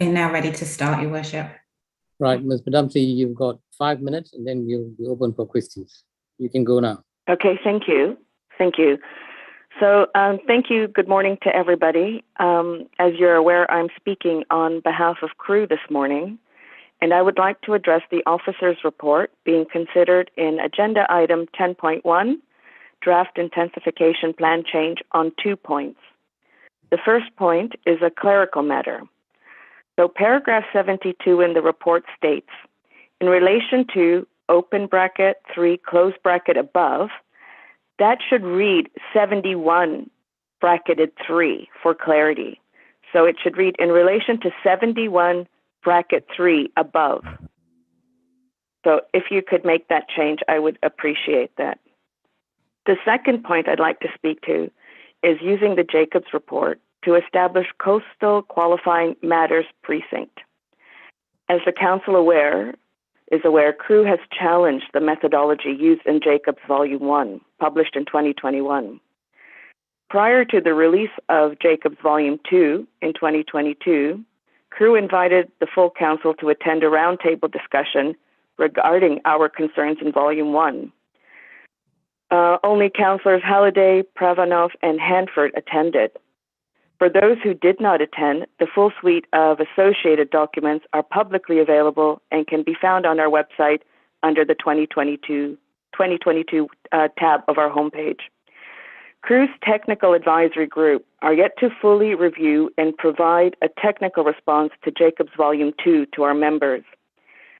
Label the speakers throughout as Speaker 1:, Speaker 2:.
Speaker 1: We're now ready to start, Your Worship.
Speaker 2: Right, Ms. Madamsi, you've got 5 minutes and then you'll be open for questions. You can go now.
Speaker 3: Okay, thank you. Thank you. So thank you. Good morning to everybody. As you're aware, I'm speaking on behalf of CREW this morning, and I would like to address the officer's report being considered in Agenda Item 10.1, Draft Intensification Plan Change on 2 points. The first point is a clerical matter. So paragraph 72 in the report states, in relation to open bracket 3 close bracket above, that should read 71 bracketed 3 for clarity. So it should read in relation to 71 bracket 3 above. So if you could make that change, I would appreciate that. The second point I'd like to speak to is using the Jacobs report to establish coastal qualifying matters precinct. As the council is aware, CREW has challenged the methodology used in Jacobs Volume 1, published in 2021. Prior to the release of Jacobs Volume 2 in 2022, CREW invited the full council to attend a roundtable discussion regarding our concerns in Volume 1. Only councillors Halliday, Pravanov, and Hanford attended. For those who did not attend, the full suite of associated documents are publicly available and can be found on our website under the 2022 tab of our homepage. CREW's technical advisory group are yet to fully review and provide a technical response to Jacobs Volume 2 to our members.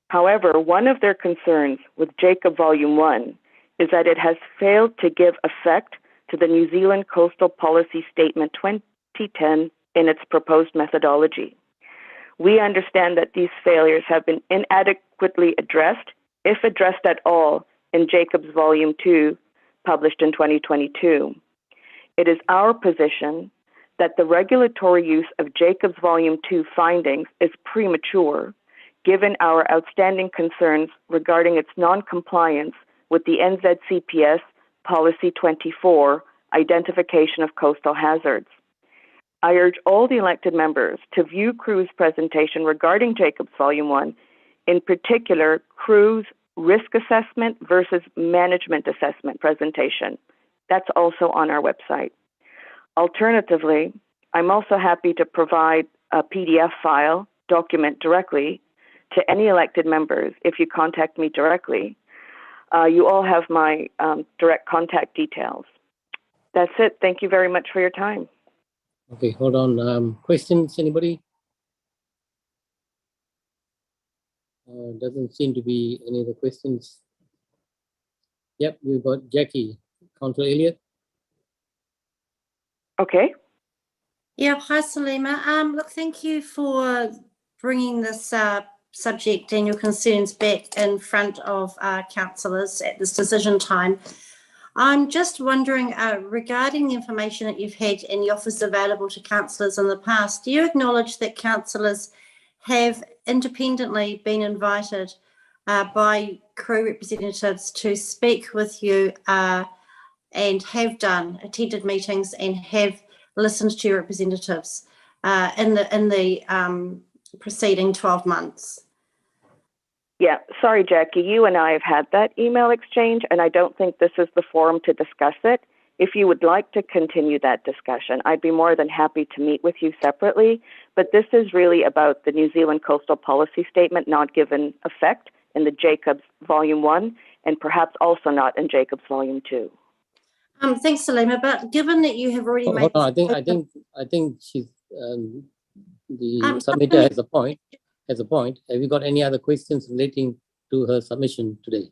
Speaker 3: However, one of their concerns with Jacob Volume 1 is that it has failed to give effect to the New Zealand Coastal Policy Statement 2010 in its proposed methodology. We understand that these failures have been inadequately addressed, if addressed at all, in Jacobs Volume 2, published in 2022. It is our position that the regulatory use of Jacobs Volume 2 findings is premature, given our outstanding concerns regarding its non-compliance with the NZCPS Policy 24, Identification of Coastal Hazards. I urge all the elected members to view CREW's presentation regarding Jacobs Volume 1, in particular CREW's risk assessment versus management assessment presentation. That's also on our website. Alternatively, I'm also happy to provide a PDF file document directly to any elected members if you contact me directly. You all have my direct contact details. That's it. Thank you very much for your time.
Speaker 2: Okay, hold on. Questions, anybody? Doesn't seem to be any other questions. Yep, we've got Jackie. Councillor Elliott.
Speaker 3: Okay.
Speaker 4: Yeah, hi Salima. Look, thank you for bringing this subject and your concerns back in front of councillors at this decision time. I'm just wondering, regarding the information that you've had in the office available to councillors in the past, do you acknowledge that councillors have independently been invited by CREW representatives to speak with you and have attended meetings and have listened to your representatives in the preceding 12 months?
Speaker 3: Yeah, sorry, Jackie, you and I have had that email exchange, and I don't think this is the forum to discuss it. If you would like to continue that discussion, I'd be more than happy to meet with you separately, but this is really about the New Zealand Coastal Policy Statement not given effect in the Jacobs Volume 1, and perhaps also not in Jacobs Volume 2.
Speaker 4: Thanks, Salima, but given that you have already made...
Speaker 2: I think she's, the submitter has a point. Have you got any other questions relating to her submission today?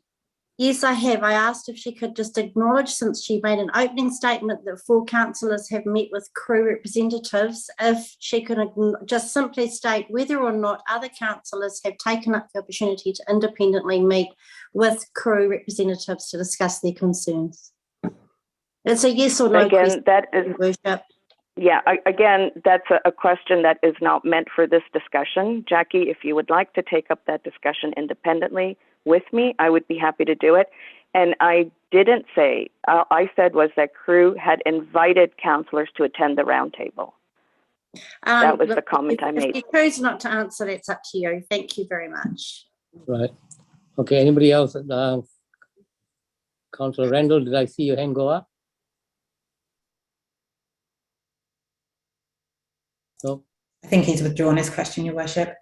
Speaker 4: Yes, I have. I asked if she could just acknowledge, since she made an opening statement that 4 councillors have met with CREW representatives, if she could just simply state whether or not other councillors have taken up the opportunity to independently meet with CREW representatives to discuss their concerns. It's a yes or no question.
Speaker 3: That is,
Speaker 4: Worship.
Speaker 3: Yeah, again, that's a question that is not meant for this discussion. Jackie, if you would like to take up that discussion independently with me, I would be happy to do it. And I didn't say, I said was that CREW had invited councillors to attend the roundtable. That was
Speaker 4: Look,
Speaker 3: the comment I
Speaker 4: if
Speaker 3: made.
Speaker 4: you choose not to answer, that's up to you. Thank you very much.
Speaker 2: Right. Okay, anybody else? Councillor Randall, did I see your hand go up? No?
Speaker 1: I think he's withdrawn his question, Your Worship.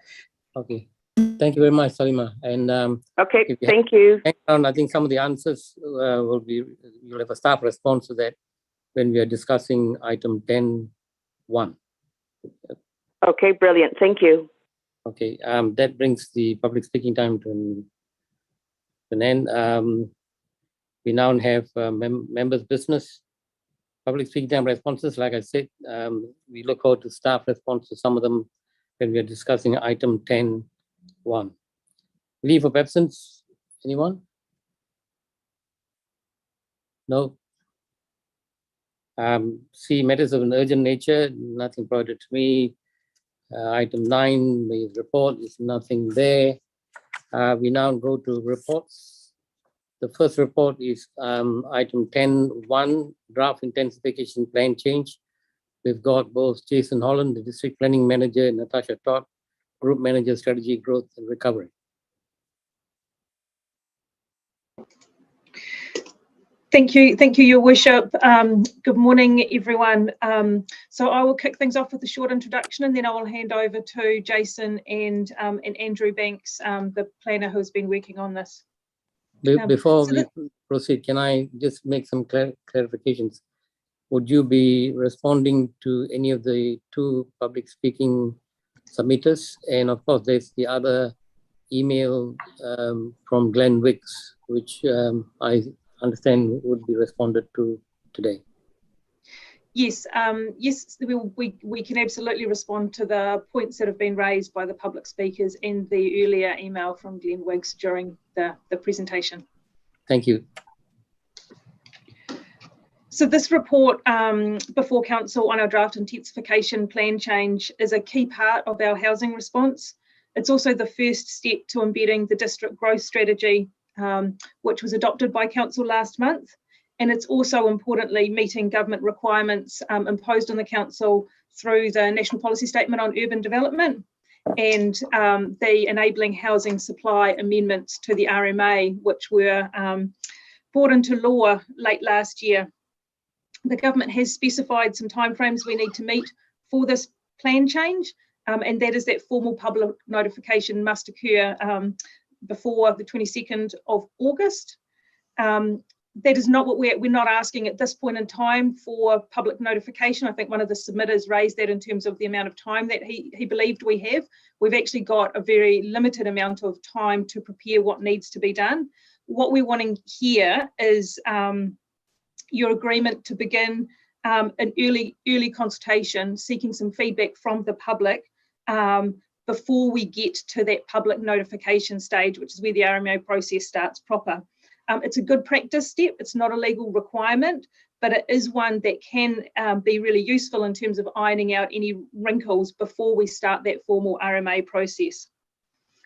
Speaker 2: Okay. Thank you very much, Salima. And
Speaker 3: Okay,
Speaker 2: if you
Speaker 3: thank you.
Speaker 2: hang around, I think some of the answers will be, you'll have a staff response to that when we are discussing item 10.1.
Speaker 3: Okay, brilliant. Thank you.
Speaker 2: Okay, that brings the public speaking time to an end. We now have members' business. Public speaking time responses, like I said, we look forward to staff response to some of them when we are discussing item 10.1. Leave of absence, anyone? No. See, matters of an urgent nature, nothing provided to me. Item 9, the report is nothing there. We now go to reports. The first report is item 10.1, draft intensification plan change. We've got both Jason Holland, the district planning manager, and Natasha Todd, group manager, strategy, growth, and recovery.
Speaker 5: Thank you, Your Worship. Good morning, everyone. So I will kick things off with a short introduction, and then I will hand over to Jason and Andrew Banks, the planner who has been working on this.
Speaker 2: Before we proceed, can I just make some clarifications? Would you be responding to any of the two public speaking submitters? And of course, there's the other email from Glenn Wicks, which I understand would be responded to today.
Speaker 5: Yes, yes, we can absolutely respond to the points that have been raised by the public speakers in the earlier email from Glenn Wiggs during the presentation.
Speaker 2: Thank you.
Speaker 5: So this report before Council on our draft intensification plan change is a key part of our housing response. It's also the first step to embedding the district growth strategy, which was adopted by Council last month. And it's also importantly meeting government requirements imposed on the Council through the National Policy Statement on Urban Development and the Enabling Housing Supply amendments to the RMA, which were brought into law late last year. The government has specified some timeframes we need to meet for this plan change, and that is that formal public notification must occur before the 22nd of August. That is not what we're not asking at this point in time for public notification. I think one of the submitters raised that in terms of the amount of time that he believed we have. We've actually got a very limited amount of time to prepare what needs to be done. What we're wanting here is your agreement to begin an early consultation, seeking some feedback from the public before we get to that public notification stage, which is where the RMA process starts proper. It's a good practice step. It's not a legal requirement, but it is one that can be really useful in terms of ironing out any wrinkles before we start that formal RMA process.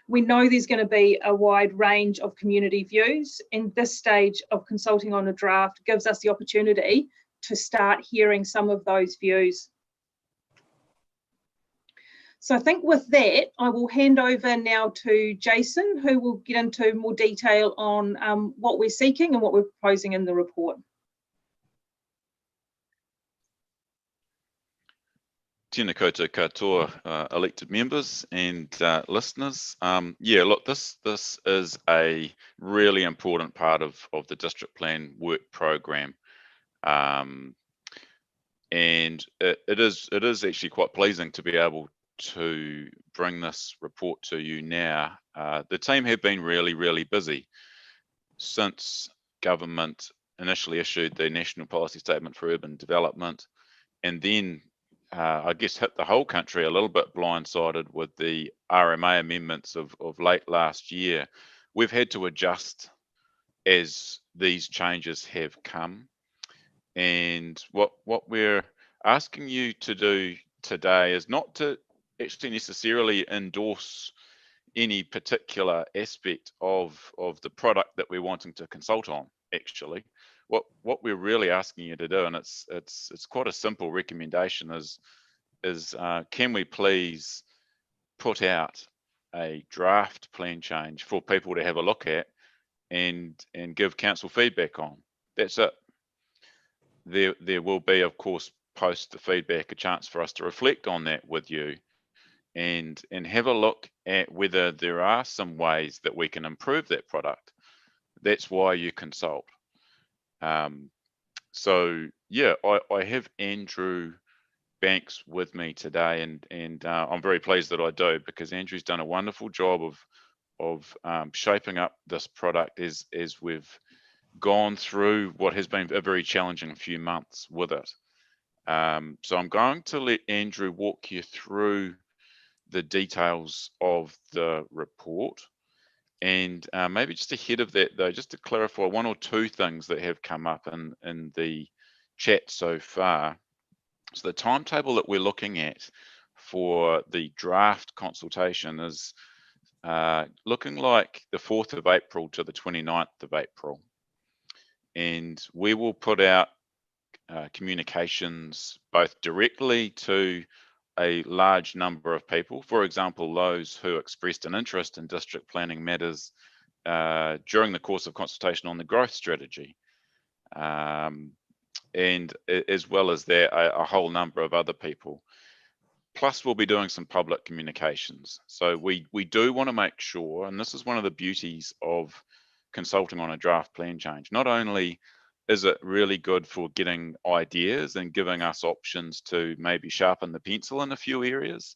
Speaker 5: We know there's going to be a wide range of community views, and this stage of consulting on a draft gives us the opportunity to start hearing some of those views. So I think with that, I will hand over now to Jason, who will get into more detail on what we're seeking and what we're proposing in the report.
Speaker 6: Tēnā koutou katoa, elected members and listeners. Yeah, look, this is a really important part of the district plan work program, and it is actually quite pleasing to be able to bring this report to you now. The team have been really busy since government initially issued the National Policy Statement for Urban Development, and then I guess hit the whole country a little bit blindsided with the RMA amendments of late last year. We've had to adjust as these changes have come. And what we're asking you to do today is not to actually necessarily endorse any particular aspect of the product that we're wanting to consult on, actually. What we're really asking you to do, and it's quite a simple recommendation, is is can we please put out a draft plan change for people to have a look at and give council feedback on. That's it. There will be, of course, post the feedback, a chance for us to reflect on that with you and have a look at whether there are some ways that we can improve that product. That's why you consult. So yeah, I have Andrew Banks with me today, and I'm very pleased that I do, because Andrew's done a wonderful job of shaping up this product as we've gone through what has been a very challenging few months with it. So I'm going to let Andrew walk you through the details of the report, and maybe just ahead of that though, just to clarify one or two things that have come up in the chat so far. So the timetable that we're looking at for the draft consultation is looking like the 4th of April to the 29th of April. And we will put out communications both directly to a large number of people, for example, those who expressed an interest in district planning matters during the course of consultation on the growth strategy. And as well as that, a whole number of other people. Plus, we'll be doing some public communications. So we do want to make sure, and this is one of the beauties of consulting on a draft plan change, not only is it really good for getting ideas and giving us options to maybe sharpen the pencil in a few areas,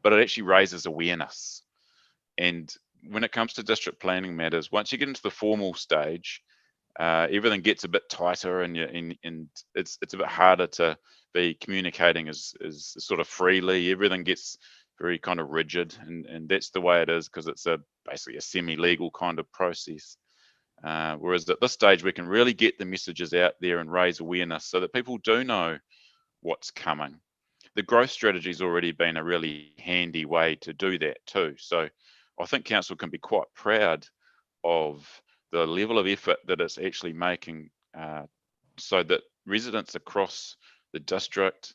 Speaker 6: but it actually raises awareness. And when it comes to district planning matters, once you get into the formal stage, everything gets a bit tighter, and it's a bit harder to be communicating as sort of freely. Everything gets very kind of rigid, and that's the way it is, because it's basically a semi-legal kind of process. Whereas at this stage, we can really get the messages out there and raise awareness so that people do know what's coming. The growth strategy has already been a really handy way to do that too. So I think council can be quite proud of the level of effort that it's actually making, so that residents across the district,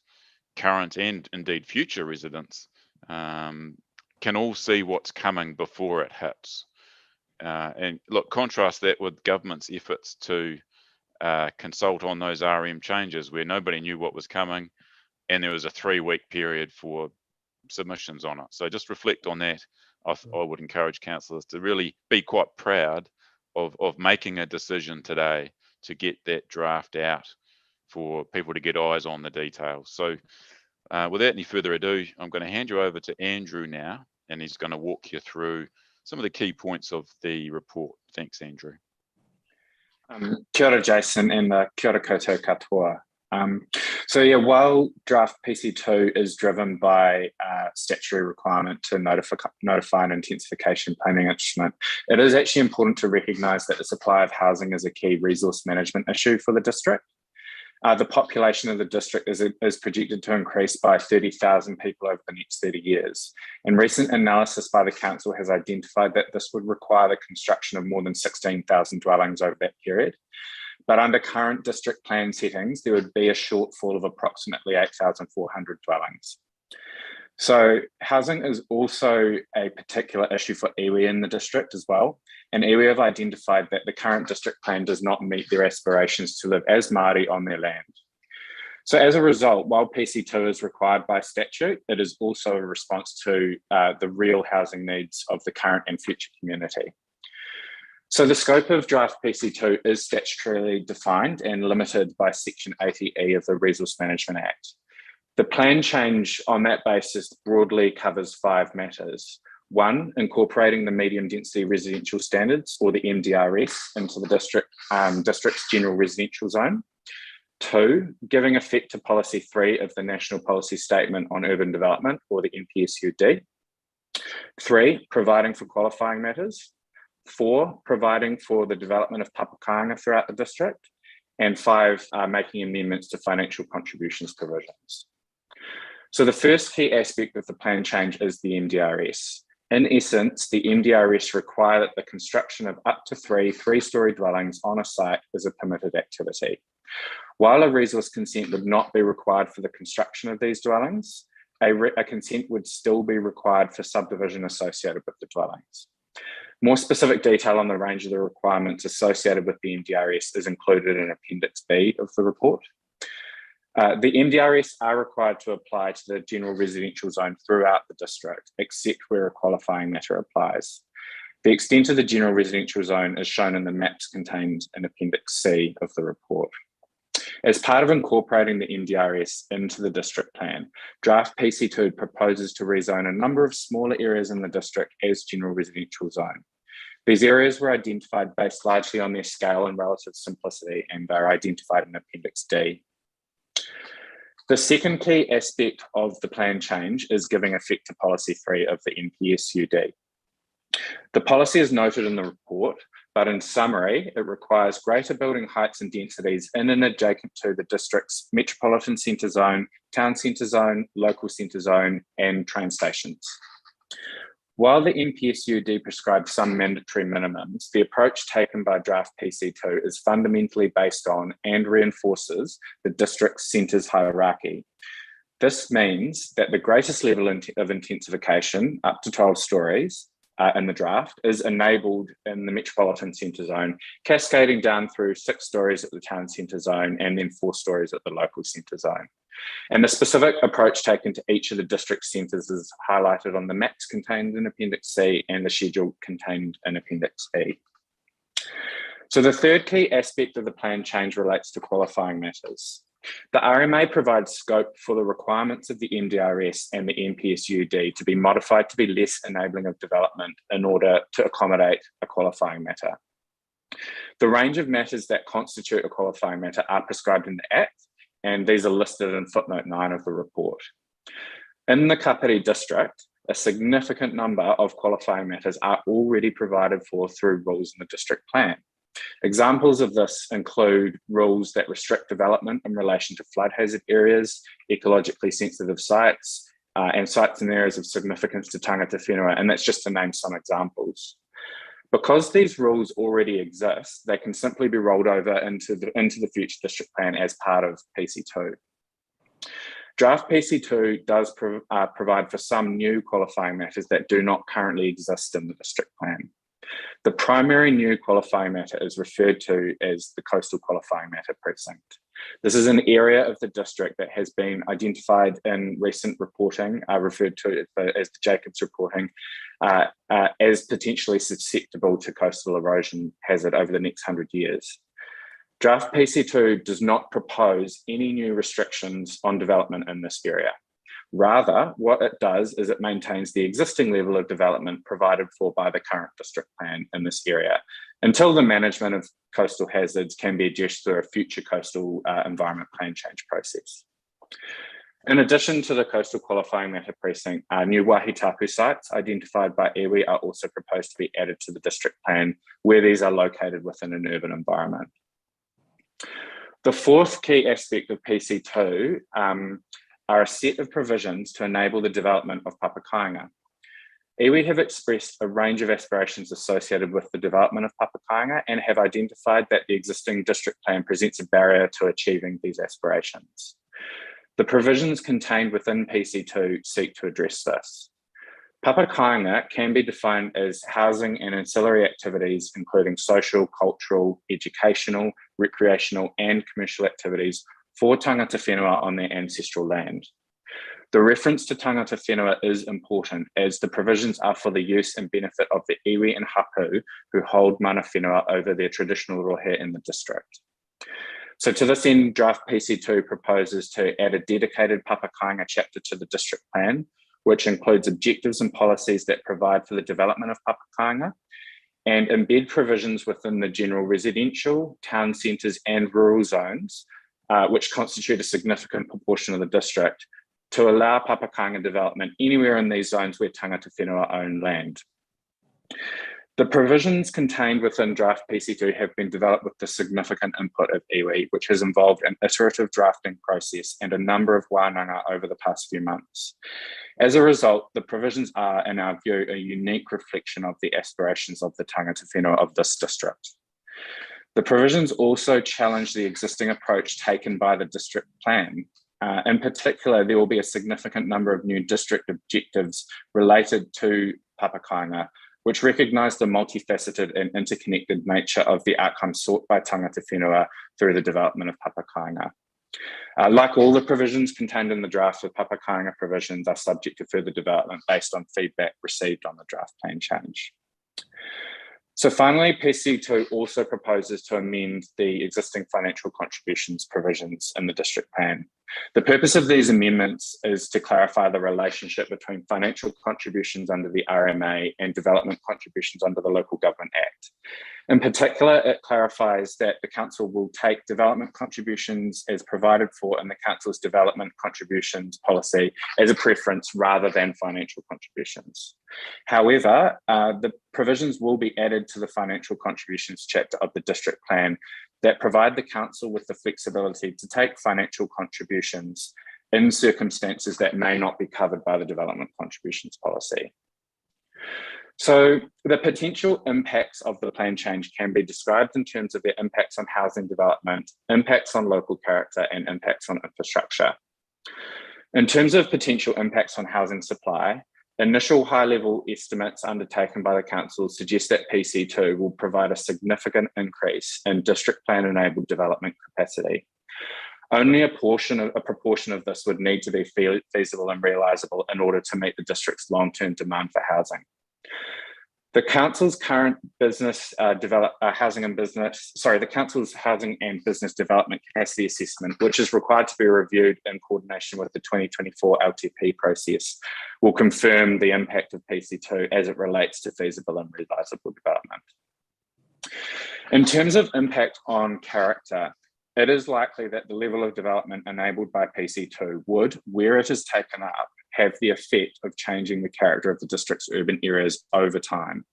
Speaker 6: current and indeed future residents, can all see what's coming before it hits. And look, contrast that with government's efforts to consult on those RM changes where nobody knew what was coming, and there was a 3-week period for submissions on it. So just reflect on that. I would encourage councillors to really be quite proud of making a decision today to get that draft out for people to get eyes on the details. So without any further ado, I'm going to hand you over to Andrew now, and he's going to walk you through some of the key points of the report. Thanks, Andrew.
Speaker 7: Kia ora, Jason, and kia ora koutou katoa. So yeah, while draft PC2 is driven by statutory requirement to notify an intensification planning instrument, it is actually important to recognise that the supply of housing is a key resource management issue for the district. The population of the district is projected to increase by 30,000 people over the next 30 years. And recent analysis by the council has identified that this would require the construction of more than 16,000 dwellings over that period. But under current district plan settings, there would be a shortfall of approximately 8,400 dwellings. So housing is also a particular issue for iwi in the district as well. And iwi have identified that the current district plan does not meet their aspirations to live as Māori on their land. So as a result, while PC2 is required by statute, it is also a response to the real housing needs of the current and future community. So the scope of draft PC2 is statutorily defined and limited by Section 80E of the Resource Management Act. The plan change on that basis broadly covers 5 matters. 1, incorporating the medium density residential standards, or the MDRS, into the district's general residential zone. 2, giving effect to policy 3 of the National Policy Statement on Urban Development, or the NPSUD. 3, providing for qualifying matters. 4, providing for the development of papakanga throughout the district. And 5, making amendments to financial contributions provisions. So the first key aspect of the plan change is the MDRS. In essence, the MDRS require that the construction of up to 3 3-storey dwellings on a site is a permitted activity. While a resource consent would not be required for the construction of these dwellings, a consent would still be required for subdivision associated with the dwellings. More specific detail on the range of the requirements associated with the NDRS is included in Appendix B of the report. The NDRS are required to apply to the general residential zone throughout the district, except where a qualifying matter applies. The extent of the general residential zone is shown in the maps contained in Appendix C of the report. As part of incorporating the NDRS into the district plan, draft PC2 proposes to rezone a number of smaller areas in the district as general residential zone. These areas were identified based largely on their scale and relative simplicity and are identified in Appendix D. The second key aspect of the plan change is giving effect to policy 3 of the NPSUD. The policy is noted in the report, but in summary, it requires greater building heights and densities in and adjacent to the district's metropolitan centre zone, town centre zone, local centre zone, and train stations. While the NPSUD prescribes some mandatory minimums, the approach taken by draft PC2 is fundamentally based on and reinforces the district's centres hierarchy. This means that the greatest level of intensification, up to 12 stories, in the draft, is enabled in the metropolitan centre zone, cascading down through 6 stories at the town centre zone and then 4 stories at the local centre zone. And the specific approach taken to each of the district centres is highlighted on the maps contained in Appendix C and the schedule contained in Appendix E. So the third key aspect of the plan change relates to qualifying matters. The RMA provides scope for the requirements of the NDRS and the NPSUD to be modified to be less enabling of development in order to accommodate a qualifying matter. The range of matters that constitute a qualifying matter are prescribed in the Act, and these are listed in footnote 9 of the report. In the Kapiti district, a significant number of qualifying matters are already provided for through rules in the district plan. Examples of this include rules that restrict development in relation to flood hazard areas, ecologically sensitive sites, and sites in areas of significance to tangata whenua, and that's just to name some examples. Because these rules already exist, they can simply be rolled over into the future district plan as part of PC2. Draft PC2 does provide for some new qualifying matters that do not currently exist in the district plan. The primary new qualifying matter is referred to as the Coastal Qualifying Matter Precinct. This is an area of the district that has been identified in recent reporting, referred to as the Jacobs reporting, as potentially susceptible to coastal erosion hazard over the next 100 years. Draft PC2 does not propose any new restrictions on development in this area. Rather, what it does is it maintains the existing level of development provided for by the current district plan in this area until the management of coastal hazards can be addressed through a future coastal environment plan change process. In addition to the Coastal Qualifying Matter Precinct, new wahitapu sites identified by iwi are also proposed to be added to the district plan where these are located within an urban environment. The fourth key aspect of PC2 are a set of provisions to enable the development of Papakāinga. Iwi have expressed a range of aspirations associated with the development of Papakāinga and have identified that the existing district plan presents a barrier to achieving these aspirations. The provisions contained within PC2 seek to address this. Papakāinga can be defined as housing and ancillary activities, including social, cultural, educational, recreational, and commercial activities for tangata whenua on their ancestral land. The reference to tangata whenua is important as the provisions are for the use and benefit of the iwi and hapu who hold mana whenua over their traditional rohe in the district. So to this end, draft PC2 proposes to add a dedicated Papakāinga chapter to the district plan, which includes objectives and policies that provide for the development of Papakāinga, and embed provisions within the general residential, town centres and rural zones, which constitute a significant proportion of the district, to allow Papakāinga development anywhere in these zones where tangata whenua own land. The provisions contained within draft PC2 have been developed with the significant input of iwi, which has involved an iterative drafting process and a number of wānanga over the past few months. As a result, the provisions are, in our view, a unique reflection of the aspirations of the tangata whenua of this district. The provisions also challenge the existing approach taken by the district plan In particular, there will be a significant number of new district objectives related to Papakainga, which recognise the multifaceted and interconnected nature of the outcomes sought by tangata whenua through the development of Papakainga. Like all the provisions contained in the draft, the Papakainga provisions are subject to further development based on feedback received on the draft plan change. So finally, PC2 also proposes to amend the existing financial contributions provisions in the district plan. The purpose of these amendments is to clarify the relationship between financial contributions under the RMA and development contributions under the Local Government Act. In particular, it clarifies that the council will take development contributions as provided for in the council's development contributions policy as a preference rather than financial contributions. However, the provisions will be added to the financial contributions chapter of the district plan that provide the council with the flexibility to take financial contributions in circumstances that may not be covered by the development contributions policy. So the potential impacts of the plan change can be described in terms of their impacts on housing development, impacts on local character, and impacts on infrastructure. In terms of potential impacts on housing supply, initial high-level estimates undertaken by the council suggest that PC2 will provide a significant increase in district plan-enabled development capacity. Only a proportion of this would need to be feasible and realisable in order to meet the district's long-term demand for housing. The council's current the council's housing and business development capacity assessment, which is required to be reviewed in coordination with the 2024 LTP process, will confirm the impact of PC2 as it relates to feasible and realisable development. In terms of impact on character, it is likely that the level of development enabled by PC2 would, where it is taken up, have the effect of changing the character of the district's urban areas over time.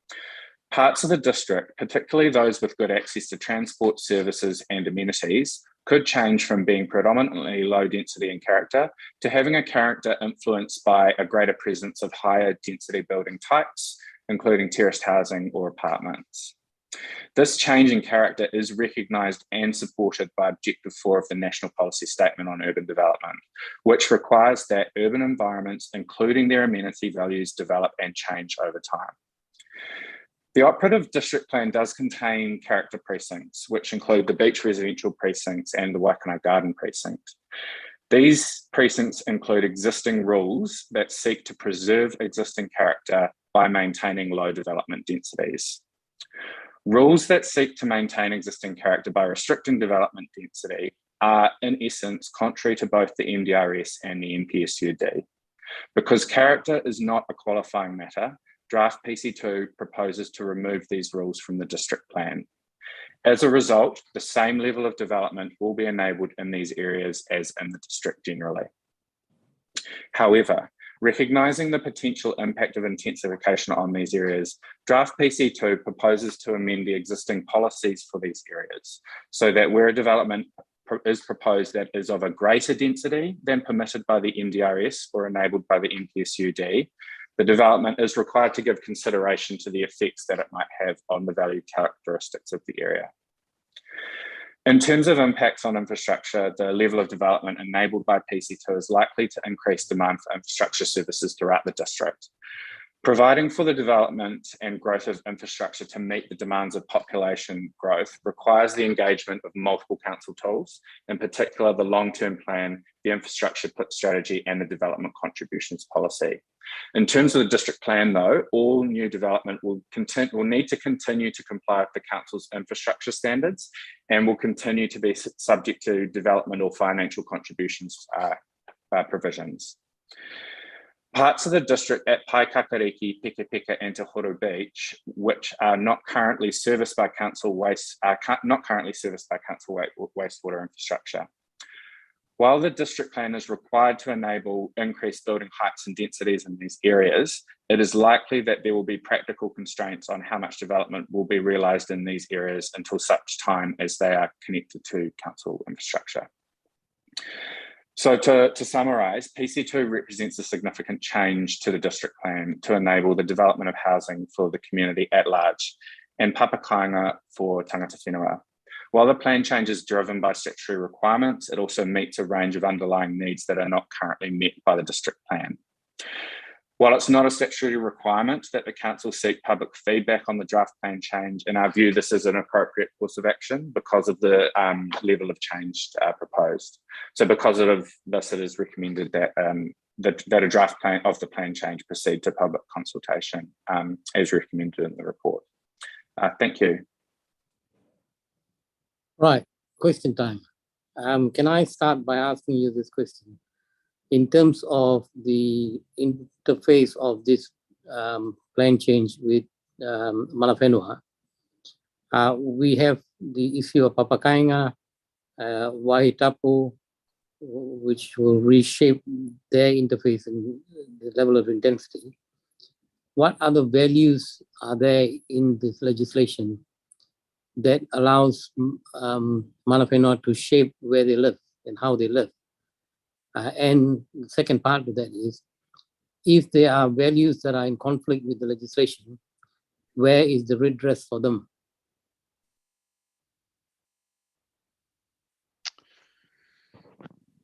Speaker 7: Parts of the district, particularly those with good access to transport services and amenities, could change from being predominantly low density in character to having a character influenced by a greater presence of higher density building types, including terraced housing or apartments. This change in character is recognised and supported by Objective 4 of the National Policy Statement on Urban Development, which requires that urban environments, including their amenity values, develop and change over time. The operative district plan does contain character precincts, which include the beach residential precincts and the Waikanae Garden precinct. These precincts include existing rules that seek to preserve existing character by maintaining low development densities. Rules that seek to maintain existing character by restricting development density are, in essence, contrary to both the NDRS and the NPSUD. Because character is not a qualifying matter, draft PC2 proposes to remove these rules from the district plan. As a result, the same level of development will be enabled in these areas as in the district generally. However, recognising the potential impact of intensification on these areas, draft PC2 proposes to amend the existing policies for these areas so that where a development is proposed that is of a greater density than permitted by the NDRS or enabled by the NPSUD, the development is required to give consideration to the effects that it might have on the value characteristics of the area. In terms of impacts on infrastructure, the level of development enabled by PC2 is likely to increase demand for infrastructure services throughout the district. Providing for the development and growth of infrastructure to meet the demands of population growth requires the engagement of multiple council tools, in particular the long-term plan, the infrastructure strategy, and the development contributions policy. In terms of the district plan, though, all new development will need to continue to comply with the council's infrastructure standards and will continue to be subject to development or financial contributions provisions. Parts of the district at Paikakariki, Peka Peka, and Te Horo Beach, which are not currently serviced by council wastewater infrastructure. While the district plan is required to enable increased building heights and densities in these areas, it is likely that there will be practical constraints on how much development will be realised in these areas until such time as they are connected to council infrastructure. So to summarise, PC2 represents a significant change to the district plan to enable the development of housing for the community at large and Papakainga for tangata whenua. While the plan change is driven by statutory requirements, it also meets a range of underlying needs that are not currently met by the district plan. While it's not a statutory requirement that the council seek public feedback on the draft plan change, in our view, this is an appropriate course of action because of the level of change proposed. So because of this, it is recommended that that a draft plan of the plan change proceed to public consultation as recommended in the report. Thank you.
Speaker 2: Right, question time. Can I start by asking you this question? In terms of the interface of this plan change with Mana Whenua, we have the issue of Papakainga, Wahitapu, which will reshape their interface and the level of intensity. What other values are there in this legislation that allows Mana Whenua to shape where they live and how they live? And the second part of that is, if there are values that are in conflict with the legislation, where is the redress for them?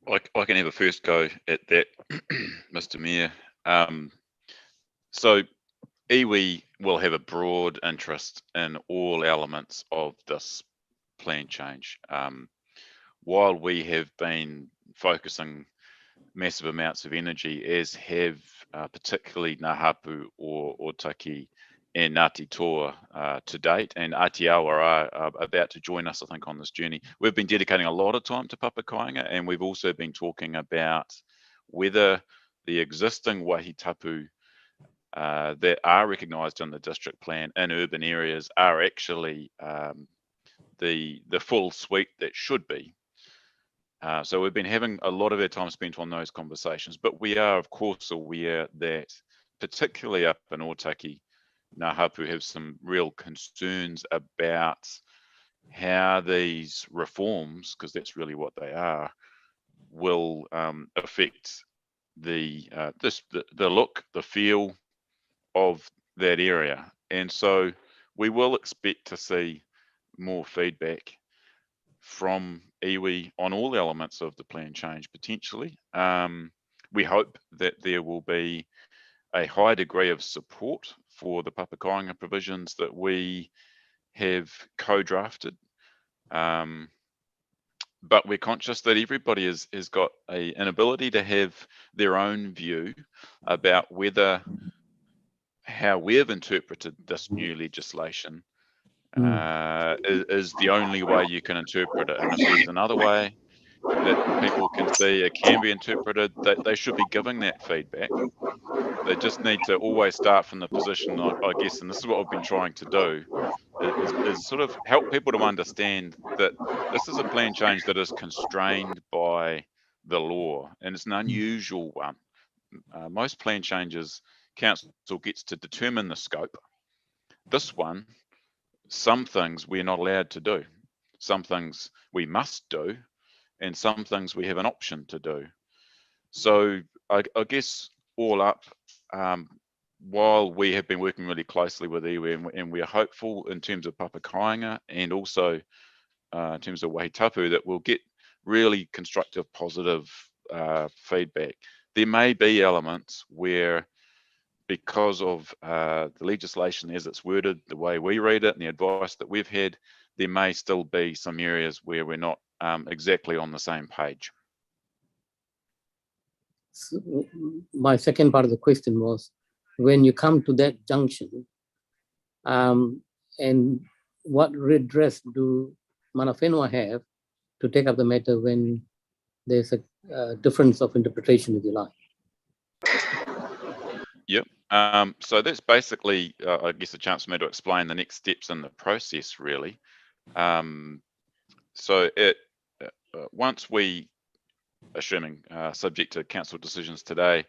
Speaker 6: I can have a first go at that, Mr. Mayor. So iwi will have a broad interest in all elements of this plan change. While we have been focusing massive amounts of energy, as have particularly Ngā Hapu or Taki and Ngāti Toa to date, and Aotearoa are about to join us, I think, on this journey. We've been dedicating a lot of time to Papakainga, and we've also been talking about whether the existing wahitapu that are recognised in the district plan in urban areas are actually the full suite that should be. So we've been having a lot of our time spent on those conversations, but we are, of course, aware that particularly up in Otaki, Ngā Hapu have some real concerns about how these reforms, because that's really what they are, will affect the look, the feel of that area. And so we will expect to see more feedback from iwi on all elements of the plan change potentially. We hope that there will be a high degree of support for the Papakainga provisions that we have co-drafted. But we're conscious that everybody has got an ability to have their own view about whether how we've interpreted this new legislation is the only way you can interpret it. And if there's another way that people can see it can be interpreted, that they should be giving that feedback. They just need to always start from the position, I guess, and this is what I've been trying to do, is sort of help people to understand that this is a plan change that is constrained by the law, and it's an unusual one. Most plan changes, council gets to determine the scope. This one, some things we're not allowed to do, some things we must do, and some things we have an option to do. So I guess all up, while we have been working really closely with iwi, and we are hopeful in terms of Papakainga and also in terms of Wahitapu that we'll get really constructive, positive feedback. There may be elements where, because of the legislation as it's worded, the way we read it and the advice that we've had, there may still be some areas where we're not exactly on the same page.
Speaker 2: So my second part of the question was, when you come to that junction, and what redress do Mana Whenua have to take up the matter when there's a difference of interpretation, if you like?
Speaker 6: Yep. So that's basically, I guess, a chance for me to explain the next steps in the process, really. So once we, assuming subject to council decisions today,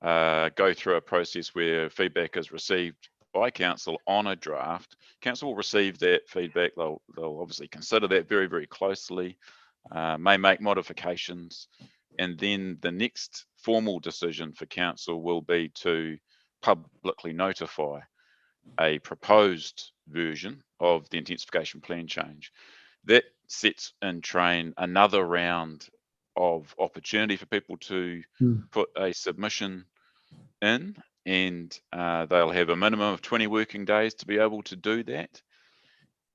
Speaker 6: go through a process where feedback is received by council on a draft, council will receive that feedback. They'll obviously consider that very, very closely, may make modifications, and then the next formal decision for council will be to publicly notify a proposed version of the intensification plan change. That sets in train another round of opportunity for people to put a submission in, and they'll have a minimum of 20 working days to be able to do that.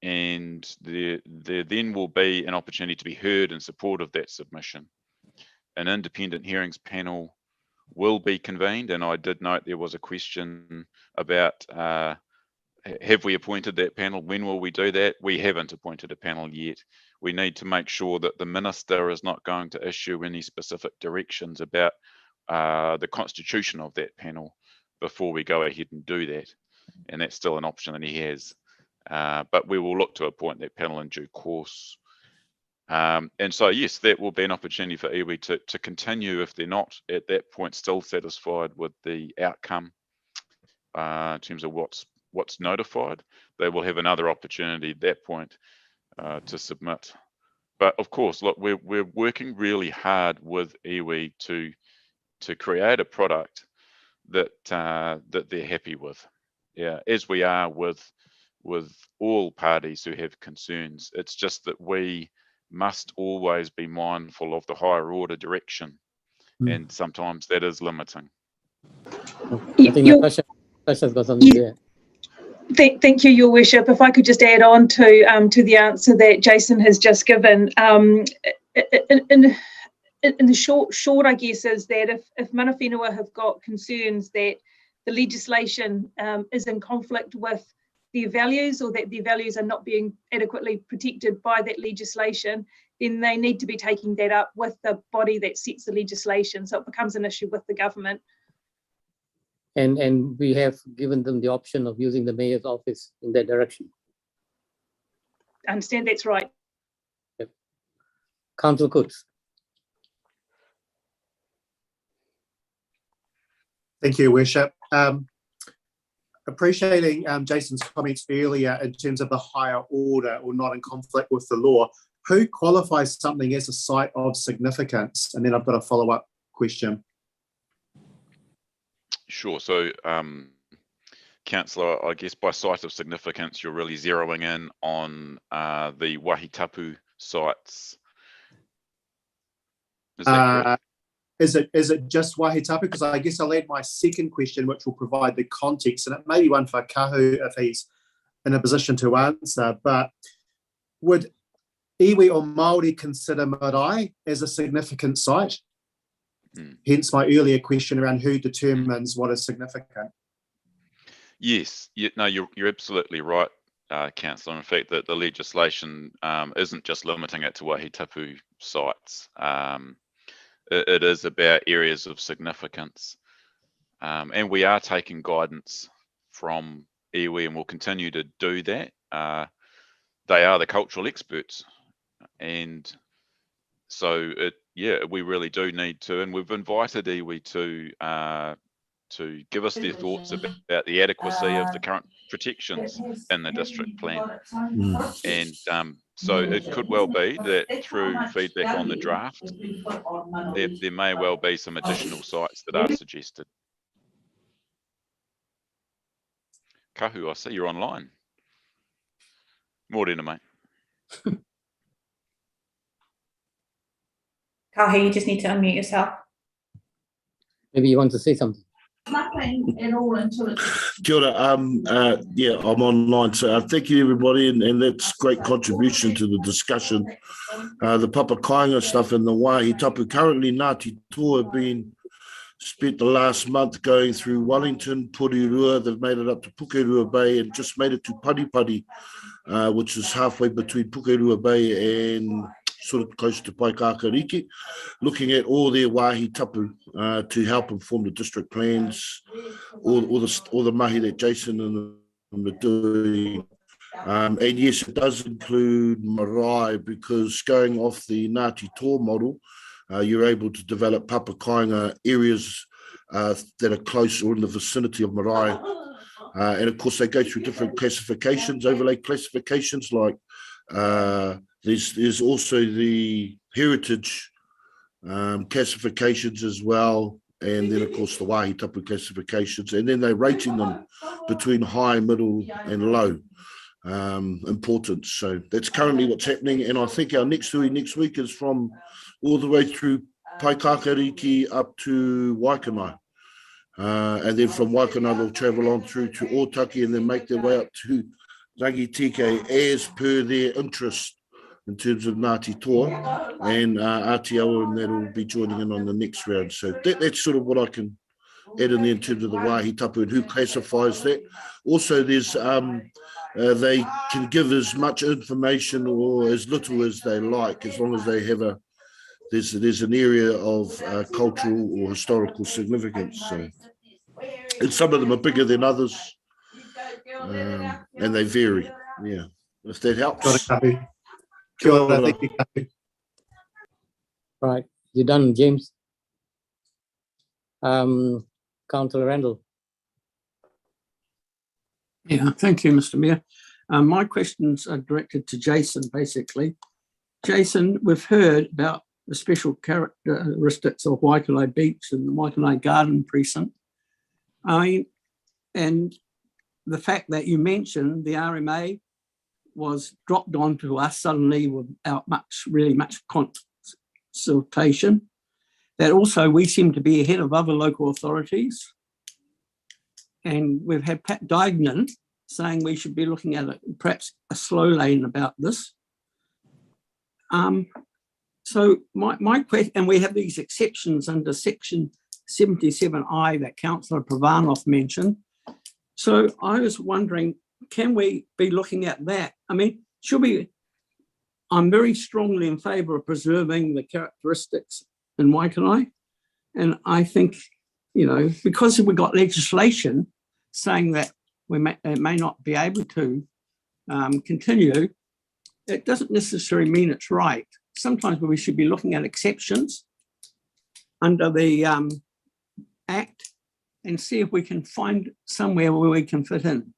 Speaker 6: And there then will be an opportunity to be heard in support of that submission. An independent hearings panel will be convened, and I did note there was a question about have we appointed that panel? When will we do that? We haven't appointed a panel yet. We need to make sure that the minister is not going to issue any specific directions about the constitution of that panel before we go ahead and do that. And that's still an option that he has. But we will look to appoint that panel in due course. And so, yes, that will be an opportunity for iwi to continue if they're not at that point still satisfied with the outcome in terms of what's notified. They will have another opportunity at that point to submit. But of course, look, we're working really hard with iwi to create a product that they're happy with. Yeah, as we are with all parties who have concerns. It's just that we must always be mindful of the higher order direction, and sometimes that is limiting.
Speaker 2: I think Natasha's got something there.
Speaker 5: Thank you, Your Worship. If I could just add on to the answer that Jason has just given. In the short, I guess, is that if mana whenua have got concerns that the legislation is in conflict with their values, or that their values are not being adequately protected by that legislation, then they need to be taking that up with the body that sets the legislation. So it becomes an issue with the government.
Speaker 2: And we have given them the option of using the mayor's office in that direction.
Speaker 5: I understand that's right.
Speaker 2: Yep. Councillor Coates.
Speaker 8: Thank you, Worship. Appreciating Jason's comments earlier in terms of the higher order or not in conflict with the law. Who qualifies something as a site of significance? And then I've got a follow-up question.
Speaker 6: Sure. So, Councillor, I guess by site of significance, you're really zeroing in on the wahitapu sites. Is that correct?
Speaker 8: Is it just wahitapu? Because I guess I'll add my second question, which will provide the context, and it may be one for Kahu if he's in a position to answer, but would iwi or Māori consider marae as a significant site? Hence my earlier question around who determines what is significant.
Speaker 6: Yes, no, you're absolutely right, Councillor. In fact, that the legislation isn't just limiting it to wahitapu sites. It is about areas of significance. And we are taking guidance from iwi and will continue to do that. They are the cultural experts. And so, we really do need to, and we've invited iwi to give us their thoughts about the adequacy of the current protections in the district plan. And so it could well be that through feedback on the draft, there may well be some additional sites that are suggested. Kahu, I see you're online. Morena, mate.
Speaker 1: Kahu, you just need to unmute yourself.
Speaker 2: Maybe you want to say something.
Speaker 9: Nothing at all until it's... Kia ora, I'm online, so thank you everybody, and that's great contribution to the discussion. The papakainga stuff in the wahitapu. Currently, Ngāti Toa have been spent the last month going through Wellington, Porirua, they've made it up to Pukerua Bay and just made it to Paripari, which is halfway between Pukerua Bay and sort of close to Paikakariki, looking at all their wahitapu to help inform the district plans, all the mahi that Jason and them are doing. And yes, it does include marae, because going off the Ngāti Toa model, you're able to develop papakainga areas that are close or in the vicinity of marae. And of course, they go through different classifications, overlay classifications, like there's also the heritage classifications as well, and then of course the wahitapu classifications, and then they're rating them between high, middle and low. importance. So that's currently what's happening. And I think our next week is from all the way through Paikakariki up to Waikanai. And then from Waikanai, they'll travel on through to Otaki and then make their way up to Rangitike as per their interest in terms of Ngāti Toa and Aotearoa, and that will be joining in on the next round. So that's sort of what I can add in there in terms of the wāhi tapu and who classifies that. Also, there's they can give as much information or as little as they like, as long as they have there's an area of cultural or historical significance. So, and some of them are bigger than others, and they vary. Yeah, if that helps.
Speaker 8: Kia ora, thank you, Kahu.
Speaker 2: Right, you done, James? Councillor Randall.
Speaker 10: Yeah, thank you, Mr. Mayor. My questions are directed to Jason, basically. Jason, we've heard about the special characteristics of Waikoloa Beach and the Waikoloa Garden Precinct. And the fact that you mentioned the RMA was dropped onto us suddenly without really much consultation. That also we seem to be ahead of other local authorities. And we've had Pat Dignan saying we should be looking at perhaps a slow lane about this. So my question, and we have these exceptions under section 77I that Councillor Pravanov mentioned. So I was wondering, can we be looking at that? I mean, I'm very strongly in favour of preserving the characteristics in Waikoloa. And I think, because we've got legislation saying that it may not be able to continue, it doesn't necessarily mean it's right. Sometimes we should be looking at exceptions under the Act and see if we can find somewhere where we can fit in.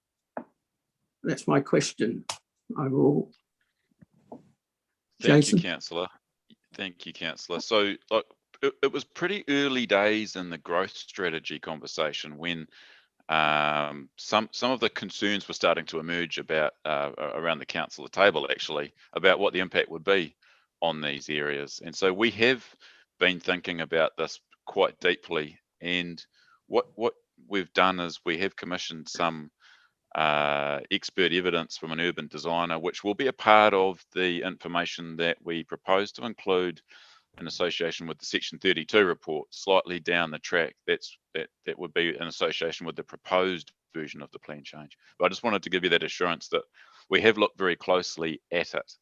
Speaker 10: That's my question overall.
Speaker 6: Thank
Speaker 10: Jason?
Speaker 6: you, Councillor. Thank you, Councillor. So it was pretty early days in the growth strategy conversation when some of the concerns were starting to emerge about around the council table, actually, about what the impact would be on these areas. And so we have been thinking about this quite deeply. And what we've done is we have commissioned some expert evidence from an urban designer, which will be a part of the information that we propose to include in association with the Section 32 report slightly down the track. That would be in association with the proposed version of the plan change. But I just wanted to give you that assurance that we have looked very closely at it.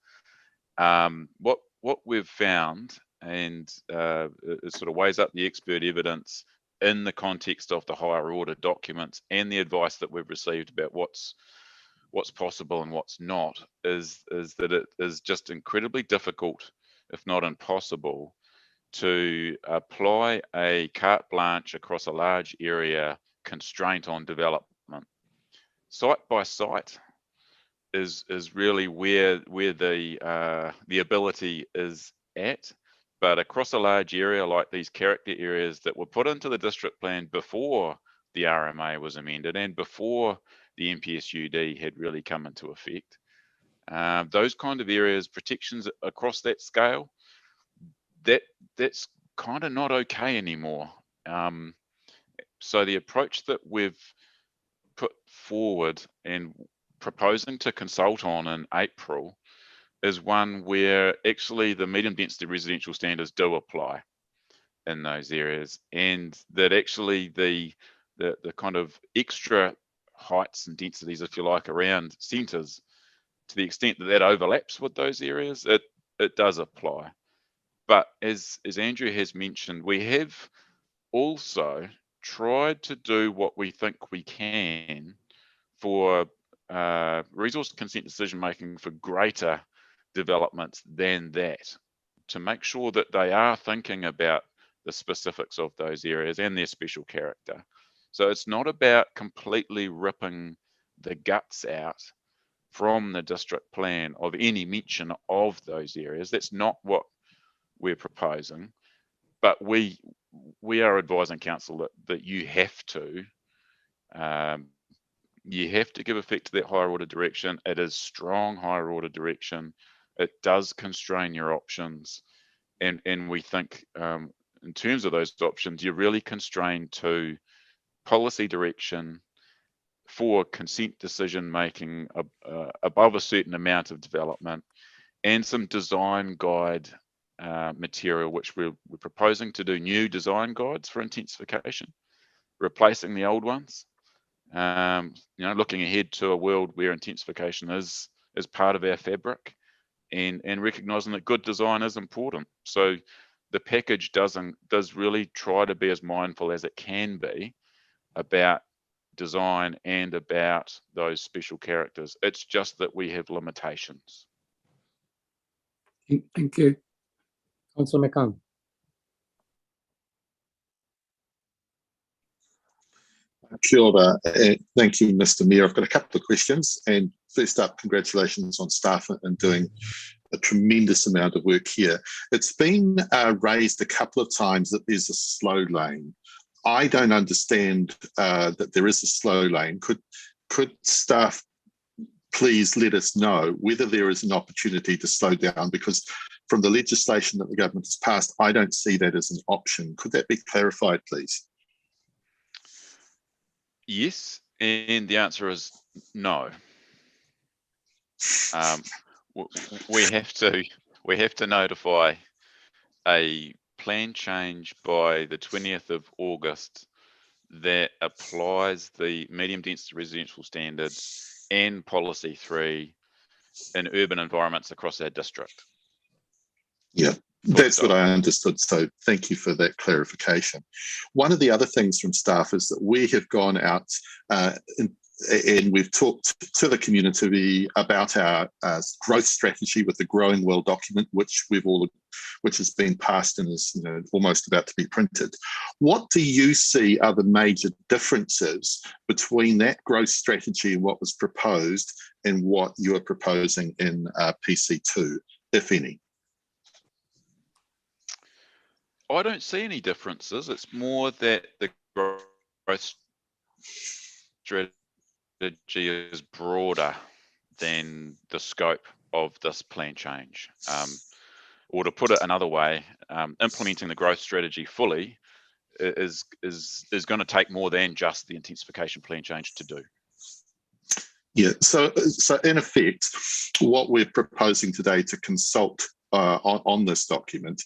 Speaker 6: What we've found, and it sort of weighs up the expert evidence in the context of the higher order documents and the advice that we've received about what's possible and what's not, is that it is just incredibly difficult, if not impossible, to apply a carte blanche across a large area constraint on development. Site by site is really where the ability is at. But across a large area like these character areas that were put into the district plan before the RMA was amended and before the NPSUD had really come into effect, those kind of areas, protections across that scale, that's kind of not okay anymore. So the approach that we've put forward and proposing to consult on in April is one where actually the medium density residential standards do apply in those areas, and that actually the kind of extra heights and densities, if you like, around centres, to the extent that overlaps with those areas, it does apply. But as Andrew has mentioned, we have also tried to do what we think we can for resource consent decision making for greater developments than that, to make sure that they are thinking about the specifics of those areas and their special character. So it's not about completely ripping the guts out from the district plan of any mention of those areas. That's not what we're proposing, but we are advising council that you have to You have to give effect to that higher order direction. It is strong higher order direction. It does constrain your options. And we think in terms of those options, you're really constrained to policy direction for consent decision making above a certain amount of development, and some design guide material, which we're proposing to do new design guides for intensification, replacing the old ones. Looking ahead to a world where intensification is part of our fabric, and recognizing that good design is important. So the package does really try to be as mindful as it can be about design and about those special characters. It's just that we have limitations.
Speaker 10: Thank you.
Speaker 2: Councillor McCann.
Speaker 11: Kia ora. Thank you, Mr. Mayor. I've got a couple of questions. And first up, congratulations on staff and doing a tremendous amount of work here. It's been raised a couple of times that there's a slow lane. I don't understand that there is a slow lane. Could staff please let us know whether there is an opportunity to slow down? Because from the legislation that the government has passed, I don't see that as an option. Could that be clarified, please?
Speaker 6: Yes, and the answer is no. We have to notify a plan change by the 20th of August that applies the medium density residential standards and policy 3 in urban environments across our district.
Speaker 11: Yeah. That's what I understood. So thank you for that clarification. One of the other things from staff is that we have gone out and we've talked to the community about our growth strategy with the Growing Well document, which has been passed and is almost about to be printed. What do you see are the major differences between that growth strategy and what was proposed and what you are proposing in PC2, if any?
Speaker 6: I don't see any differences. It's more that the growth strategy is broader than the scope of this plan change. Or to put it another way, implementing the growth strategy fully is going to take more than just the intensification plan change to do.
Speaker 11: Yeah, so in effect, what we're proposing today to consult on this document,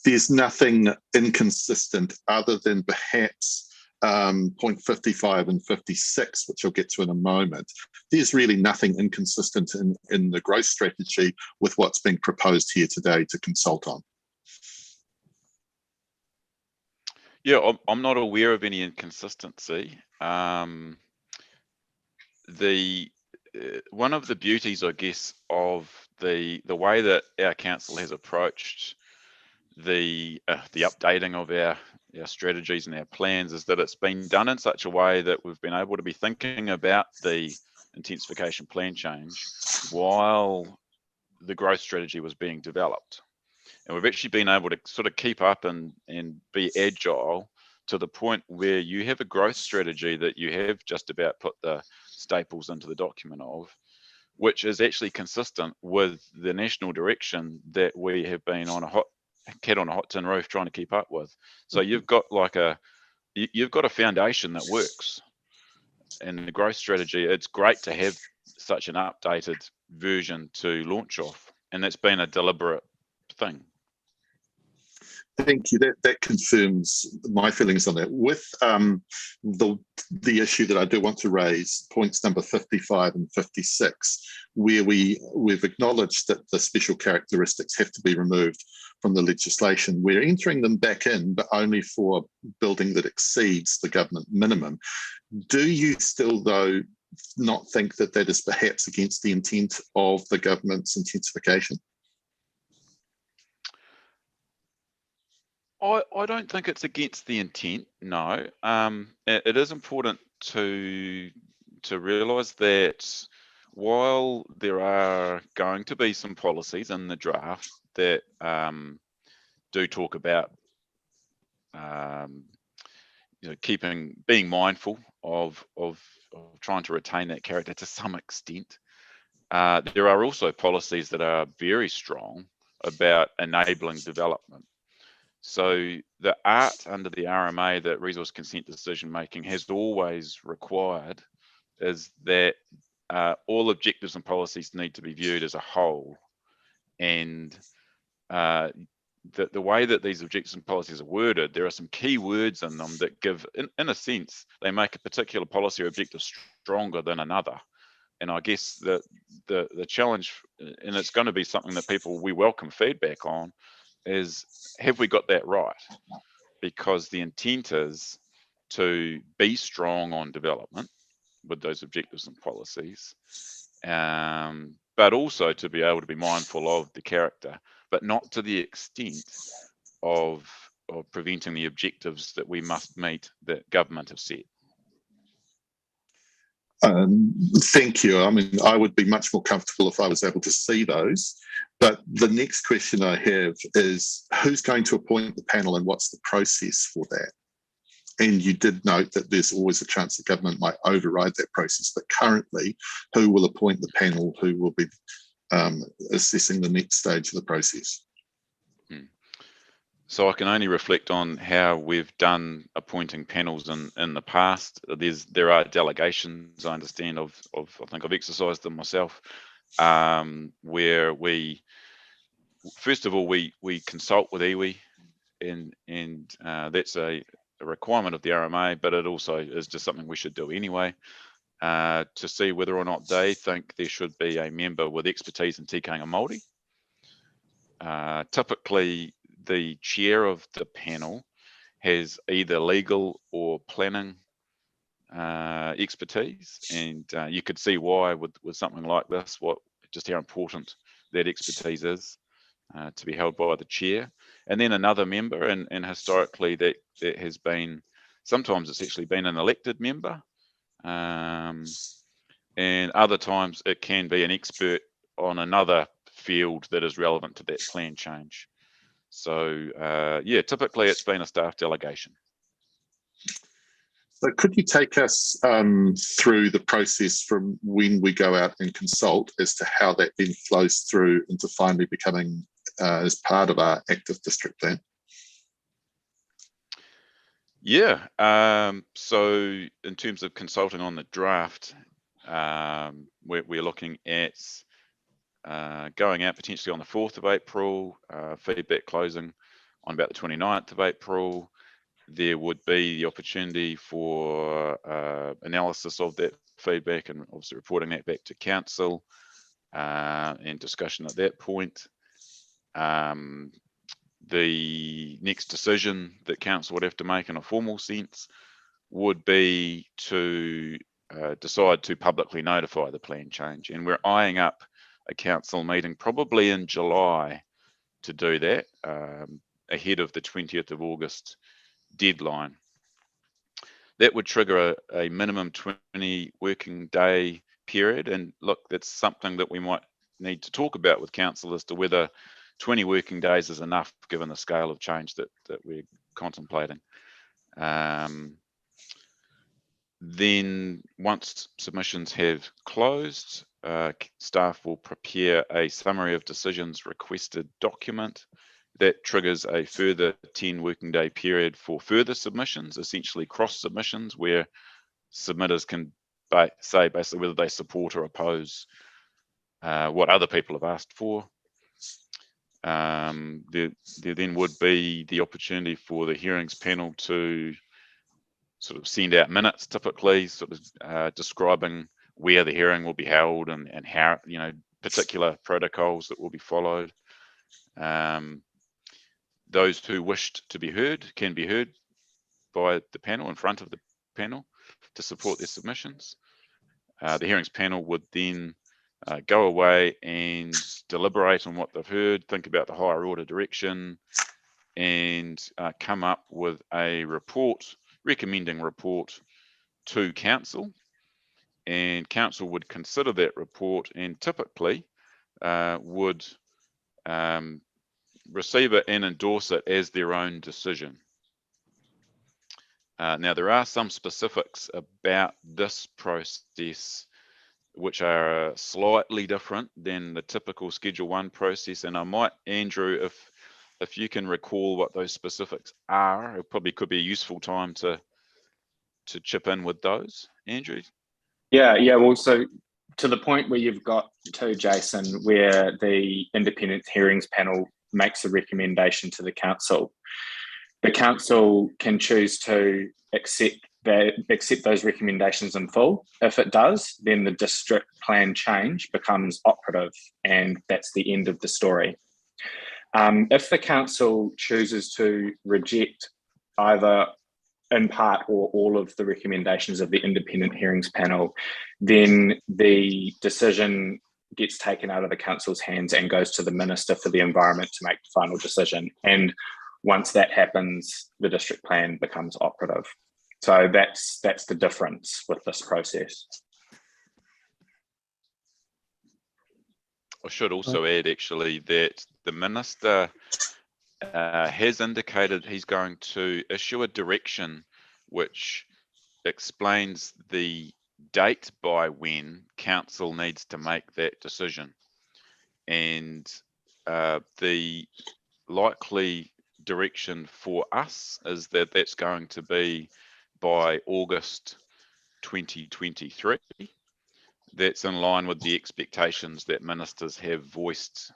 Speaker 11: there's nothing inconsistent other than perhaps point 55 and 56, which I'll get to in a moment. There's really nothing inconsistent in the growth strategy with what's being proposed here today to consult on.
Speaker 6: Yeah, I'm not aware of any inconsistency. One of the beauties, I guess, of the way that our council has approached the updating of our strategies and our plans is that it's been done in such a way that we've been able to be thinking about the intensification plan change while the growth strategy was being developed. And we've actually been able to sort of keep up and be agile to the point where you have a growth strategy that you have just about put the staples into the document of, which is actually consistent with the national direction that we have been on a cat on a hot tin roof trying to keep up with. So you've got you've got a foundation that works. And the growth strategy, it's great to have such an updated version to launch off, and that's been a deliberate thing.
Speaker 11: Thank you. That confirms my feelings on that. With the issue that I do want to raise, points number 55 and 56, where we've acknowledged that the special characteristics have to be removed from the legislation. We're entering them back in, but only for building that exceeds the government minimum. Do you still, though, not think that that is perhaps against the intent of the government's intensification?
Speaker 6: I don't think it's against the intent, no. It is important to realise that while there are going to be some policies in the draft that do talk about being mindful of trying to retain that character to some extent. There are also policies that are very strong about enabling development. So the art under the RMA that resource consent decision making has always required is that all objectives and policies need to be viewed as a whole, and the way that these objectives and policies are worded, there are some key words in them that give, in a sense, they make a particular policy or objective stronger than another. And I guess the challenge, and it's going to be something that we welcome feedback on, is have we got that right? Because the intent is to be strong on development with those objectives and policies, but also to be able to be mindful of the character, but not to the extent of preventing the objectives that we must meet that government have set.
Speaker 11: Thank you. I mean, I would be much more comfortable if I was able to see those. But the next question I have is, who's going to appoint the panel and what's the process for that? And you did note that there's always a chance the government might override that process, but currently, who will appoint the panel, who will be assessing the next stage of the process?
Speaker 6: So I can only reflect on how we've done appointing panels in the past. There are delegations, I understand, I think I've exercised them myself, where first of all, we consult with iwi, and that's a requirement of the RMA, but it also is just something we should do anyway, to see whether or not they think there should be a member with expertise in tikanga Māori. Typically, the chair of the panel has either legal or planning expertise, and you could see why with something like this, just how important that expertise is to be held by the chair. And then another member, and historically that has been, sometimes it's actually been an elected member, and other times it can be an expert on another field that is relevant to that plan change. So yeah, typically it's been a staff delegation.
Speaker 11: So could you take us through the process from when we go out and consult as to how that then flows through into finally becoming as part of our active district plan?
Speaker 6: Yeah, so in terms of consulting on the draft, we're looking at going out potentially on the 4th of April, feedback closing on about the 29th of April. There would be the opportunity for analysis of that feedback and obviously reporting that back to council and discussion at that point. The next decision that council would have to make in a formal sense would be to decide to publicly notify the plan change. And we're eyeing up a council meeting probably in July to do that, ahead of the 20th of August deadline. That would trigger a minimum 20 working day period. And look, that's something that we might need to talk about with council as to whether 20 working days is enough given the scale of change that we're contemplating. Then once submissions have closed, staff will prepare a summary of decisions requested document that triggers a further 10 working day period for further submissions, essentially cross submissions, where submitters can say basically whether they support or oppose what other people have asked for. There then would be the opportunity for the hearings panel to sort of send out minutes, typically sort of describing where the hearing will be held and how, particular protocols that will be followed. Those who wished to be heard can be heard by the panel in front of the panel to support their submissions. The hearings panel would then go away and deliberate on what they've heard, think about the higher order direction, and come up with a recommending report to council. And council would consider that report and typically would receive it and endorse it as their own decision. Now, there are some specifics about this process which are slightly different than the typical Schedule 1 process, and I might, Andrew, if you can recall what those specifics are, it probably could be a useful time to chip in with those, Andrew.
Speaker 7: Yeah. Well, so to the point where you've got to, Jason, where the independent hearings panel makes a recommendation to the council can choose to accept those recommendations in full. If it does, then the district plan change becomes operative, and that's the end of the story. If the council chooses to reject either in part or all of the recommendations of the independent hearings panel, then the decision gets taken out of the council's hands and goes to the Minister for the Environment to make the final decision. And once that happens, the district plan becomes operative. So that's the difference with this process.
Speaker 6: I should also add, actually, that the Minister has indicated he's going to issue a direction which explains the date by when council needs to make that decision. And the likely direction for us is that that's going to be by August 2023. That's in line with the expectations that ministers have voiced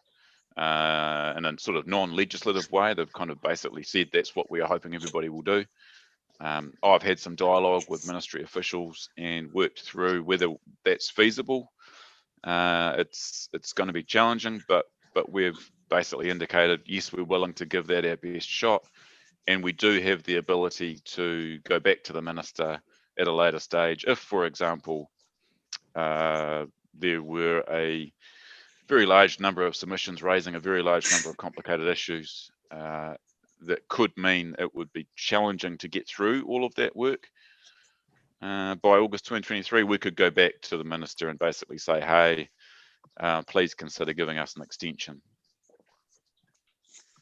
Speaker 6: in a sort of non-legislative way. They've kind of basically said that's what we are hoping everybody will do. I've had some dialogue with ministry officials and worked through whether that's feasible. It's going to be challenging, but we've basically indicated, yes, we're willing to give that our best shot. And we do have the ability to go back to the minister at a later stage if, for example, there were a very large number of submissions raising a very large number of complicated issues that could mean it would be challenging to get through all of that work. By August 2023, we could go back to the minister and basically say, hey, please consider giving us an extension.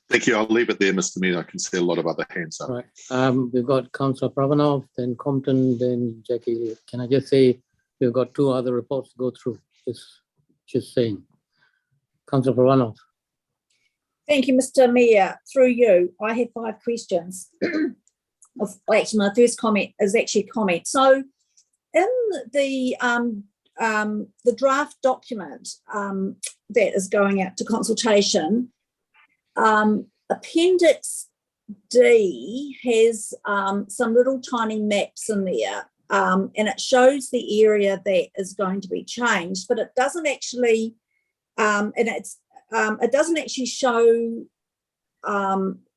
Speaker 11: Thank you. I'll leave it there, Mr. Mayor. I can see a lot of other hands up.
Speaker 2: Right. We've got Councillor Pravanov, then Compton, then Jackie. Can I just say we've got two other reports to go through? Just saying. Councillor Pravanov.
Speaker 12: Thank you, Mr. Mayor. Through you, I have 5 questions. Actually, my first comment is actually a comment. So, in the draft document that is going out to consultation, Appendix D has some little tiny maps in there, and it shows the area that is going to be changed, but it doesn't actually, it doesn't actually show.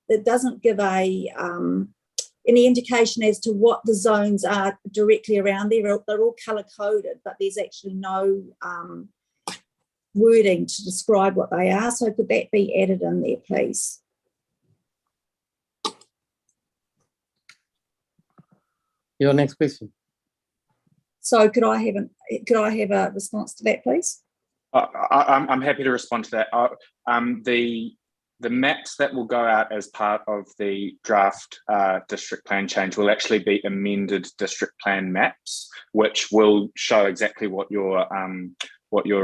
Speaker 12: It doesn't give any indication as to what the zones are directly around there. They're all colour coded, but there's actually no wording to describe what they are. So could that be added in there, please?
Speaker 2: Your next question.
Speaker 12: So could I have a response to that, please?
Speaker 7: I'm happy to respond to that. The maps that will go out as part of the draft district plan change will actually be amended district plan maps, which will show exactly what you're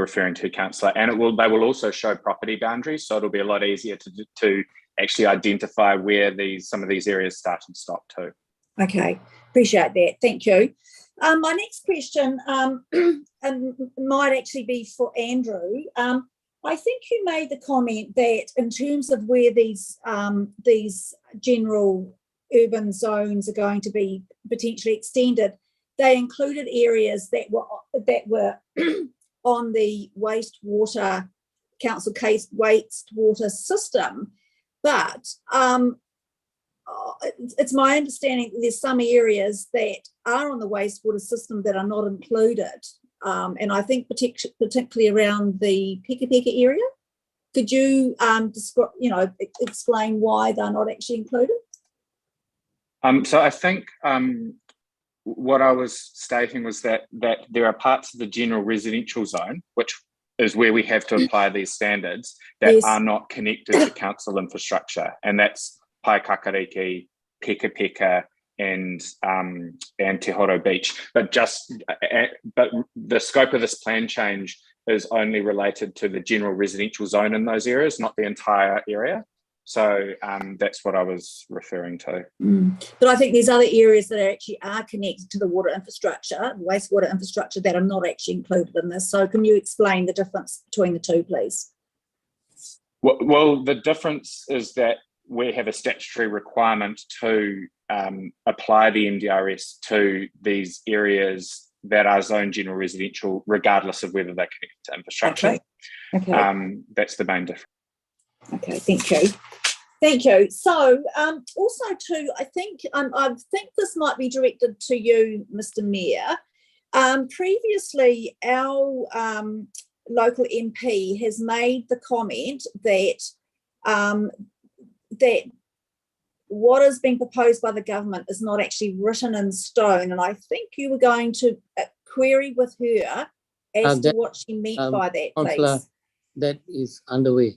Speaker 7: referring to, Councillor, and they will also show property boundaries, so it'll be a lot easier to actually identify where some of these areas start and stop too.
Speaker 12: Okay, appreciate that. Thank you. My next question might actually be for Andrew. I think you made the comment that in terms of where these general urban zones are going to be potentially extended, they included areas that were on the wastewater council case wastewater system, but it's my understanding that there's some areas that are on the wastewater system that are not included. And I think particularly around the Peka Peka area. Could you explain why they're not actually included?
Speaker 7: So I think what I was stating was that there are parts of the general residential zone, which is where we have to apply these standards, that are not connected to council infrastructure, and that's Paikakariki, Peka Peka, Te Horo Beach, but the scope of this plan change is only related to the general residential zone in those areas, not the entire area. So that's what I was referring to.
Speaker 12: But I think there's other areas that actually are connected to the water infrastructure, wastewater infrastructure, that are not actually included in this. So can you explain the difference between the two, please?
Speaker 7: Well, the difference is that we have a statutory requirement to apply the MDRS to these areas that are zoned general residential, regardless of whether they're connected to infrastructure.
Speaker 12: Okay.
Speaker 7: That's the main difference.
Speaker 12: Okay, thank you. Thank you. So also too, I think this might be directed to you, Mr. Mayor. Previously, our local MP has made the comment that that what is being proposed by the government is not actually written in stone, and I think you were going to query with her as to what she meant by that,
Speaker 2: Councillor,
Speaker 12: please.
Speaker 2: that is underway.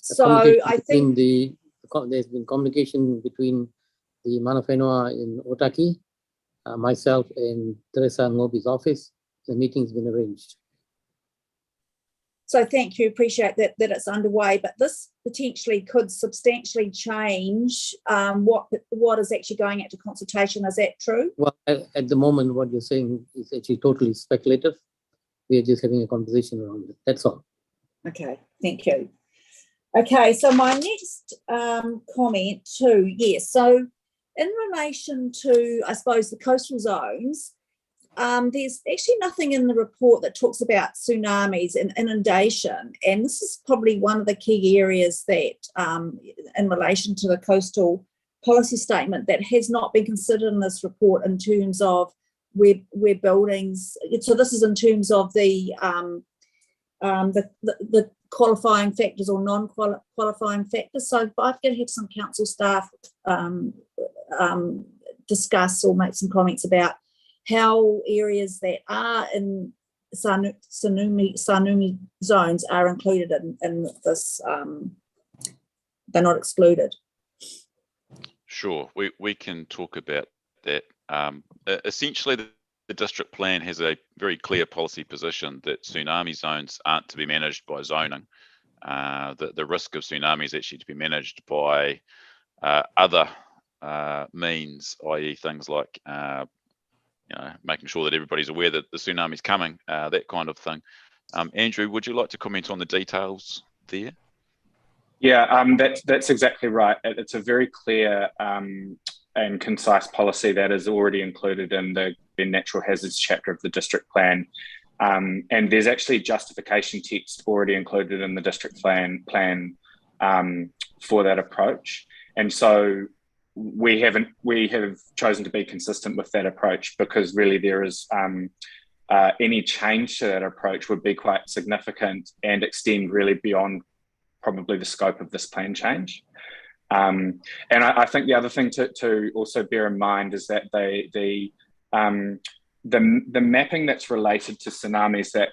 Speaker 12: So I think
Speaker 2: there's been communication between the Mana Whenua in Otaki, myself and Teresa Ngobi's office. The meeting's been arranged.
Speaker 12: so. Thank you. Appreciate that it's underway, but this potentially could substantially change what is actually going into consultation. Is that true?
Speaker 2: Well, at the moment, what you're saying is actually totally speculative. We are just having a conversation around it. That's all.
Speaker 12: Okay. Thank you. Okay, so my next comment too, yes. So in relation to, I suppose, the coastal zones, there's actually nothing in the report that talks about tsunamis and inundation. And this is probably one of the key areas that in relation to the coastal policy statement that has not been considered in this report in terms of where buildings, so this is in terms of the qualifying factors or non-qualifying factors. So I'm going to have some council staff discuss or make some comments about how areas that are in tsunami zones are included in this, they're not excluded.
Speaker 6: Sure, we can talk about that. Essentially, the district plan has a very clear policy position that tsunami zones aren't to be managed by zoning. The risk of tsunami is actually to be managed by other means, i.e. things like making sure that everybody's aware that the tsunami's coming, that kind of thing. Andrew, would you like to comment on the details there?
Speaker 7: Yeah, that's exactly right. It's a very clear and concise policy that is already included in the natural hazards chapter of the district plan. And there's actually justification text already included in the district plan for that approach. And so we have chosen to be consistent with that approach because really there is any change to that approach would be quite significant and extend really beyond probably the scope of this plan change. And I think the other thing to also bear in mind is that the mapping that's related to tsunamis that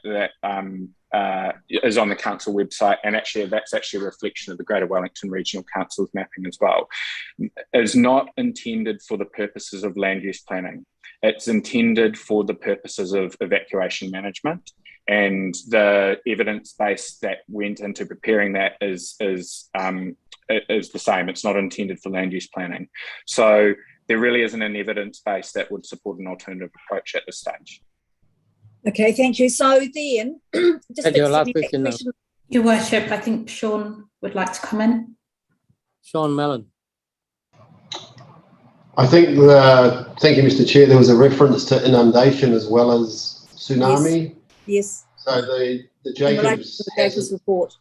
Speaker 7: is on the council website, and actually that's actually a reflection of the Greater Wellington Regional Council's mapping as well, is not intended for the purposes of land use planning. It's intended for the purposes of evacuation management, and the evidence base that went into preparing that is the same. It's not intended for land use planning. So there really isn't an evidence base that would support an alternative approach at this stage.
Speaker 12: Okay, thank you. So then, just
Speaker 2: your last question.
Speaker 1: Your Worship, I think Sean would like to comment.
Speaker 2: Sean Mellon.
Speaker 13: I think, thank you, Mr. Chair, there was a reference to inundation as well as tsunami.
Speaker 12: Yes.
Speaker 13: So the
Speaker 12: Jacobs report.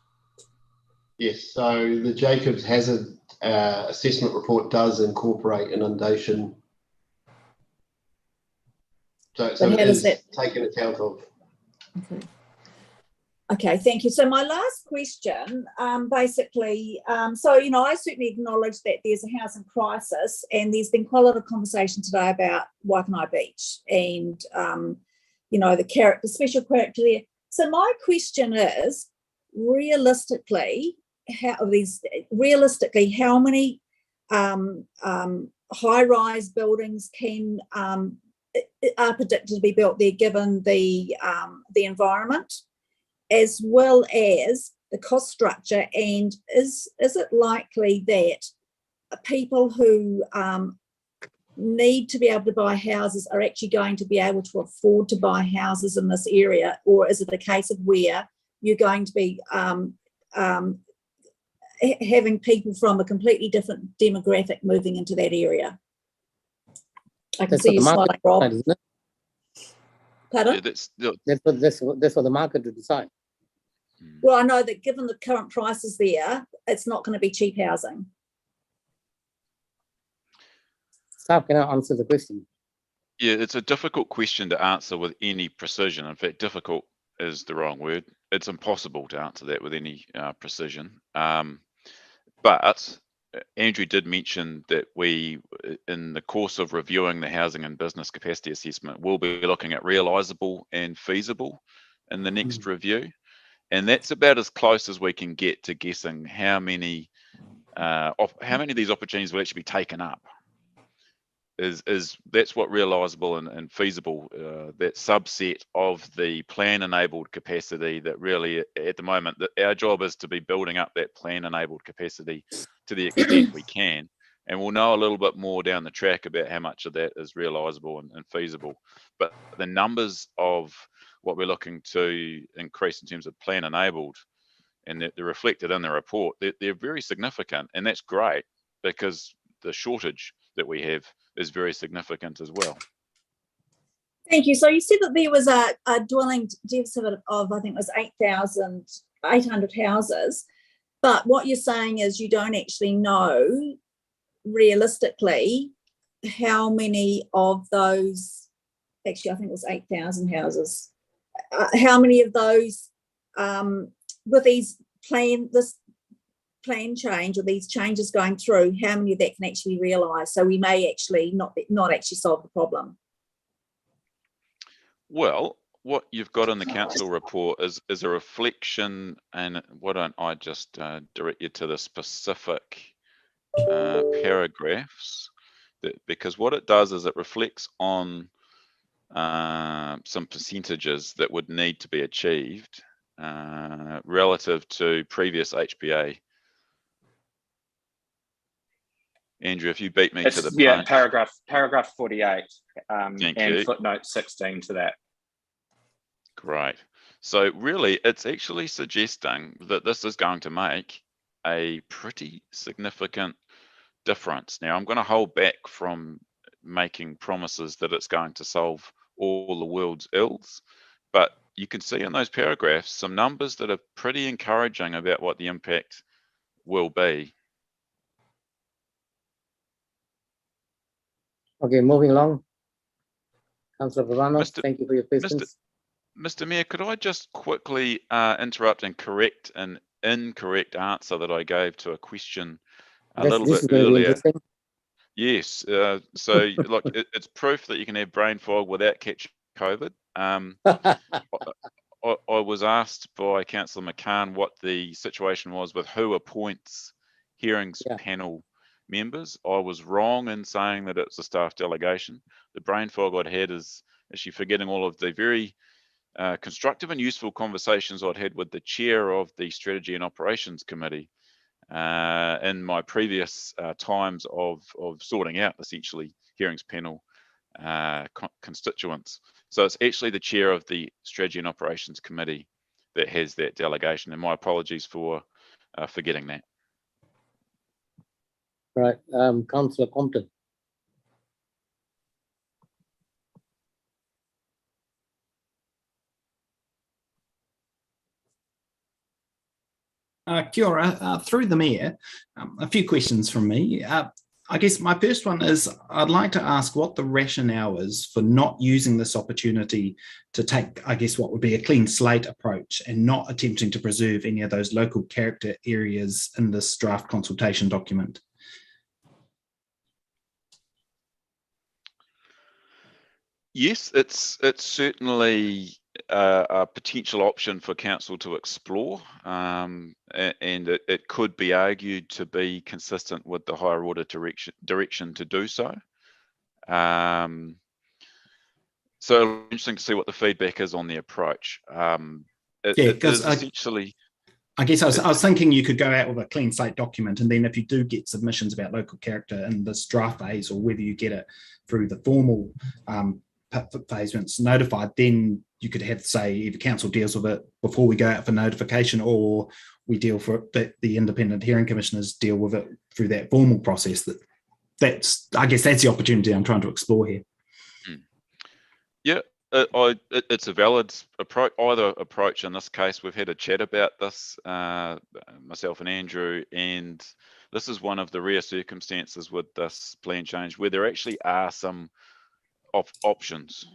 Speaker 13: Yes, so the Jacobs Hazard Assessment Report does incorporate inundation. So it is taken account of.
Speaker 12: Okay, thank you. So my last question, basically, I certainly acknowledge that there's a housing crisis, and there's been quite a lot of conversation today about Waikanai Beach and, the special character there. So my question is, realistically, how many high-rise buildings are predicted to be built there given the environment, as well as the cost structure, and is it likely that people who need to be able to buy houses are actually going to be able to afford to buy houses in this area, or is it a case of where you're going to be having people from a completely different demographic moving into that area? I can see you smiling, Rob.
Speaker 2: Isn't it?
Speaker 12: Pardon?
Speaker 6: Yeah,
Speaker 2: That's for the market to decide.
Speaker 12: Well, I know that given the current prices there, it's not going to be cheap housing.
Speaker 2: Staff, can I answer the question?
Speaker 6: Yeah, it's a difficult question to answer with any precision. In fact, difficult is the wrong word. It's impossible to answer that with any precision. But Andrew did mention that we, in the course of reviewing the housing and business capacity assessment, will be looking at realisable and feasible in the next review. And that's about as close as we can get to guessing how many of these opportunities will actually be taken up. That's what realisable and feasible, that subset of the plan enabled capacity that really at the moment that our job is to be building up that plan enabled capacity to the extent we can, and we'll know a little bit more down the track about how much of that is realisable and feasible. But the numbers of what we're looking to increase in terms of plan enabled, and they're reflected in the report, they're very significant, and that's great because the shortage that we have is very significant as well.
Speaker 12: Thank you. So you said that there was a dwelling deficit of, I think it was 8,800 houses, but what you're saying is you don't actually know realistically how many of those, actually I think it was 8,000 houses, how many of those with this plan change or these changes going through, how many of that can actually realise? So we may actually not actually solve the problem.
Speaker 6: Well, what you've got in the council report is a reflection, and why don't I just direct you to the specific paragraphs, because what it does is it reflects on some percentages that would need to be achieved relative to previous HPA. Andrew, if you beat me to the punch.
Speaker 7: Paragraph 48 and footnote 16 to that.
Speaker 6: Great. So really, it's actually suggesting that this is going to make a pretty significant difference. Now, I'm going to hold back from making promises that it's going to solve all the world's ills, but you can see in those paragraphs some numbers that are pretty encouraging about what the impact will be.
Speaker 2: Okay, moving along. Councillor Pavanos, thank you for your patience.
Speaker 6: Mr. Mayor, could I just quickly interrupt and correct an incorrect answer that I gave to a question a little bit earlier? Yes, so look, it's proof that you can have brain fog without catching COVID. I was asked by Councillor McCann what the situation was with who appoints hearings panel members. I was wrong in saying that it's a staff delegation. The brain fog I'd had is actually forgetting all of the very constructive and useful conversations I'd had with the chair of the Strategy and Operations Committee in my previous times of sorting out essentially hearings panel constituents. So it's actually the chair of the Strategy and Operations Committee that has that delegation, and my apologies for forgetting that.
Speaker 2: Right, Councillor Compton.
Speaker 14: Kia ora, through the Mayor, a few questions from me. I guess my first one is, I'd like to ask what the rationale is for not using this opportunity to take, I guess, what would be a clean slate approach and not attempting to preserve any of those local character areas in this draft consultation document.
Speaker 6: Yes, it's certainly a potential option for council to explore, and it could be argued to be consistent with the higher order direction to do so. So it'll be interesting to see what the feedback is on the approach. Essentially,
Speaker 14: I guess I was thinking you could go out with a clean slate document, and then if you do get submissions about local character in this draft phase, or whether you get it through the formal phase when it's notified, then you could have, say, either council deals with it before we go out for notification, or we deal for it, the independent hearing commissioners deal with it through that formal process. I guess that's the opportunity I'm trying to explore here.
Speaker 6: Yeah, it's a valid approach. Either approach in this case, we've had a chat about this, myself and Andrew, and this is one of the rare circumstances with this plan change where there actually are some options.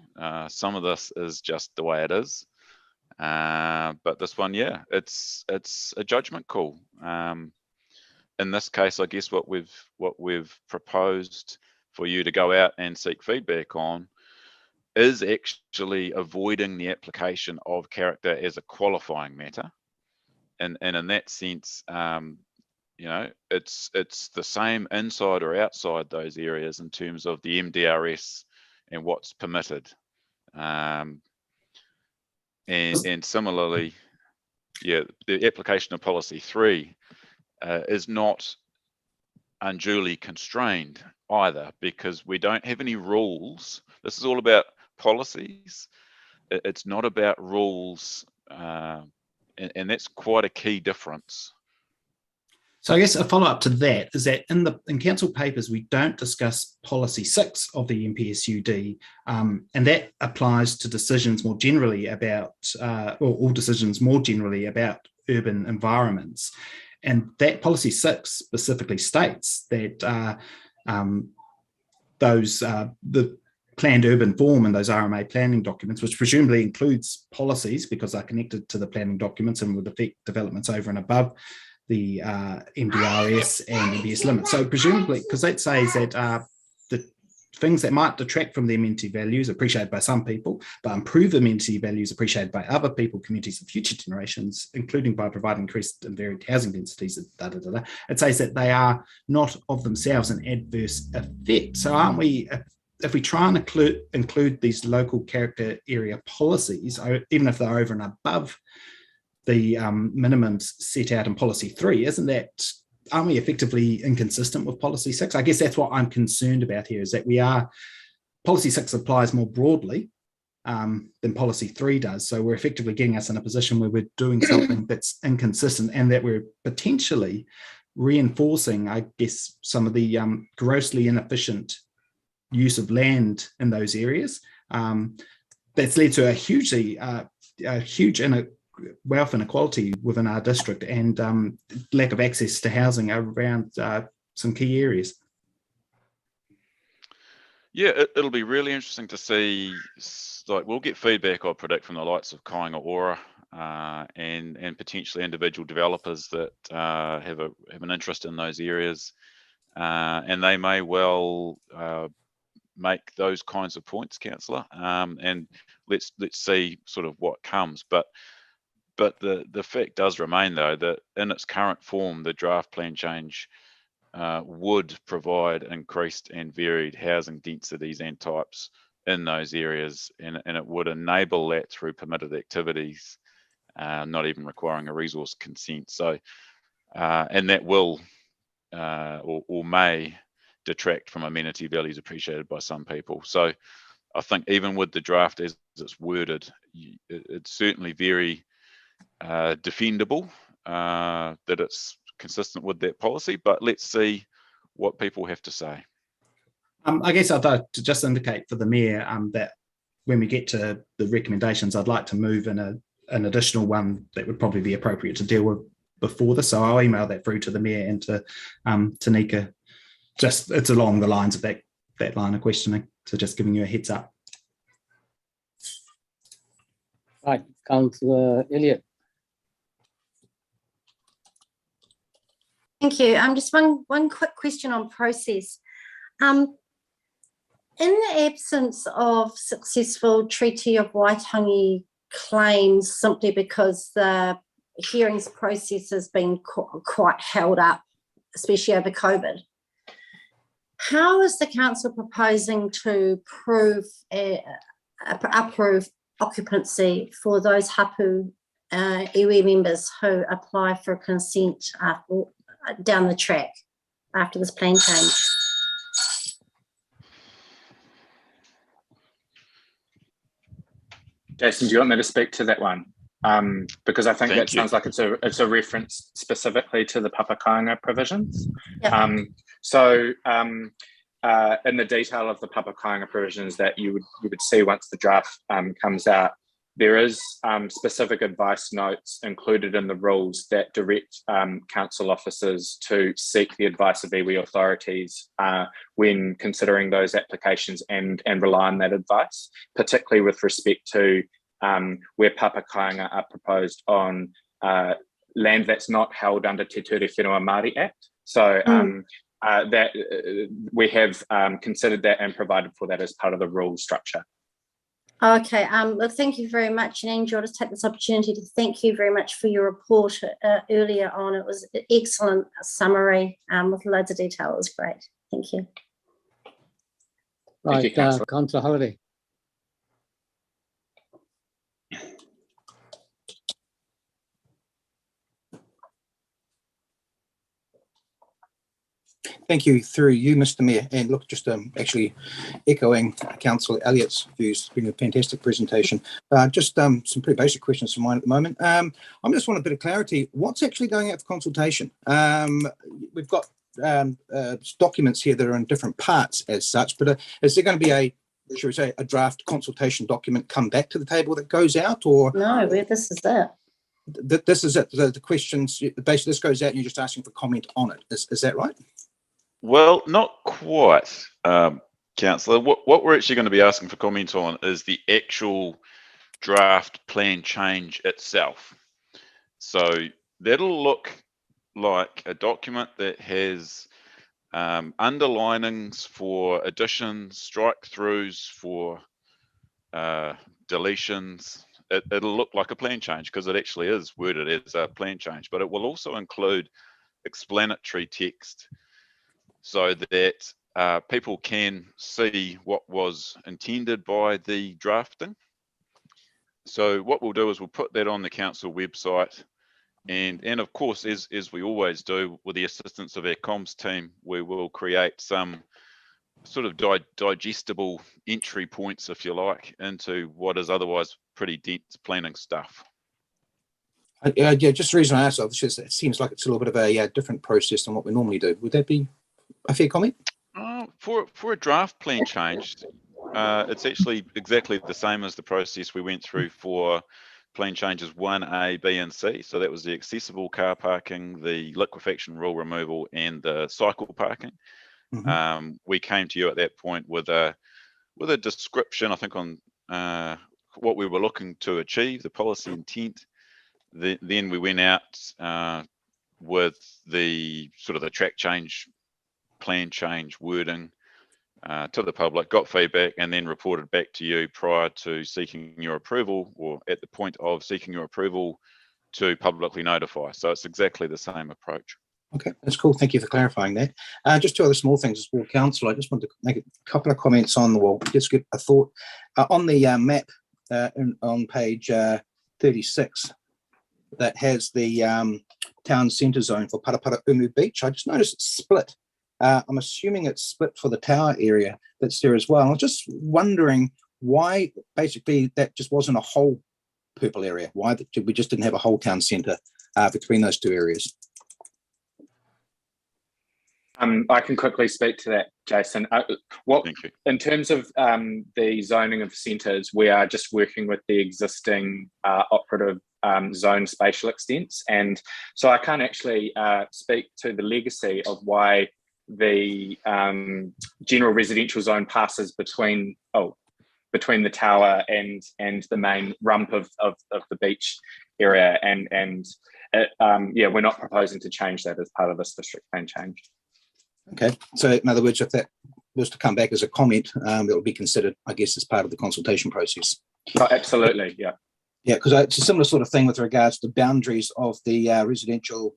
Speaker 6: Some of this is just the way it is, but this one, yeah, it's a judgment call. In this case, I guess what we've proposed for you to go out and seek feedback on is actually avoiding the application of character as a qualifying matter, and in that sense, it's the same inside or outside those areas in terms of the MDRS and what's permitted, and similarly, yeah, the application of policy 3 is not unduly constrained either, because we don't have any rules. This is all about policies. It's not about rules, and that's quite a key difference.
Speaker 14: So I guess a follow-up to that is that in council papers, we don't discuss policy 6 of the MPSUD, and that applies to decisions more generally about, or all decisions more generally about urban environments. And that policy 6 specifically states that the planned urban form and those RMA planning documents, which presumably includes policies because they're connected to the planning documents and would affect developments over and above the MDRS and MBS limits. So presumably, because that says that the things that might detract from the amenity values appreciated by some people, but improve amenity values appreciated by other people, communities, and future generations, including by providing increased and varied housing densities, it says that they are not of themselves an adverse effect. So aren't we, if we try and include these local character area policies, even if they're over and above the minimums set out in policy 3, aren't we effectively inconsistent with policy 6? I guess that's what I'm concerned about here, is that policy 6 applies more broadly than policy 3 does. So we're effectively getting us in a position where we're doing something that's inconsistent, and that we're potentially reinforcing, I guess, some of the grossly inefficient use of land in those areas. That's led to a huge wealth inequality within our district, and lack of access to housing around some key areas.
Speaker 6: Yeah, it'll be really interesting to see. Like, we'll get feedback, I predict, from the likes of Kāinga Ora and potentially individual developers that have an interest in those areas, and they may well make those kinds of points, councillor. And let's see sort of what comes. But the fact does remain, though, that in its current form, the draft plan change would provide increased and varied housing densities and types in those areas, and it would enable that through permitted activities, not even requiring a resource consent. So, and that will or may detract from amenity values appreciated by some people. So I think even with the draft as it's worded, it's certainly very defendable that it's consistent with that policy, but let's see what people have to say.
Speaker 14: I guess I'd like to just indicate for the Mayor that when we get to the recommendations, I'd like to move in an additional one that would probably be appropriate to deal with before this. So I'll email that through to the Mayor and to Tanika. Just, it's along the lines of that line of questioning. So just giving you a heads up.
Speaker 2: Right, Councillor Elliott.
Speaker 4: Thank you. Just one quick question on process. In the absence of successful Treaty of Waitangi claims simply because the hearings process has been quite held up, especially over COVID. How is the council proposing to approve occupancy for those hapu iwi members who apply for consent down the track after this plan change?
Speaker 7: Jason, do you want me to speak to that one? Because I think that sounds like it's a reference specifically to the Papakāinga provisions.
Speaker 4: Yep.
Speaker 7: In the detail of the Papakāinga provisions that you would see once the draft comes out, there is specific advice notes included in the rules that direct council officers to seek the advice of iwi authorities when considering those applications and rely on that advice, particularly with respect to where Papakāinga are proposed on land that's not held under Te Ture Whenua Māori Act. So that we have considered that and provided for that as part of the rule structure.
Speaker 4: Okay, look, thank you very much. And Angie, I'll just take this opportunity to thank you very much for your report earlier on. It was an excellent summary with loads of detail. It was great. Thank you.
Speaker 2: Right, Councillor Halliday.
Speaker 15: Thank you, through you, Mr. Mayor. And look, just actually echoing Councillor Elliott's views. It's been a fantastic presentation. Just some pretty basic questions from mine at the moment. I just want a bit of clarity. What's actually going out for consultation? We've got documents here that are in different parts as such, but is there going to be a, should we say, a draft consultation document come back to the table that goes out, or?
Speaker 4: No, this is it.
Speaker 15: This is it. The questions, basically this goes out and you're just asking for comment on it. Is that right?
Speaker 6: Well, not quite, Councillor. What we're actually going to be asking for comment on is the actual draft plan change itself. So that'll look like a document that has underlinings for additions, strike-throughs, for deletions. It'll look like a plan change because it actually is worded as a plan change, but it will also include explanatory text so that people can see what was intended by the drafting. So what we'll do is we'll put that on the council website, and of course, as we always do, with the assistance of our comms team, we will create some sort of digestible entry points, if you like, into what is otherwise pretty dense planning stuff.
Speaker 15: Yeah, just the reason I asked, just it seems like it's a little bit of a different process than what we normally do. Would that be a fair comment?
Speaker 6: For a draft plan change, it's actually exactly the same as the process we went through for plan changes 1A, B and C. So that was the accessible car parking, the liquefaction rule removal and the cycle parking. Mm-hmm. We came to you at that point with a description, I think, on what we were looking to achieve, the policy intent. Then we went out with the sort of the track change, plan change wording to the public, got feedback, and then reported back to you prior to seeking your approval, or at the point of seeking your approval to publicly notify. So it's exactly the same approach.
Speaker 15: Okay, that's cool. Thank you for clarifying that. Just two other small things as well, Council. I just wanted to make a couple of comments on the wall. Just get a thought on the map on page 36 that has the town centre zone for Parapara Umu Beach. I just noticed it's split. I'm assuming it's split for the tower area that's there as well. I was just wondering why basically that just wasn't a whole purple area. Why we just didn't have a whole town centre between those two areas.
Speaker 7: I can quickly speak to that, Jason. In terms of the zoning of centres, we are just working with the existing operative zone spatial extents, and so I can't actually speak to the legacy of why the general residential zone passes between the tower and the main rump of the beach area, and yeah, we're not proposing to change that as part of this district plan change.
Speaker 15: Okay, so in other words, if that was to come back as a comment, it would be considered, I guess, as part of the consultation process.
Speaker 7: Oh, absolutely, yeah.
Speaker 15: Yeah, because it's a similar sort of thing with regards to the boundaries of the residential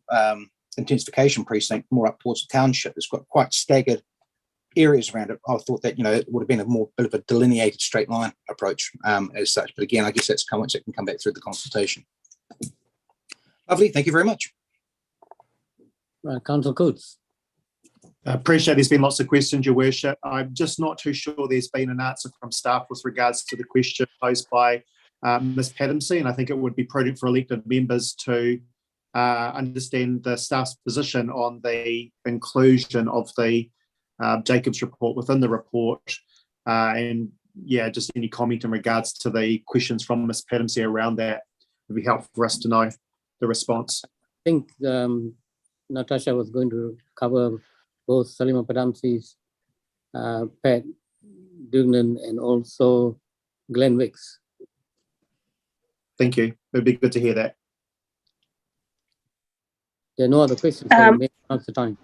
Speaker 15: intensification precinct, more up towards the township. It's got quite staggered areas around it. I thought that, it would have been a more bit of a delineated straight line approach as such. But again, I guess that's comments that can come back through the consultation. Lovely. Thank you very much.
Speaker 2: Councillor Coates.
Speaker 8: I appreciate there's been lots of questions, Your Worship. I'm just not too sure there's been an answer from staff with regards to the question posed by Ms. Padamsey, and I think it would be prudent for elected members to understand the staff's position on the inclusion of the Jacobs report within the report, and yeah, just any comment in regards to the questions from Ms. Padamsey around that would be helpful for us to know the response.
Speaker 2: I think Natasha was going to cover both Salima Padamsey's, Pat Dugnan, and also Glenn Wicks.
Speaker 8: Thank you. It would be good to hear that.
Speaker 2: There are no other questions. So we may announce the time.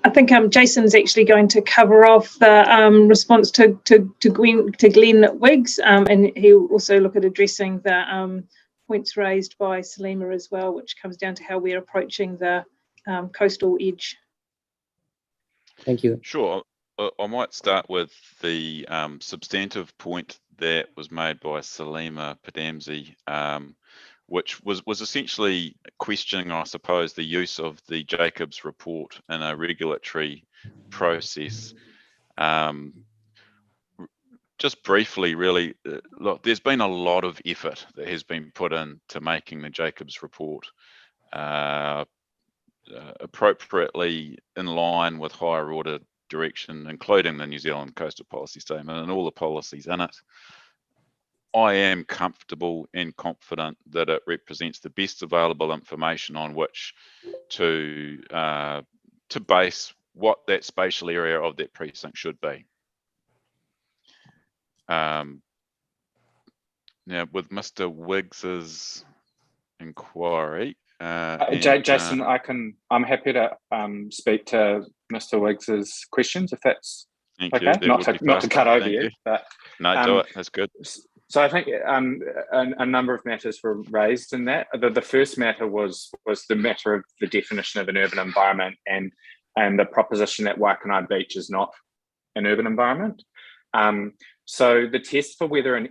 Speaker 5: I think Jason's actually going to cover off the response to Glenn Wiggs, and he'll also look at addressing the points raised by Salima as well, which comes down to how we're approaching the coastal edge.
Speaker 2: Thank you.
Speaker 6: Sure. I might start with the substantive point that was made by Salima Padamsey, which was essentially questioning, I suppose, the use of the Jacobs report in a regulatory process. Just briefly, really, look, there's been a lot of effort that has been put into making the Jacobs report appropriately in line with higher order direction, including the New Zealand Coastal Policy Statement and all the policies in it. I am comfortable and confident that it represents the best available information on which to base what that spatial area of that precinct should be. Now, with Mr. Wiggs's inquiry,
Speaker 7: Jason, I'm happy to speak to Mr. Wiggs's questions if that's okay. Not to cut over you, but
Speaker 6: no, do it. That's good.
Speaker 7: So I think a number of matters were raised in that. The first matter was the matter of the definition of an urban environment and the proposition that Waikanae Beach is not an urban environment. So the test for whether an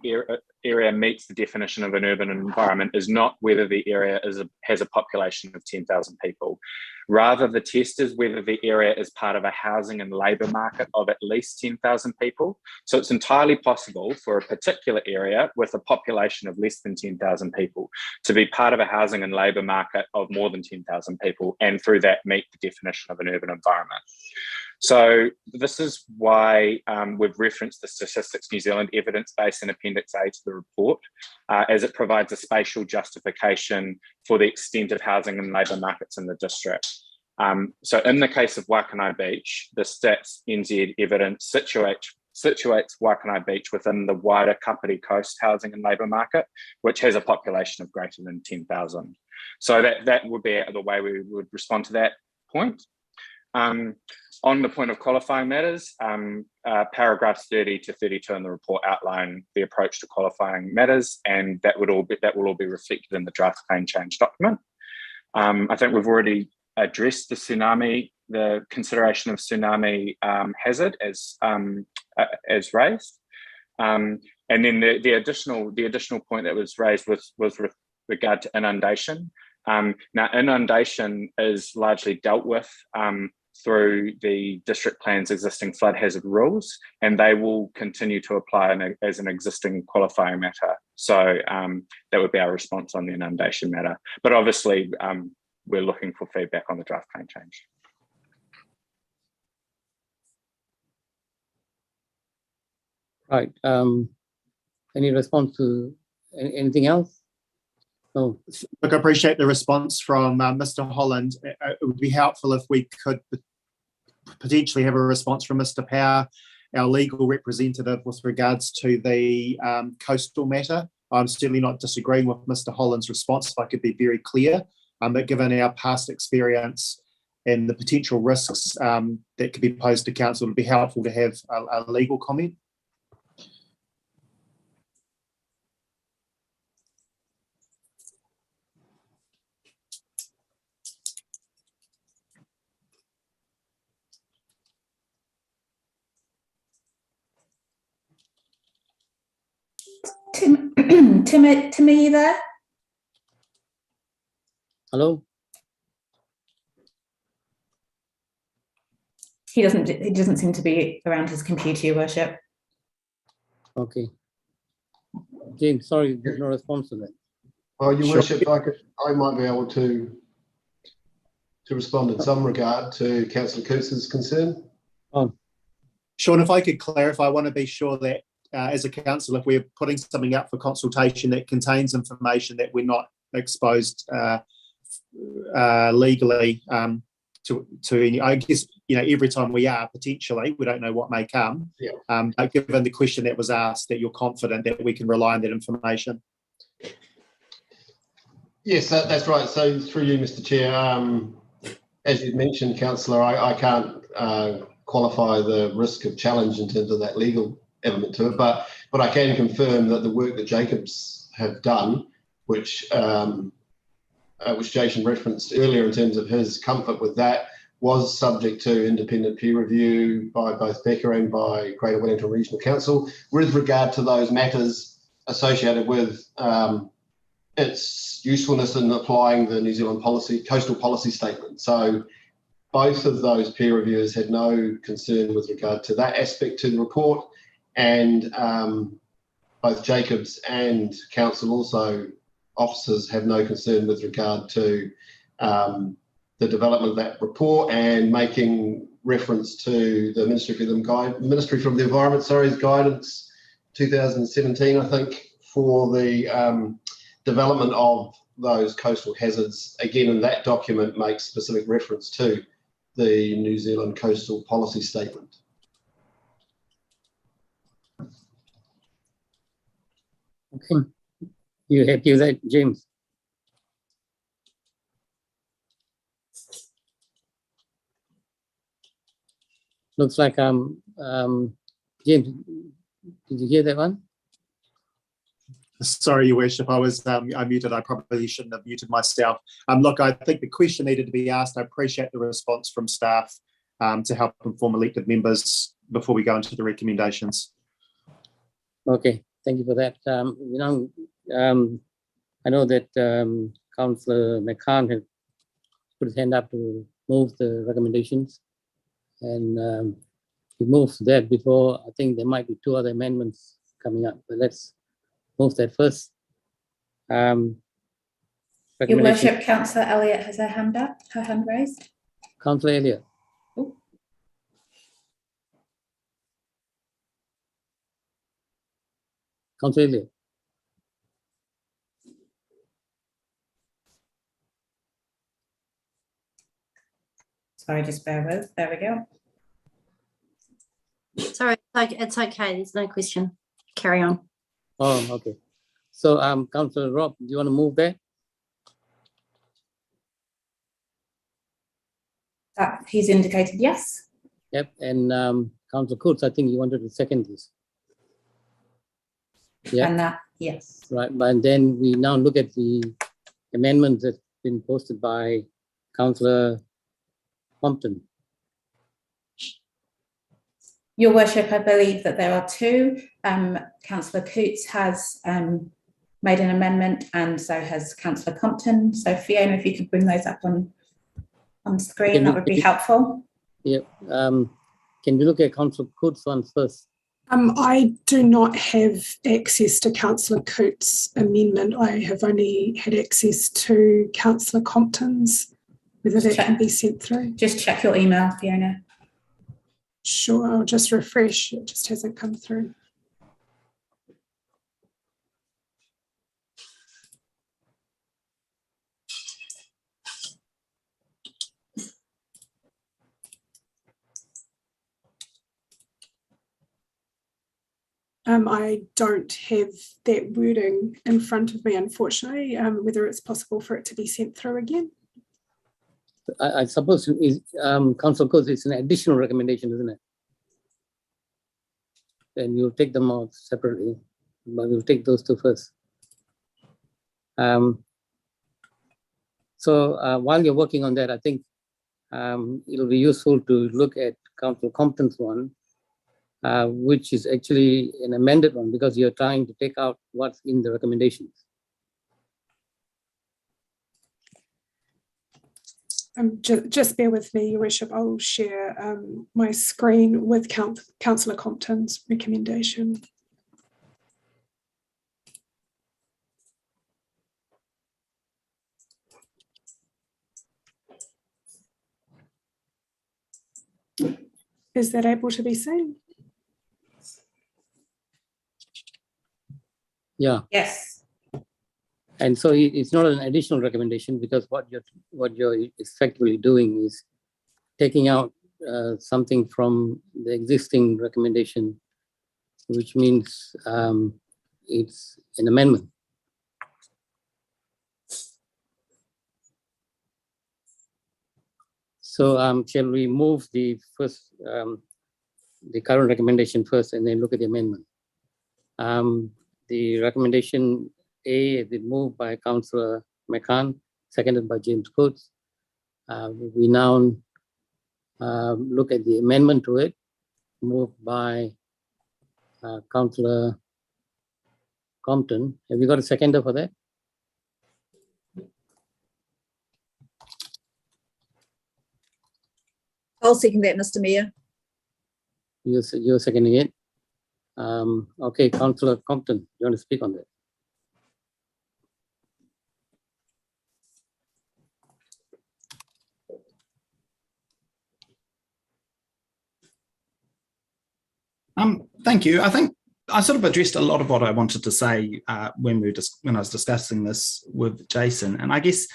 Speaker 7: area meets the definition of an urban environment is not whether the area has a population of 10,000 people. Rather, the test is whether the area is part of a housing and labour market of at least 10,000 people. So it's entirely possible for a particular area with a population of less than 10,000 people to be part of a housing and labour market of more than 10,000 people, and through that meet the definition of an urban environment. So this is why we've referenced the Statistics New Zealand evidence base in Appendix A to the report, as it provides a spatial justification for the extent of housing and labour markets in the district. So in the case of Waikanae Beach, the Stats NZ evidence situates Waikanae Beach within the wider Kapiti Coast housing and labour market, which has a population of greater than 10,000. So that would be the way we would respond to that point. On the point of qualifying matters, paragraphs 30 to 32 in the report outline the approach to qualifying matters, and that will all be reflected in the draft plan change document. I think we've already addressed the consideration of tsunami hazard as raised, and then the additional point that was raised was with regard to inundation. Now, inundation is largely dealt with through the district plan's existing flood hazard rules, and they will continue to apply as an existing qualifying matter. So that would be our response on the inundation matter. But obviously, we're looking for feedback on the draft plan change.
Speaker 2: Right. Any response to anything else? No.
Speaker 8: Look, I appreciate the response from Mr. Holland. It would be helpful if we could potentially have a response from Mr. Power, our legal representative, with regards to the coastal matter. I'm certainly not disagreeing with Mr. Holland's response, if I could be very clear, but given our past experience and the potential risks that could be posed to council, it would be helpful to have a legal comment.
Speaker 1: Tim, Tim, are you there?
Speaker 2: Hello?
Speaker 1: He doesn't seem to be around his computer, Your Worship.
Speaker 2: Okay. James, sorry, there's no response to that.
Speaker 13: Well, Your Worship, I might be able to respond in some regard to Councillor Coots's concern.
Speaker 8: Sean, if I could clarify, I want to be sure that as a council, if we're putting something up for consultation that contains information that we're not exposed legally to any, I guess, every time we are, potentially, we don't know what may come.
Speaker 13: Yeah.
Speaker 8: But given the question that was asked, that you're confident that we can rely on that information.
Speaker 13: Yes, that's right. So through you, Mr. Chair, as you mentioned, Councillor, I can't qualify the risk of challenge in terms of that legal element to it, but I can confirm that the work that Jacobs have done, which Jason referenced earlier in terms of his comfort with that, was subject to independent peer review by both Becker and by Greater Wellington Regional Council with regard to those matters associated with its usefulness in applying the New Zealand coastal policy statement. So both of those peer reviewers had no concern with regard to that aspect to the report, and both Jacobs and Council also officers have no concern with regard to the development of that report and making reference to the Ministry for the Environment, guidance 2017, I think, for the development of those coastal hazards. Again, in that document makes specific reference to the New Zealand coastal policy statement.
Speaker 2: Okay. You happy with that, James? Looks like James, did you hear that one?
Speaker 8: Sorry, Your Worship, I was I muted. I probably shouldn't have muted myself. Look, I think the question needed to be asked. I appreciate the response from staff to help inform elected members before we go into the recommendations.
Speaker 2: Okay, thank you for that. I know that Councillor McCann has put his hand up to move the recommendations, and he moved that before. I think there might be 2 other amendments coming up, but let's move that first.
Speaker 1: Your Worship, Councillor Elliott has her hand up, her hand raised.
Speaker 2: Councillor Elliott.
Speaker 1: Oh.
Speaker 2: Councillor Elliott.
Speaker 1: Sorry, just bear with. There we go.
Speaker 4: Sorry, it's okay. There's no question. Carry on.
Speaker 2: Oh, okay. So, Councillor Rob, do you want to move that?
Speaker 1: He's indicated yes.
Speaker 2: Yep, and Councillor Coates, I think you wanted to second this. Yeah.
Speaker 1: And that, yes.
Speaker 2: Right, but then we now look at the amendments that's been posted by Councillor Compton.
Speaker 1: Your Worship, I believe that there are 2. Councillor Coots has made an amendment, and so has Councillor Compton. So Fiona, if you could bring those up on screen, that would be helpful.
Speaker 2: Yep. Can we look at Councillor Coots one first?
Speaker 16: I do not have access to Councillor Coots' amendment. I have only had access to Councillor Compton's. Whether that can be sent through.
Speaker 1: Just check your email, Fiona.
Speaker 16: Sure, I'll just refresh. It just hasn't come through. I don't have that wording in front of me, unfortunately, whether it's possible for it to be sent through again.
Speaker 2: I suppose Council Coates, it's an additional recommendation, isn't it? And you'll take them out separately, but we'll take those 2 first. So while you're working on that, I think it'll be useful to look at Councillor Compton's one, which is actually an amended one because you're trying to take out what's in the recommendations.
Speaker 16: Just bear with me, Your Worship. I'll share my screen with Councillor Compton's recommendation. Is that able to be seen?
Speaker 2: Yeah.
Speaker 1: Yes.
Speaker 2: And so it's not an additional recommendation because what you're effectively doing is taking out something from the existing recommendation, which means it's an amendment. So shall we move the first, the current recommendation first and then look at the amendment? The recommendation A has been moved by Councillor McCann, seconded by James Coates. We now look at the amendment to it, moved by Councillor Compton. Have you got a seconder for that?
Speaker 12: I'll second that, Mr. Mayor.
Speaker 2: You're seconding it. Okay, Councillor Compton, you want to speak on that?
Speaker 14: Thank you. I think I sort of addressed a lot of what I wanted to say when I was discussing this with Jason. And I guess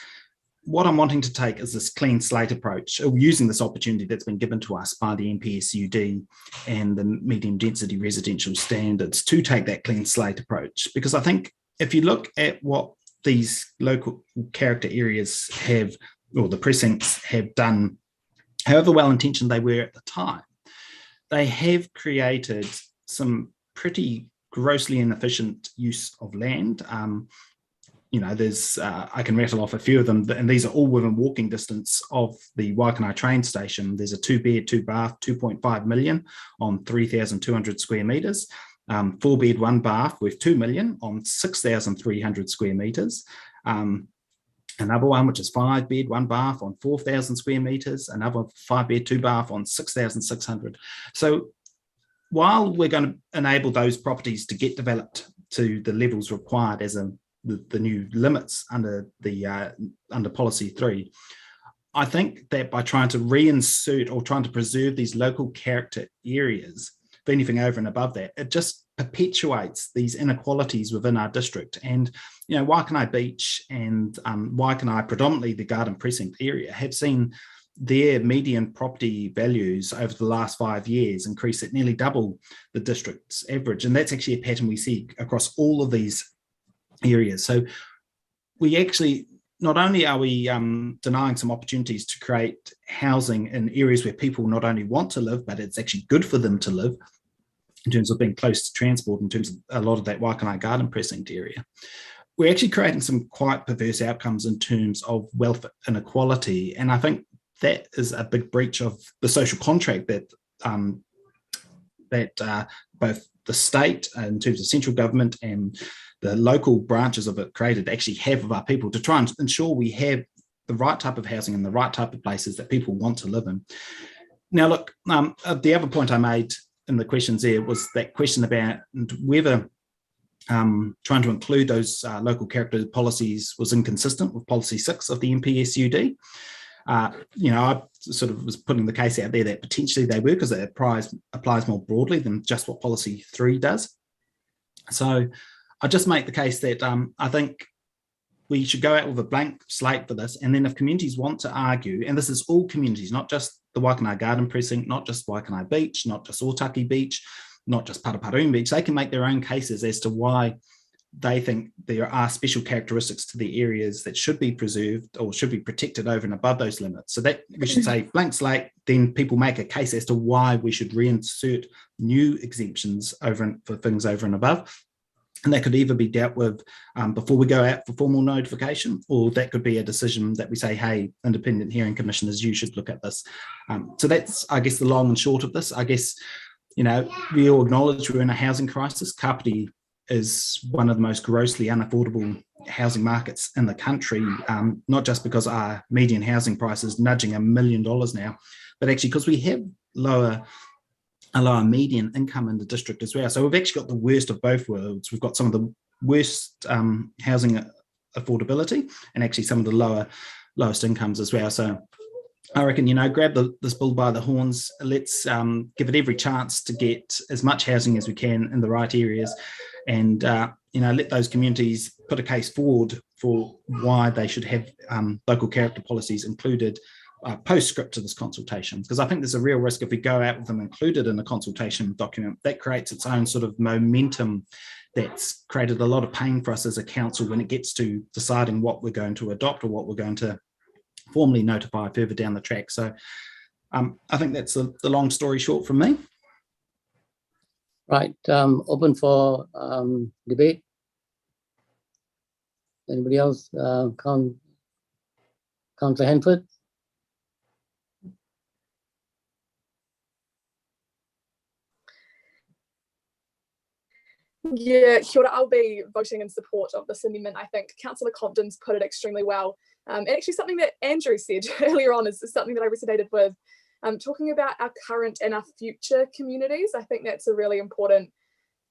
Speaker 14: what I'm wanting to take is this clean slate approach, using this opportunity that's been given to us by the NPSUD and the medium density residential standards to take that clean slate approach. Because I think if you look at what these local character areas have, or the precincts have done, however well-intentioned they were at the time, they have created some pretty grossly inefficient use of land. You know, there's, I can rattle off a few of them, and these are all within walking distance of the Waikanai train station. There's a 2-bed, 2-bath, 2.5 million on 3,200 square metres, 4-bed, 1-bath with 2 million on 6,300 square metres. Another one, which is 5-bed, 1-bath on 4,000 square metres, another 5-bed, 2-bath on 6,600. So while we're going to enable those properties to get developed to the levels required as the new limits under the under policy 3, I think that by trying to reinsert or trying to preserve these local character areas, for anything over and above that, it just perpetuates these inequalities within our district. And you know, Waikanai Beach and Waikanai, predominantly the Garden Precinct area, have seen their median property values over the last 5 years increase at nearly double the district's average. And that's actually a pattern we see across all of these areas. So we actually, not only are we denying some opportunities to create housing in areas where people not only want to live, but it's actually good for them to live in terms of being close to transport, in terms of a lot of that Waikanai Garden Precinct area. We're actually creating some quite perverse outcomes in terms of wealth inequality. And I think that is a big breach of the social contract that both the state, in terms of central government, and the local branches of it created actually have of our people, to try and ensure we have the right type of housing in the right type of places that people want to live in. Now, look, the other point I made in the questions there was that question about whether trying to include those local character policies was inconsistent with policy 6 of the NPSUD. You know, I sort of was putting the case out there that potentially they were, because it applies more broadly than just what policy 3 does. So I just make the case that I think we should go out with a blank slate for this. And then if communities want to argue, and this is all communities, not just the Waikanai Garden Precinct, not just Waikanai Beach, not just Otaki Beach, not just Paraparaumu Beach, they can make their own cases as to why they think there are special characteristics to the areas that should be preserved or should be protected over and above those limits. So that we should say blank slate, then people make a case as to why we should reinsert new exemptions for things over and above. And that could either be dealt with before we go out for formal notification, or that could be a decision that we say, hey, independent hearing commissioners, you should look at this. So that's, I guess, the long and short of this. I guess you know, we all acknowledge we're in a housing crisis. Kapiti is one of the most grossly unaffordable housing markets in the country, not just because our median housing price is nudging $1 million now, but actually because we have a lower median income in the district as well. So we've actually got the worst of both worlds. We've got some of the worst housing affordability and actually some of the lowest incomes as well. So I reckon, you know, grab this bull by the horns. Let's give it every chance to get as much housing as we can in the right areas, and you know, let those communities put a case forward for why they should have local character policies included postscript to this consultation. Because I think there's a real risk if we go out with them included in the consultation document, that creates its own sort of momentum that's created a lot of pain for us as a council when it gets to deciding what we're going to adopt or what we're going to formally notify further down the track. So I think that's the long story short from me.
Speaker 2: Right, open for debate. Anybody else? Councillor Henford?
Speaker 17: Yeah, kia ora. I'll be voting in support of this amendment. I think Councillor Compton's put it extremely well. And actually something that Andrew said earlier on is something that I resonated with. Talking about our current and our future communities, I think that's a really important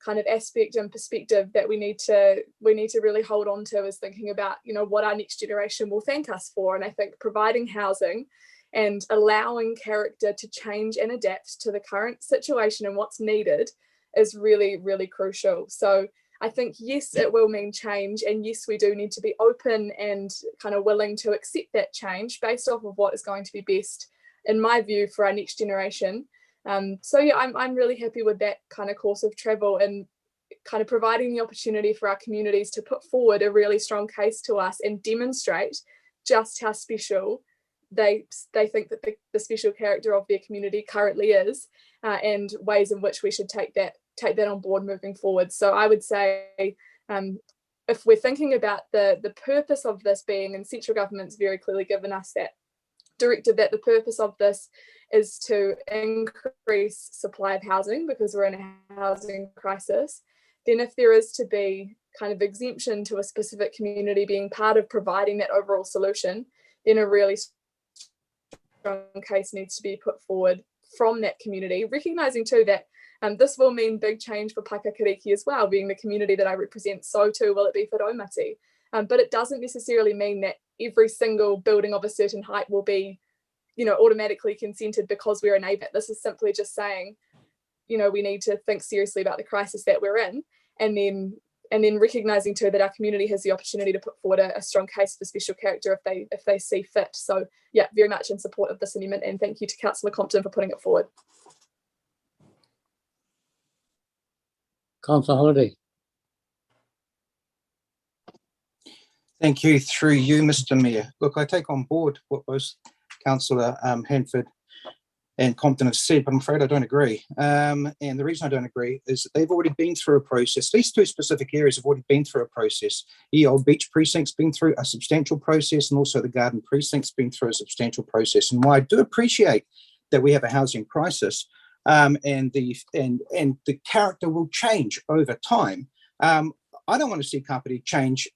Speaker 17: kind of aspect and perspective that we need to really hold on to, is thinking about, you know, what our next generation will thank us for. And I think providing housing and allowing character to change and adapt to the current situation and what's needed is really, really crucial. So I think, yes, it will mean change, and yes, we do need to be open and kind of willing to accept that change based off of what is going to be best, in my view, for our next generation. So yeah, I'm really happy with that kind of course of travel, and kind of providing the opportunity for our communities to put forward a really strong case to us and demonstrate just how special they think that the special character of their community currently is, and ways in which we should take that on board moving forward. So I would say, if we're thinking about the purpose of this being, and central government's very clearly given us that directive, that the purpose of this is to increase supply of housing because we're in a housing crisis, then if there is to be kind of exemption to a specific community being part of providing that overall solution, then a really strong case needs to be put forward from that community, recognising too that this will mean big change for Paikakiriki as well, being the community that I represent. So too will it be for Raumati. But it doesn't necessarily mean that every single building of a certain height will be, you know, automatically consented because we're a neighbour. This is simply just saying, you know, we need to think seriously about the crisis that we're in, and then recognising too that our community has the opportunity to put forward a strong case for special character if they see fit. So yeah, very much in support of this amendment, and thank you to Councillor Compton for putting it forward.
Speaker 2: Councillor Holiday.
Speaker 15: Thank you. Through you, Mr. Mayor. Look, I take on board what both Councillor Hanford and Compton have said, but I'm afraid I don't agree. And the reason I don't agree is that they've already been through a process. These two specific areas have already been through a process. The Old Beach Precinct's been through a substantial process, and also the Garden Precinct's been through a substantial process. And while I do appreciate that we have a housing crisis, and the character will change over time, I don't want to see Kapiti change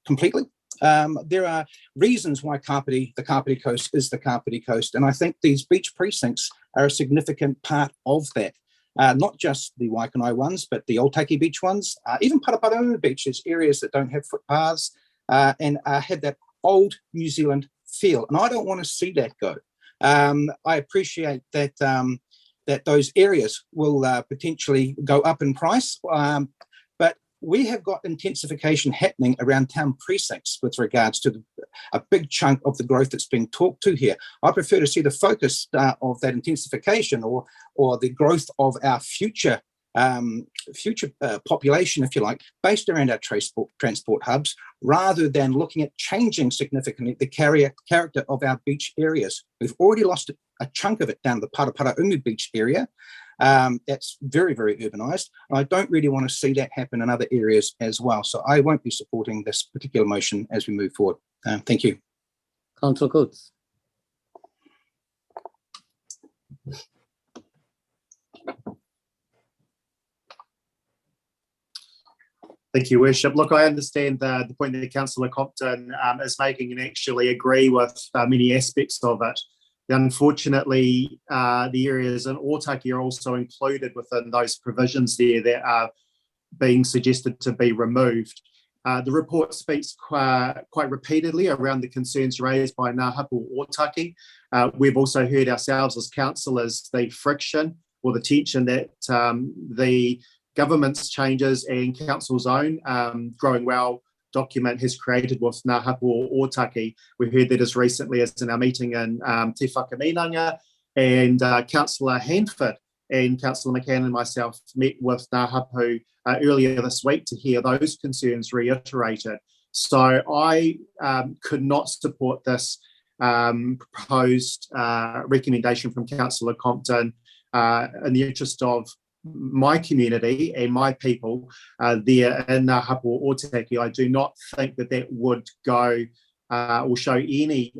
Speaker 15: completely. There are reasons why the Kapiti Coast is the Kapiti Coast, and I think these beach precincts are a significant part of that. Not just the Waikanai ones, but the Otaki Beach ones, even Paraparaumu beaches, areas that don't have footpaths and have that old New Zealand feel, and I don't want to see that go. I appreciate that that those areas will potentially go up in price, but we have got intensification happening around town precincts with regards to a big chunk of the growth that's being talked to here. I prefer to see the focus of that intensification or the growth of our future population, if you like, based around our transport hubs, rather than looking at changing significantly the character of our beach areas. We've already lost a chunk of it down the Paraparaumu beach area. That's very, very urbanised. I don't really want to see that happen in other areas as well. So I won't be supporting this particular motion as we move forward. Thank you.
Speaker 2: Councillor Coates.
Speaker 8: Thank you, Worship. Look, I understand the point that Councillor Compton is making and actually agree with many aspects of it. Unfortunately, the areas in Otaki are also included within those provisions there that are being suggested to be removed. The report speaks quite repeatedly around the concerns raised by Ngā Hapu Otaki. We've also heard ourselves as councillors the friction or the tension that the government's changes and council's own Growing Well document has created with Ngā Hapu Otaki. We heard that as recently as in our meeting in Te Whakaminanga, and Councillor Hanford and Councillor McCann and myself met with Ngā Hapu earlier this week to hear those concerns reiterated. So I could not support this proposed recommendation from Councillor Compton in the interest of my community and my people there in Ngā Hapu Otaki. I do not think that that would go or show any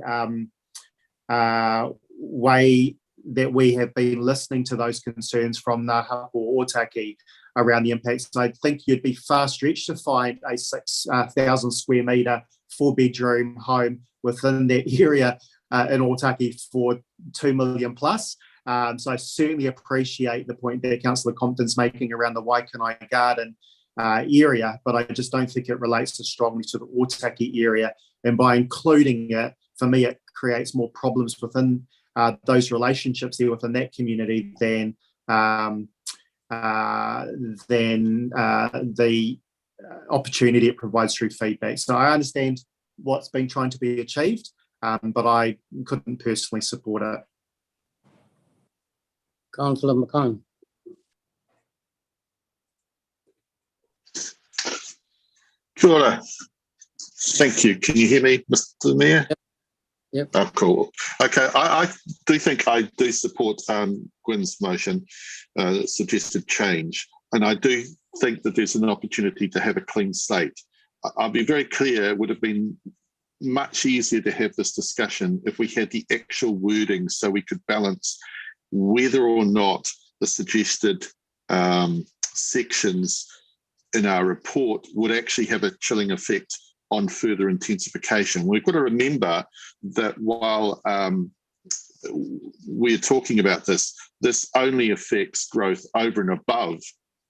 Speaker 8: way that we have been listening to those concerns from Ngā Hapu Otaki around the impacts. I think you'd be far stretched to find a 6,000 square metre, 4-bedroom home within that area in Otaki for 2 million plus. So I certainly appreciate the point that Councillor Compton's making around the Waikanai Garden area, but I just don't think it relates as strongly to the Otaki area. And by including it, for me, it creates more problems within those relationships there within that community than the opportunity it provides through feedback. So I understand what's been trying to be achieved, but I couldn't personally support it.
Speaker 2: Councillor McCann.
Speaker 11: Kia ora. Thank you. Can you hear me, Mr. Mayor?
Speaker 2: Yep.
Speaker 11: Oh, cool. Okay, I do think I do support Gwyn's motion, suggested change, and I do think that there's an opportunity to have a clean slate. I'll be very clear, it would have been much easier to have this discussion if we had the actual wording so we could balance whether or not the suggested sections in our report would actually have a chilling effect on further intensification. We've got to remember that while we're talking about this, this only affects growth over and above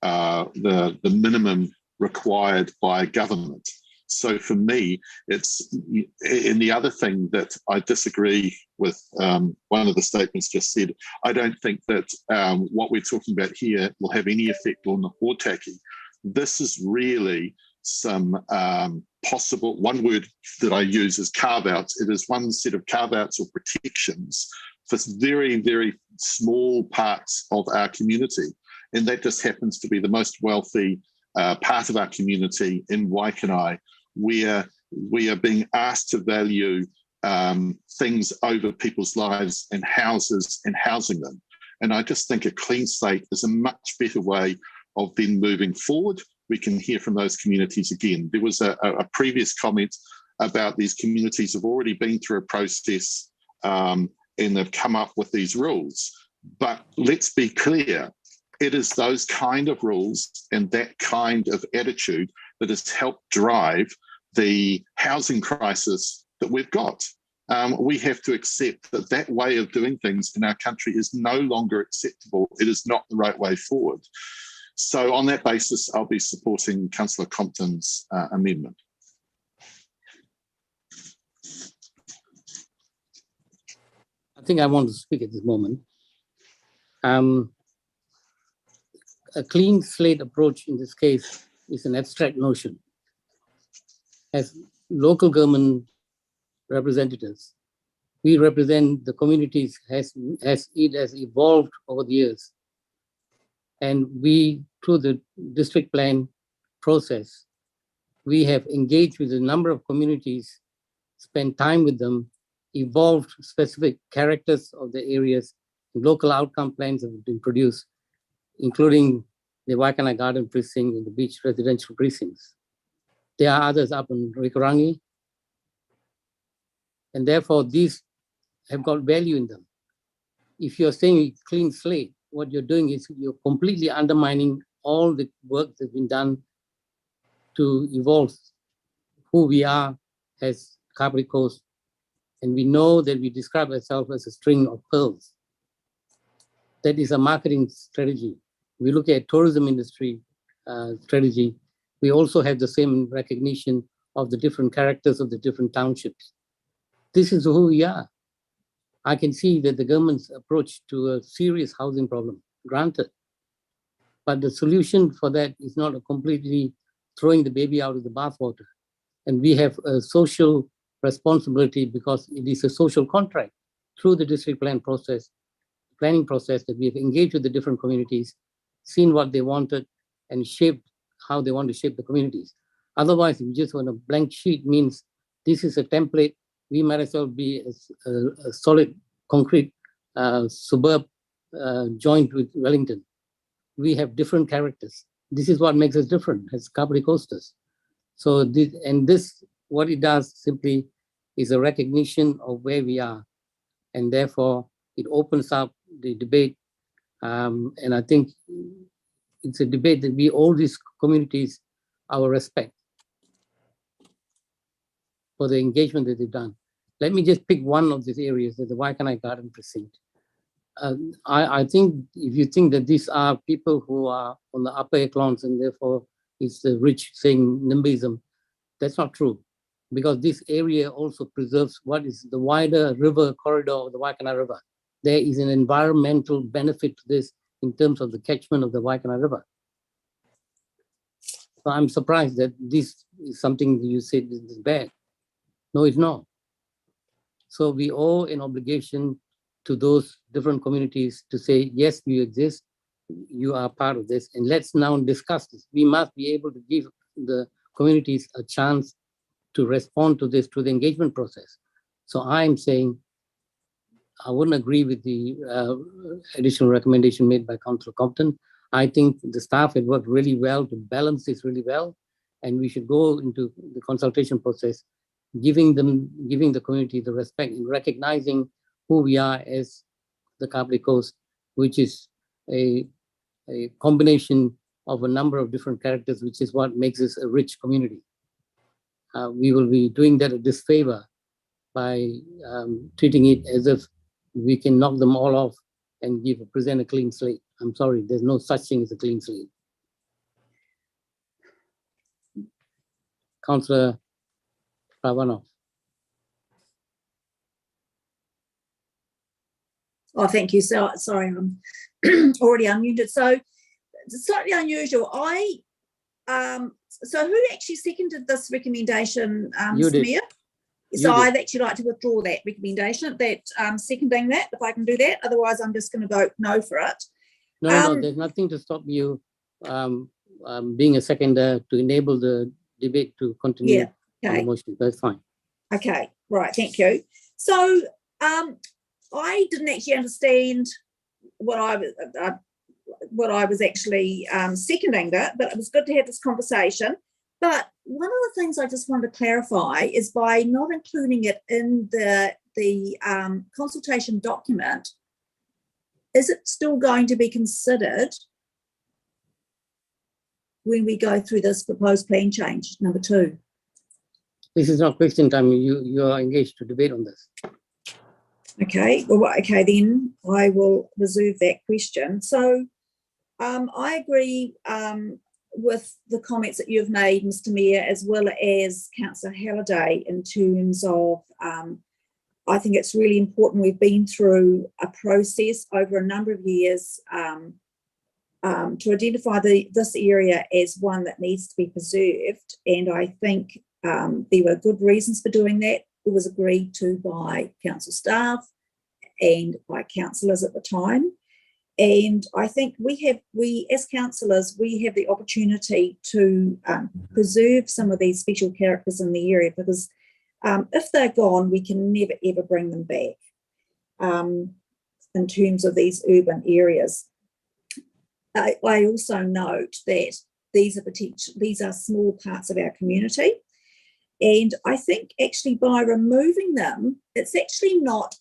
Speaker 11: the minimum required by government. So for me, it's, and the other thing that I disagree with one of the statements just said, I don't think that what we're talking about here will have any effect on the Otaki. This is really some possible, one word that I use is carve-outs. It is one set of carve-outs or protections for very, very small parts of our community. And that just happens to be the most wealthy part of our community in Waikanai, where we are being asked to value things over people's lives and houses and housing them. And I just think a clean slate is a much better way of then moving forward. We can hear from those communities again. There was a previous comment about these communities have already been through a process and they've come up with these rules. But let's be clear, it is those kind of rules and that kind of attitude that has helped drive the housing crisis that we've got. We have to accept that that way of doing things in our country is no longer acceptable. It is not the right way forward. So on that basis, I'll be supporting Councillor Compton's amendment.
Speaker 2: I think I want to speak at this moment. A clean slate approach in this case is an abstract notion. As local government representatives, we represent the communities as it has evolved over the years. And we, through the district plan process, we have engaged with a number of communities, spent time with them, evolved specific characters of the areas. Local outcome plans have been produced, including the Waikanai Garden Precinct and the beach residential precincts. There are others up in Rikurangi, and therefore these have got value in them. If you're saying clean slate, what you're doing is you're completely undermining all the work that's been done to evolve who we are as Kapiti Coast. And we know that we describe ourselves as a string of pearls. That is a marketing strategy. We look at tourism industry strategy. We also have the same recognition of the different characters of the different townships. This is who we are. I can see that the government's approach to a serious housing problem, granted. But the solution for that is not a completely throwing the baby out of the bathwater. And we have a social responsibility because it is a social contract through the district planning process that we have engaged with the different communities, seen what they wanted, and shaped how they want to shape the communities. Otherwise, if you just want a blank sheet, means this is a template. We might as well be a solid concrete suburb joined with Wellington. We have different characters. This is what makes us different as Kapiti Coasters. So this, what it does simply is a recognition of where we are. And therefore, it opens up the debate. And I think it's a debate that we owe these communities our respect for the engagement that they've done. Let me just pick one of these areas, the Waikanai Garden Precinct. I think if you think that these are people who are on the upper echelons and therefore it's the rich saying NIMBYism, that's not true. Because this area also preserves what is the wider river corridor of the Waikanai River. There is an environmental benefit to this in terms of the catchment of the Waikanai River. So I'm surprised that this is something you said is bad. No, it's not. So we owe an obligation to those different communities to say, yes, you exist, you are part of this, and let's now discuss this. We must be able to give the communities a chance to respond to this through the engagement process. So I'm saying, I wouldn't agree with the additional recommendation made by Councillor Compton. I think the staff had worked really well to balance this really well, and we should go into the consultation process, giving the community the respect and recognizing who we are as the Kapiti Coast, which is a combination of a number of different characters, which is what makes us a rich community. We will be doing that a disfavor by treating it as if we can knock them all off and present a clean slate. I'm sorry, there's no such thing as a clean slate. Councillor Pravanov.
Speaker 12: Oh, thank you. So sorry, I'm already unmuted. So it's slightly unusual. So who actually seconded this recommendation, Mr. Mayor? So I'd actually like to withdraw that recommendation, seconding that, if I can do that. Otherwise, I'm just going to vote no for it.
Speaker 2: No, there's nothing to stop you being a seconder to enable the debate to continue.
Speaker 12: Yeah, okay.
Speaker 2: On the motion. That's fine.
Speaker 12: Okay, right, thank you. So I didn't actually understand what I was actually seconding that, but it was good to have this conversation. But one of the things I just wanted to clarify is by not including it in the consultation document, is it still going to be considered when we go through this proposed plan change, number 2?
Speaker 2: This is not question time. You are engaged to debate on this.
Speaker 12: Okay, well, okay, then I will reserve that question. So I agree with the comments that you've made, Mr. Mayor, as well as Councillor Halliday, in terms of I think it's really important. We've been through a process over a number of years to identify this area as one that needs to be preserved, and I think there were good reasons for doing that. It was agreed to by council staff and by councillors at the time. And I think we as councillors, we have the opportunity to preserve some of these special characters in the area, because if they're gone, we can never ever bring them back in terms of these urban areas. I also note that these are small parts of our community. And I think actually by removing them, it's actually not,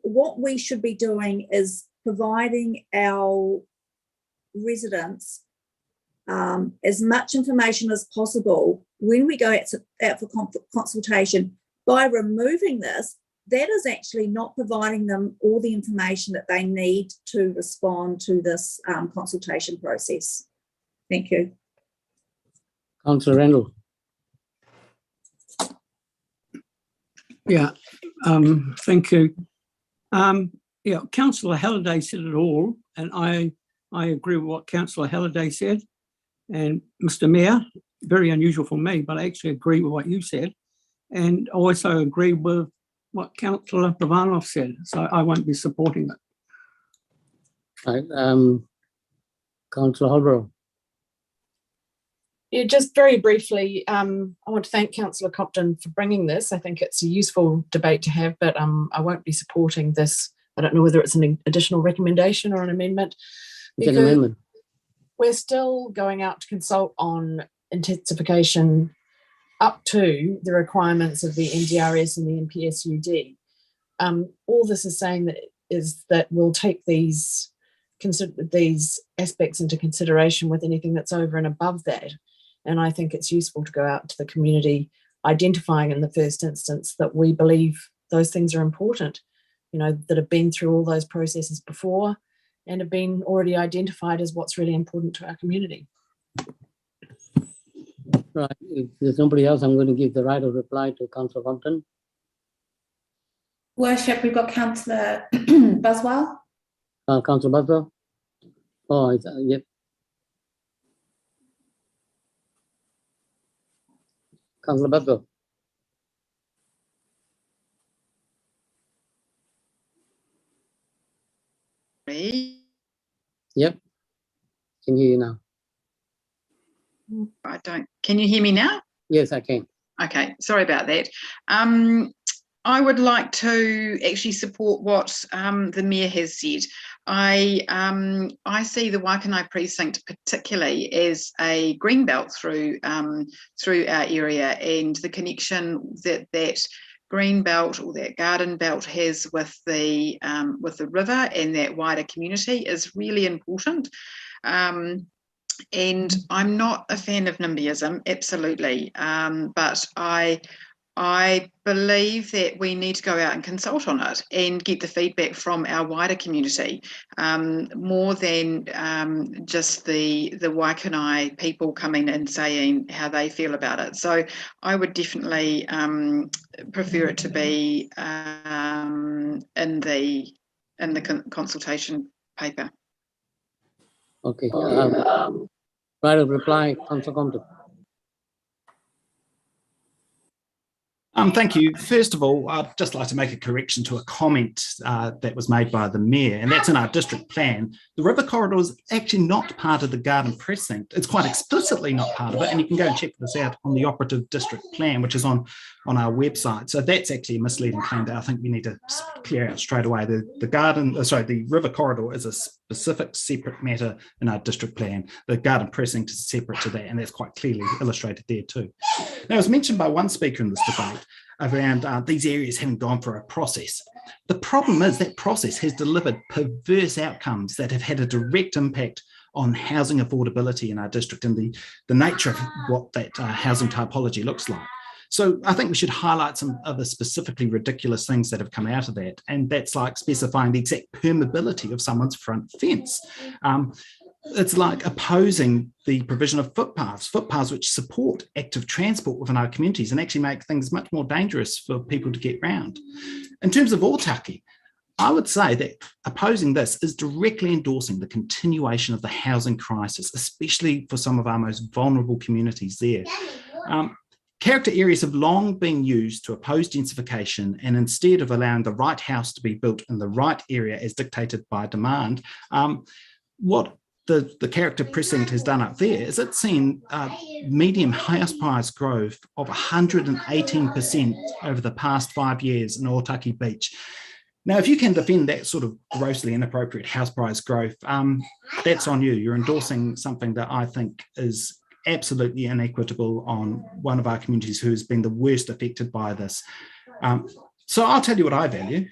Speaker 12: what we should be doing is providing our residents as much information as possible when we go out for consultation. By removing this, that is actually not providing them all the information that they need to respond to this consultation process. Thank you.
Speaker 2: Councillor Randall.
Speaker 10: Yeah, thank you. Yeah, Councillor Halliday said it all, and I agree with what Councillor Halliday said. And Mr. Mayor, very unusual for me, but I actually agree with what you said. And I also agree with what Councillor Pavanov said, so I won't be supporting it.
Speaker 2: Right, Councillor Holbrook.
Speaker 18: Yeah, just very briefly, I want to thank Councillor Compton for bringing this. I think it's a useful debate to have, but I won't be supporting this. I don't know whether it's an additional recommendation or an amendment.
Speaker 2: It's an amendment.
Speaker 18: We're still going out to consult on intensification up to the requirements of the NDRS and the NPSUD. All this is saying is that we'll take these aspects into consideration with anything that's over and above that. And I think it's useful to go out to the community, identifying in the first instance that we believe those things are important, you know, that have been through all those processes before and have been already identified as what's really important to our community.
Speaker 2: Right, if there's nobody else, I'm going to give the right of reply to Councillor Compton.
Speaker 1: Worship, we've got Councillor Buswell.
Speaker 2: Councillor Buswell. Oh, yep. Councillor Buswell. Yep. Can hear you now.
Speaker 19: I don't. Can you hear me now?
Speaker 2: Yes, I can.
Speaker 19: Okay, sorry about that. I would like to actually support what the Mayor has said. I see the Waikanae precinct particularly as a green belt through our area, and the connection that green belt or that garden belt has with the river and that wider community is really important. And I'm not a fan of NIMBYism, absolutely, but I believe that we need to go out and consult on it and get the feedback from our wider community, more than just the Waikanae people coming and saying how they feel about it. So I would definitely prefer it to be in the consultation paper.
Speaker 2: Okay. Right of reply, Councillor Compton.
Speaker 14: Thank you. First of all, I'd just like to make a correction to a comment that was made by the Mayor, and that's in our district plan. The river corridor is actually not part of the garden precinct. It's quite explicitly not part of it, and you can go and check this out on the operative district plan, which is on our website. So that's actually a misleading claim that I think we need to clear out straight away. The river corridor is a specific separate matter in our district plan. The garden precinct is separate to that, and that's quite clearly illustrated there too. Now, it was mentioned by one speaker in this debate around these areas having gone for a process. The problem is that process has delivered perverse outcomes that have had a direct impact on housing affordability in our district and the nature of what that housing typology looks like. So I think we should highlight some other specifically ridiculous things that have come out of that, and that's like specifying the exact permeability of someone's front fence. It's like opposing the provision of footpaths which support active transport within our communities and actually make things much more dangerous for people to get round. In terms of Ōtaki, I would say that opposing this is directly endorsing the continuation of the housing crisis, especially for some of our most vulnerable communities there. Character areas have long been used to oppose densification, and instead of allowing the right house to be built in the right area as dictated by demand, what the character precinct has done up there is it's seen medium house price growth of 118% over the past 5 years in Ōtaki Beach. Now, if you can defend that sort of grossly inappropriate house price growth, that's on you. You're endorsing something that I think is absolutely inequitable on one of our communities who has been the worst affected by this. So I'll tell you what I value.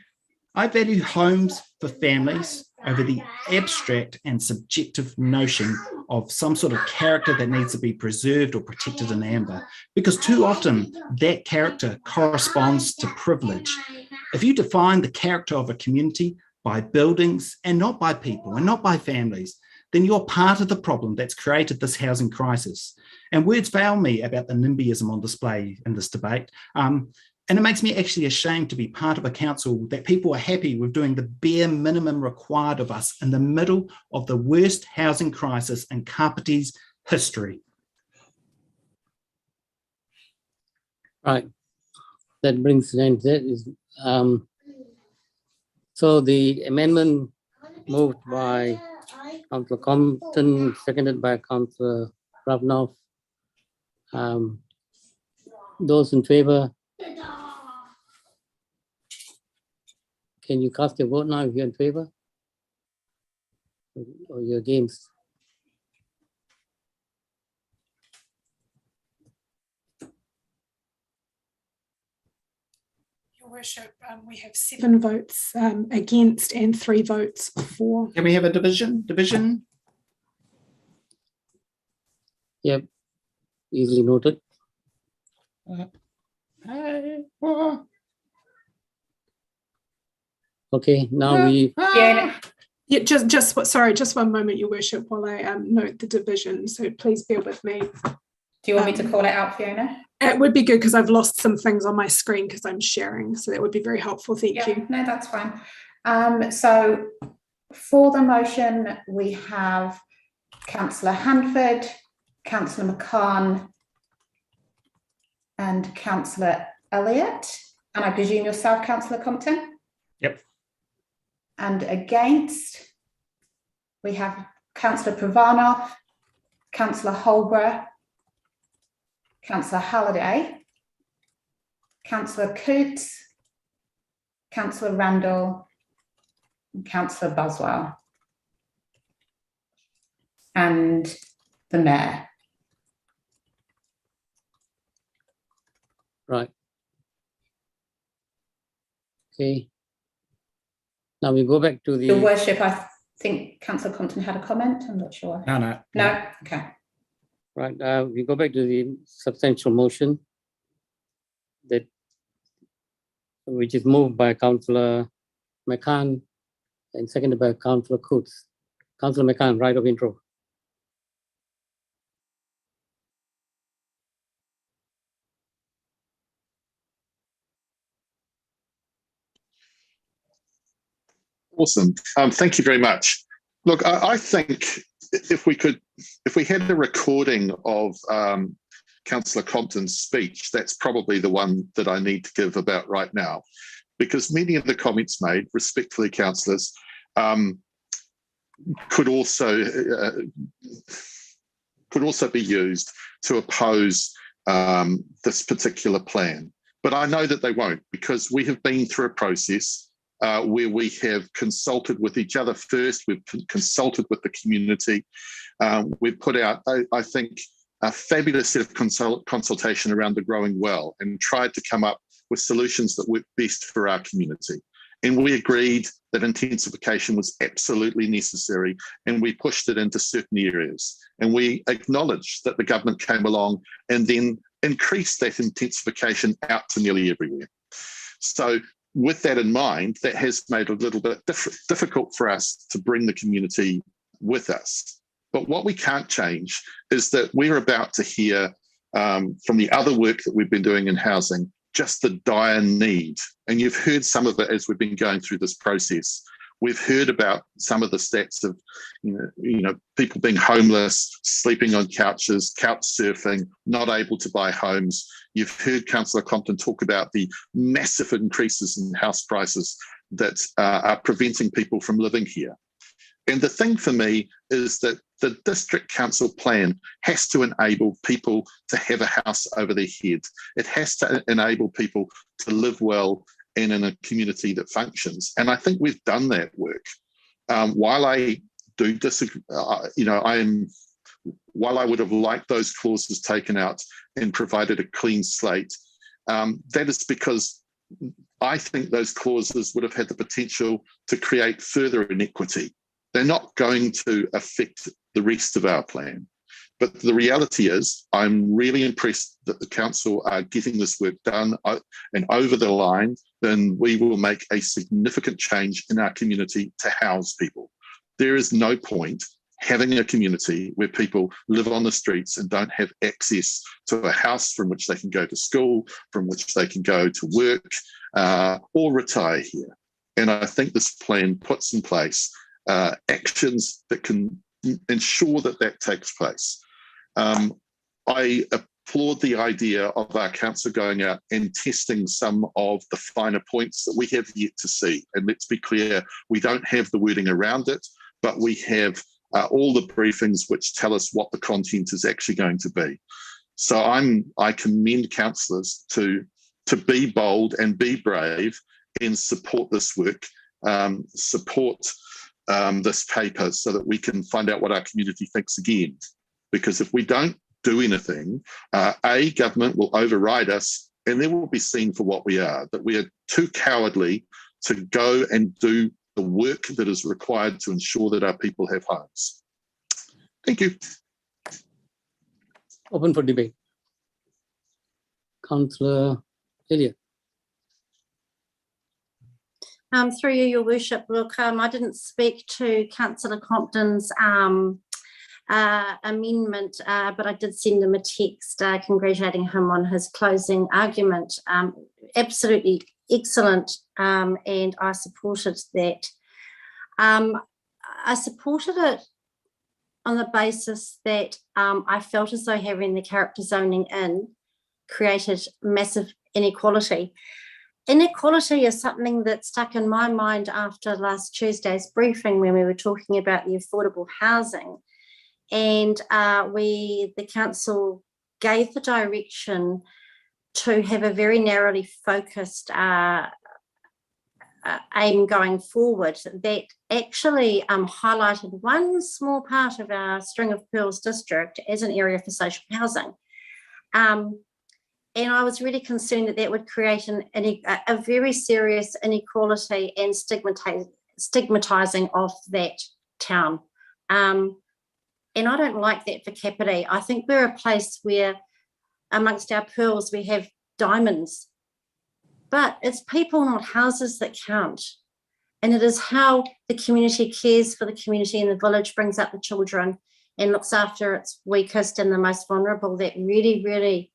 Speaker 14: I value homes for families over the abstract and subjective notion of some sort of character that needs to be preserved or protected in amber, because too often that character corresponds to privilege. If you define the character of a community by buildings and not by people and not by families, then you're part of the problem that's created this housing crisis. And words fail me about the NIMBYism on display in this debate. And it makes me actually ashamed to be part of a council that people are happy with doing the bare minimum required of us in the middle of the worst housing crisis in Kapiti's history.
Speaker 2: Right. That brings an end to that. So the amendment moved by Councillor Compton, seconded by Councillor Ravnoff. Those in favour, can you cast your vote now if you're in favour or you're against?
Speaker 16: Your Worship, we have 7 votes against and 3 votes for.
Speaker 14: Can we have a division?
Speaker 2: Yep, easily noted. Okay, now we.
Speaker 16: Yeah, just 1 moment, Your Worship, while I note the division. So please bear with me.
Speaker 1: Do you want me to call it out, Fiona?
Speaker 16: It would be good because I've lost some things on my screen because I'm sharing. So that would be very helpful. Thank you.
Speaker 1: No, that's fine. So for the motion, we have Councillor Handford, Councillor McCann, and Councillor Elliott. And I presume yourself, Councillor Compton?
Speaker 14: Yep.
Speaker 1: And against, we have Councillor Pravanov, Councillor Holborough, Councillor Halliday, Councillor Coots, Councillor Randall, and Councillor Buswell, and the Mayor.
Speaker 2: Right. Okay. Now we go back to the.
Speaker 1: Your Worship, I think Councillor Compton had a comment. I'm not sure.
Speaker 14: No.
Speaker 1: No? Okay.
Speaker 2: Right. We go back to the substantial motion which is moved by Councillor McCann and seconded by Councillor Coots. Councillor McCann, right of intro.
Speaker 11: Awesome. Thank you very much. Look, I think if we had a recording of Councillor Compton's speech, that's probably the one that I need to give about right now, because many of the comments made, respectfully, councillors, could also be used to oppose this particular plan. But I know that they won't, because we have been through a process where we have consulted with each other first, we've consulted with the community, we've put out, I think, a fabulous set of consultation around the growing well and tried to come up with solutions that work best for our community. And we agreed that intensification was absolutely necessary, and we pushed it into certain areas. And we acknowledged that the government came along and then increased that intensification out to nearly everywhere. So with that in mind, that has made it a little bit difficult for us to bring the community with us. But what we can't change is that we're about to hear from the other work that we've been doing in housing, just the dire need. And you've heard some of it as we've been going through this process. We've heard about some of the stats of, people being homeless, sleeping on couches, couch surfing, not able to buy homes. You've heard Councillor Compton talk about the massive increases in house prices that are preventing people from living here. And the thing for me is that the district council plan has to enable people to have a house over their head. It has to enable people to live well and in a community that functions. And I think we've done that work. While I do disagree, while I would have liked those clauses taken out and provided a clean slate, that is because I think those clauses would have had the potential to create further inequity. They're not going to affect the rest of our plan. But the reality is, I'm really impressed that the council are getting this work done and over the line. Then we will make a significant change in our community to house people. There is no point having a community where people live on the streets and don't have access to a house from which they can go to school, from which they can go to work, or retire here. And I think this plan puts in place actions that can ensure that that takes place. I applaud the idea of our council going out and testing some of the finer points that we have yet to see. And let's be clear, we don't have the wording around it, but we have all the briefings which tell us what the content is actually going to be. So I commend councillors to be bold and be brave and support this work, support this paper so that we can find out what our community thinks again. Because if we don't do anything, government will override us and then we'll be seen for what we are, that we are too cowardly to go and do the work that is required to ensure that our people have homes. Thank you.
Speaker 2: Open for debate. Councillor Elliott.
Speaker 4: Through you, Your Worship, look, I didn't speak to Councillor Compton's amendment, but I did send him a text congratulating him on his closing argument. Absolutely excellent, and I supported that. I supported it on the basis that I felt as though having the character zoning in created massive inequality. Inequality is something that stuck in my mind after last Tuesday's briefing when we were talking about the affordable housing. And the council gave the direction to have a very narrowly focused aim going forward that actually highlighted one small part of our String of Pearls district as an area for social housing. And I was really concerned that that would create a very serious inequality and stigmatising of that town. And I don't like that for Kapiti. I think we're a place where amongst our pearls we have diamonds, but it's people, not houses, that count. And it is how the community cares for the community and the village, brings up the children and looks after its weakest and the most vulnerable that really, really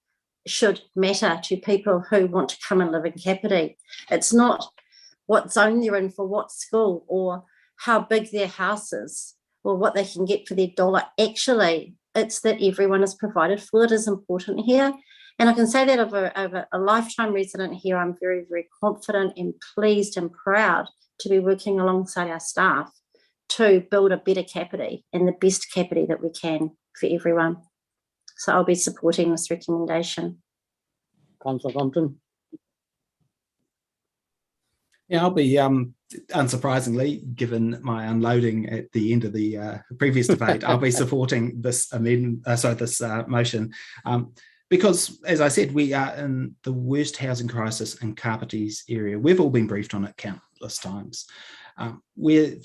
Speaker 4: should matter to people who want to come and live in Kapiti. It's not what zone they're in for what school or how big their house is or what they can get for their dollar. Actually, it's that everyone is provided for. It is important here. And I can say that over a lifetime resident here, I'm very, very confident and pleased and proud to be working alongside our staff to build a better Kapiti and the best Kapiti that we can for everyone. So I'll be supporting this recommendation.
Speaker 2: Councillor Compton.
Speaker 14: Yeah, I'll be, unsurprisingly, given my unloading at the end of the previous debate, I'll be supporting this motion. Because, as I said, we are in the worst housing crisis in Kapiti's area. We've all been briefed on it countless times. You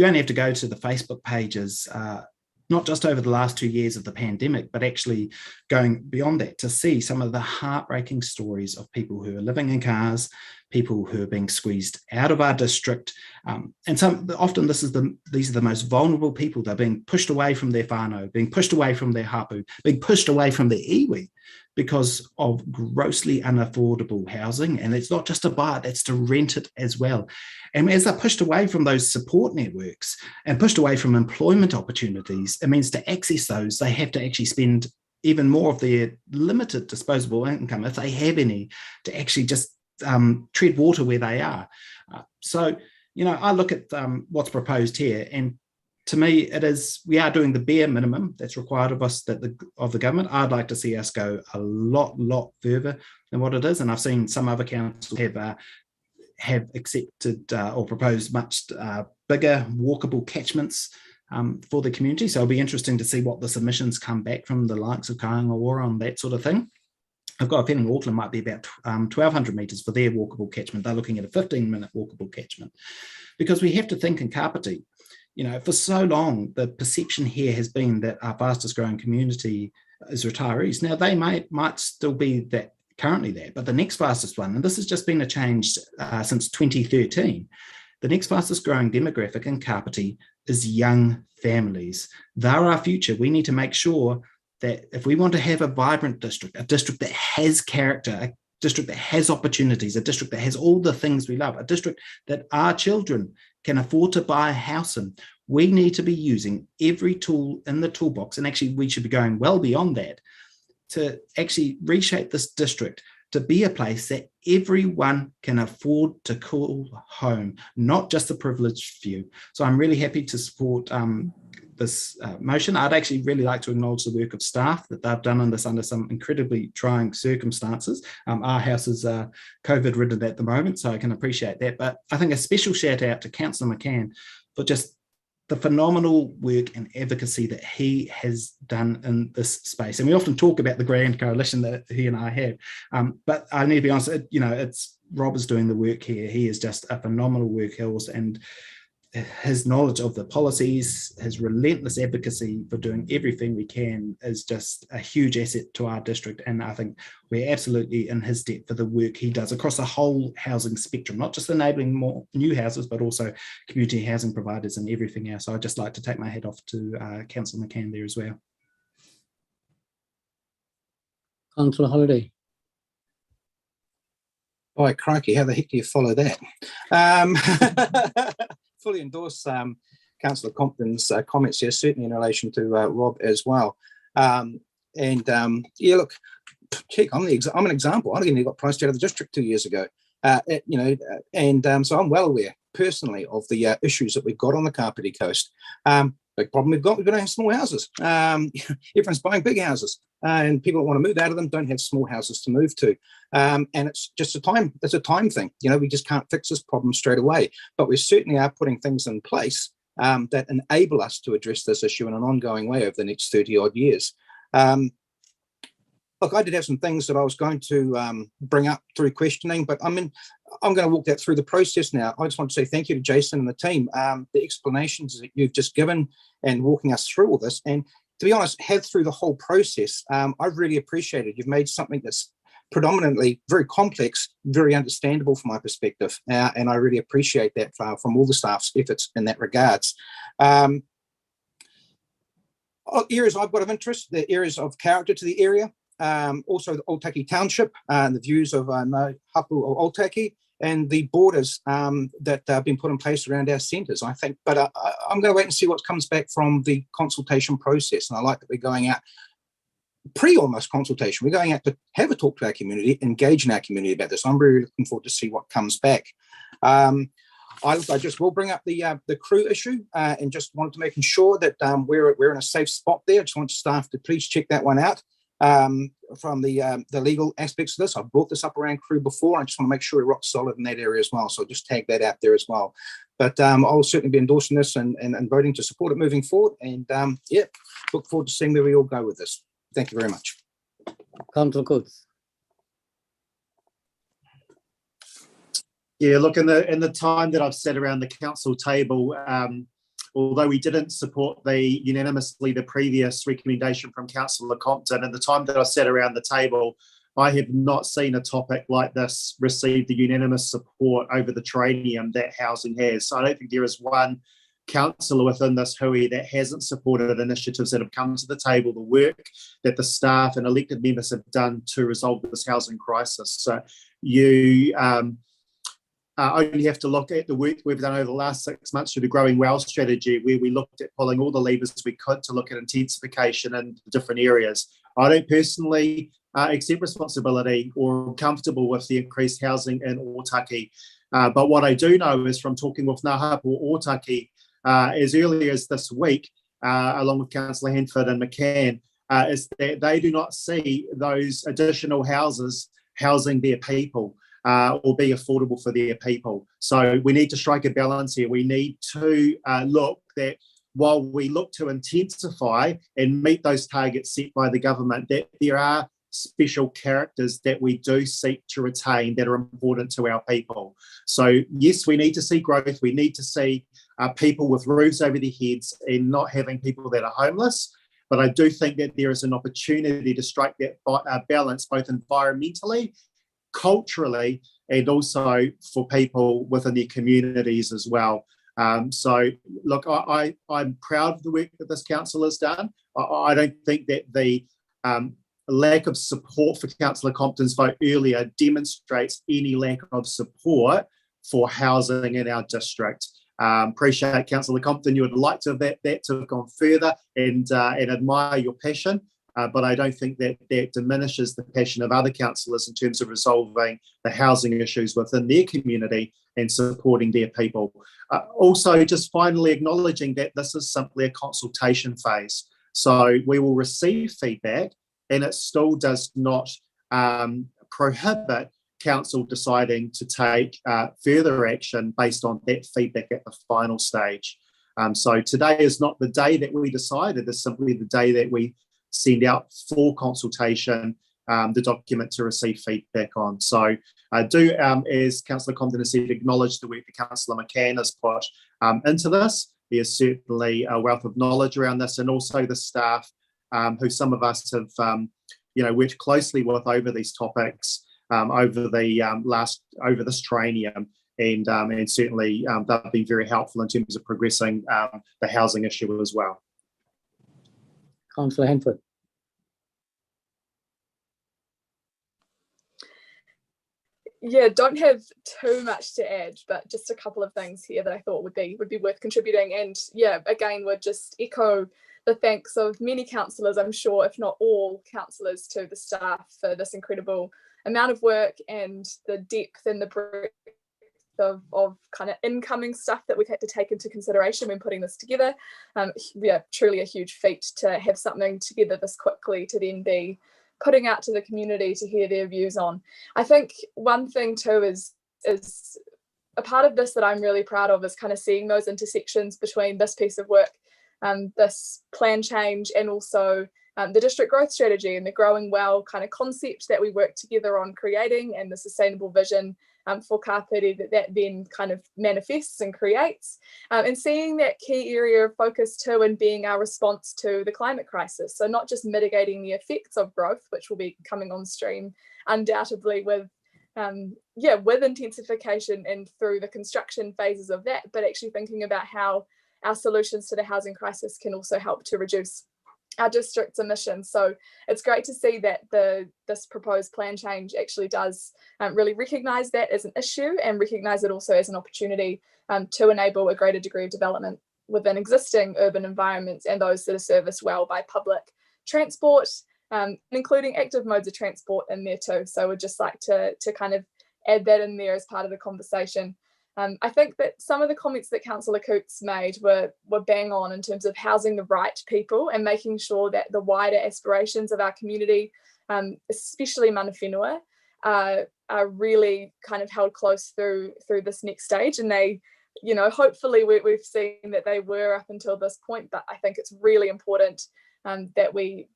Speaker 14: only have to go to the Facebook pages, not just over the last 2 years of the pandemic, but actually going beyond that to see some of the heartbreaking stories of people who are living in cars, people who are being squeezed out of our district. And often these are the most vulnerable people. They're being pushed away from their whānau, being pushed away from their hapu, being pushed away from their iwi because of grossly unaffordable housing. And it's not just to buy it, it's to rent it as well. And as they're pushed away from those support networks and pushed away from employment opportunities, it means to access those, they have to actually spend even more of their limited disposable income, if they have any, to actually just tread water where they are. So, I look at what's proposed here, and to me, we are doing the bare minimum that's required of us, of the government. I'd like to see us go a lot further than what it is, and I've seen some other councils have accepted or proposed much bigger walkable catchments for the community. So it'll be interesting to see what the submissions come back from the likes of Kāinga Ora on that sort of thing. I've got a feeling Auckland might be about 1,200 metres for their walkable catchment. They're looking at a 15-minute walkable catchment. Because we have to think in Kapiti, you know, for so long, the perception here has been that our fastest growing community is retirees. Now, they might still be that currently there, but the next fastest one, and this has just been a change since 2013, the next fastest growing demographic in Kapiti is young families. They're our future. We need to make sure that if we want to have a vibrant district, a district that has character, a district that has opportunities, a district that has all the things we love, a district that our children can afford to buy a house in, we need to be using every tool in the toolbox, and actually we should be going well beyond that, to actually reshape this district to be a place that everyone can afford to call home, not just the privileged few. So I'm really happy to support this motion. I'd actually really like to acknowledge the work of staff that they've done on this under some incredibly trying circumstances. Our house is COVID ridden at the moment, so I can appreciate that. But I think a special shout out to Councillor McCann for just the phenomenal work and advocacy that he has done in this space. And we often talk about the grand coalition that he and I have, but I need to be honest, you know, it's Rob is doing the work here. He is just a phenomenal workhorse, and his knowledge of the policies, his relentless advocacy for doing everything we can is just a huge asset to our district. And I think we're absolutely in his debt for the work he does across the whole housing spectrum, not just enabling more new houses, but also community housing providers and everything else. So I'd just like to take my hat off to Councillor McCann there as well.
Speaker 2: Councillor Holiday.
Speaker 15: Boy, crikey, how the heck do you follow that? Fully endorse Councillor Compton's comments here, certainly in relation to Rob as well. Yeah, look, check, I'm an example. I got priced out of the district 2 years ago. You know, so I'm well aware personally of the issues that we've got on the Kapiti coast. Big problem we don't have small houses. Everyone's buying big houses, and people that want to move out of them don't have small houses to move to. And it's just it's a time thing. You know, we just can't fix this problem straight away, but we certainly are putting things in place that enable us to address this issue in an ongoing way over the next 30 odd years. Look, I did have some things that I was going to bring up through questioning, but I'm going to walk that through the process now. I just want to say thank you to Jason and the team. The explanations that you've just given and walking us through all this, and to be honest, have through the whole process, I've really appreciated. You've made something that's predominantly very complex, very understandable from my perspective, and I really appreciate that from all the staff's efforts in that regards. Areas I've got of interest, the areas of character to the area. Also the Otaki Township and the views of Hapu o Otaki and the borders that have been put in place around our centres, I think. But I'm going to wait and see what comes back from the consultation process. And I like that we're going out almost consultation. We're going out to have a talk to our community, engage in our community about this. I'm really looking forward to see what comes back. I just will bring up the crew issue and just wanted to make sure that we're in a safe spot there. I just want staff to please check that one out. From the legal aspects of this. I've brought this up around crew before. I just want to make sure we're rock solid in that area as well. So I'll just tag that out there as well. But I'll certainly be endorsing this and voting to support it moving forward. And yeah, look forward to seeing where we all go with this. Thank you very much.
Speaker 2: Councillor Coates.
Speaker 8: Yeah, look, in the time that I've sat around the council table, although we didn't support unanimously the previous recommendation from Councillor Compton, and the time that I sat around the table, I have not seen a topic like this receive the unanimous support over the training that housing has. So I don't think there is one councillor within this hui that hasn't supported initiatives that have come to the table, the work that the staff and elected members have done to resolve this housing crisis. So you only have to look at the work we've done over the last 6 months through the Growing Well strategy, where we looked at pulling all the levers we could to look at intensification in different areas. I don't personally accept responsibility or comfortable with the increased housing in Otaki. But what I do know is from talking with Ngā Hapu Otaki as early as this week, along with Councillor Hanford and McCann, is that they do not see those additional houses housing their people. Or be affordable for their people. So we need to strike a balance here. We need to look that while we look to intensify and meet those targets set by the government, that there are special characters that we do seek to retain that are important to our people. So yes, we need to see growth. We need to see people with roofs over their heads and not having people that are homeless. But I do think that there is an opportunity to strike that balance both environmentally, culturally, and also for people within their communities as well. So look, I'm proud of the work that this council has done. I don't think that the lack of support for Councillor Compton's vote earlier demonstrates any lack of support for housing in our district. Appreciate Councillor Compton, you would like to have that to have gone further, and admire your passion, but I don't think that diminishes the passion of other councillors in terms of resolving the housing issues within their community and supporting their people. Also, just finally acknowledging that this is simply a consultation phase. So we will receive feedback, and it still does not prohibit council deciding to take further action based on that feedback at the final stage. So today is not the day that we decide, it is simply the day that we send out for consultation the document to receive feedback on. So I do, as Councillor Compton has said, acknowledge the work that Councillor McCann has put into this. There's certainly a wealth of knowledge around this, and also the staff who some of us have worked closely with over these topics over this training, and certainly they've been very helpful in terms of progressing the housing issue as well.
Speaker 2: Councillor Henford.
Speaker 17: Yeah, don't have too much to add, but just a couple of things here that I thought would be worth contributing. And yeah, again, would just echo the thanks of many councillors, I'm sure, if not all councillors, to the staff for this incredible amount of work and the depth and the breadth of kind of incoming stuff that we've had to take into consideration when putting this together. Yeah, truly a huge feat to have something together this quickly to then be putting out to the community to hear their views on. I think one thing too is a part of this that I'm really proud of is kind of seeing those intersections between this piece of work, this plan change, and also the district growth strategy and the growing well kind of concept that we work together on creating, and the sustainable vision for Kapiti that then kind of manifests and creates, and seeing that key area of focus too in being our response to the climate crisis. So not just mitigating the effects of growth, which will be coming on stream undoubtedly with intensification and through the construction phases of that, but actually thinking about how our solutions to the housing crisis can also help to reduce our district's emissions. So it's great to see that this proposed plan change actually does really recognise that as an issue, and recognise it also as an opportunity to enable a greater degree of development within existing urban environments and those that are serviced well by public transport, including active modes of transport in there too. So we'd just like to kind of add that in there as part of the conversation. I think that some of the comments that Councillor Coots made were bang on in terms of housing the right people and making sure that the wider aspirations of our community, especially mana whenua, are really kind of held close through this next stage. And they, hopefully we've seen that they were up until this point, but I think it's really important that we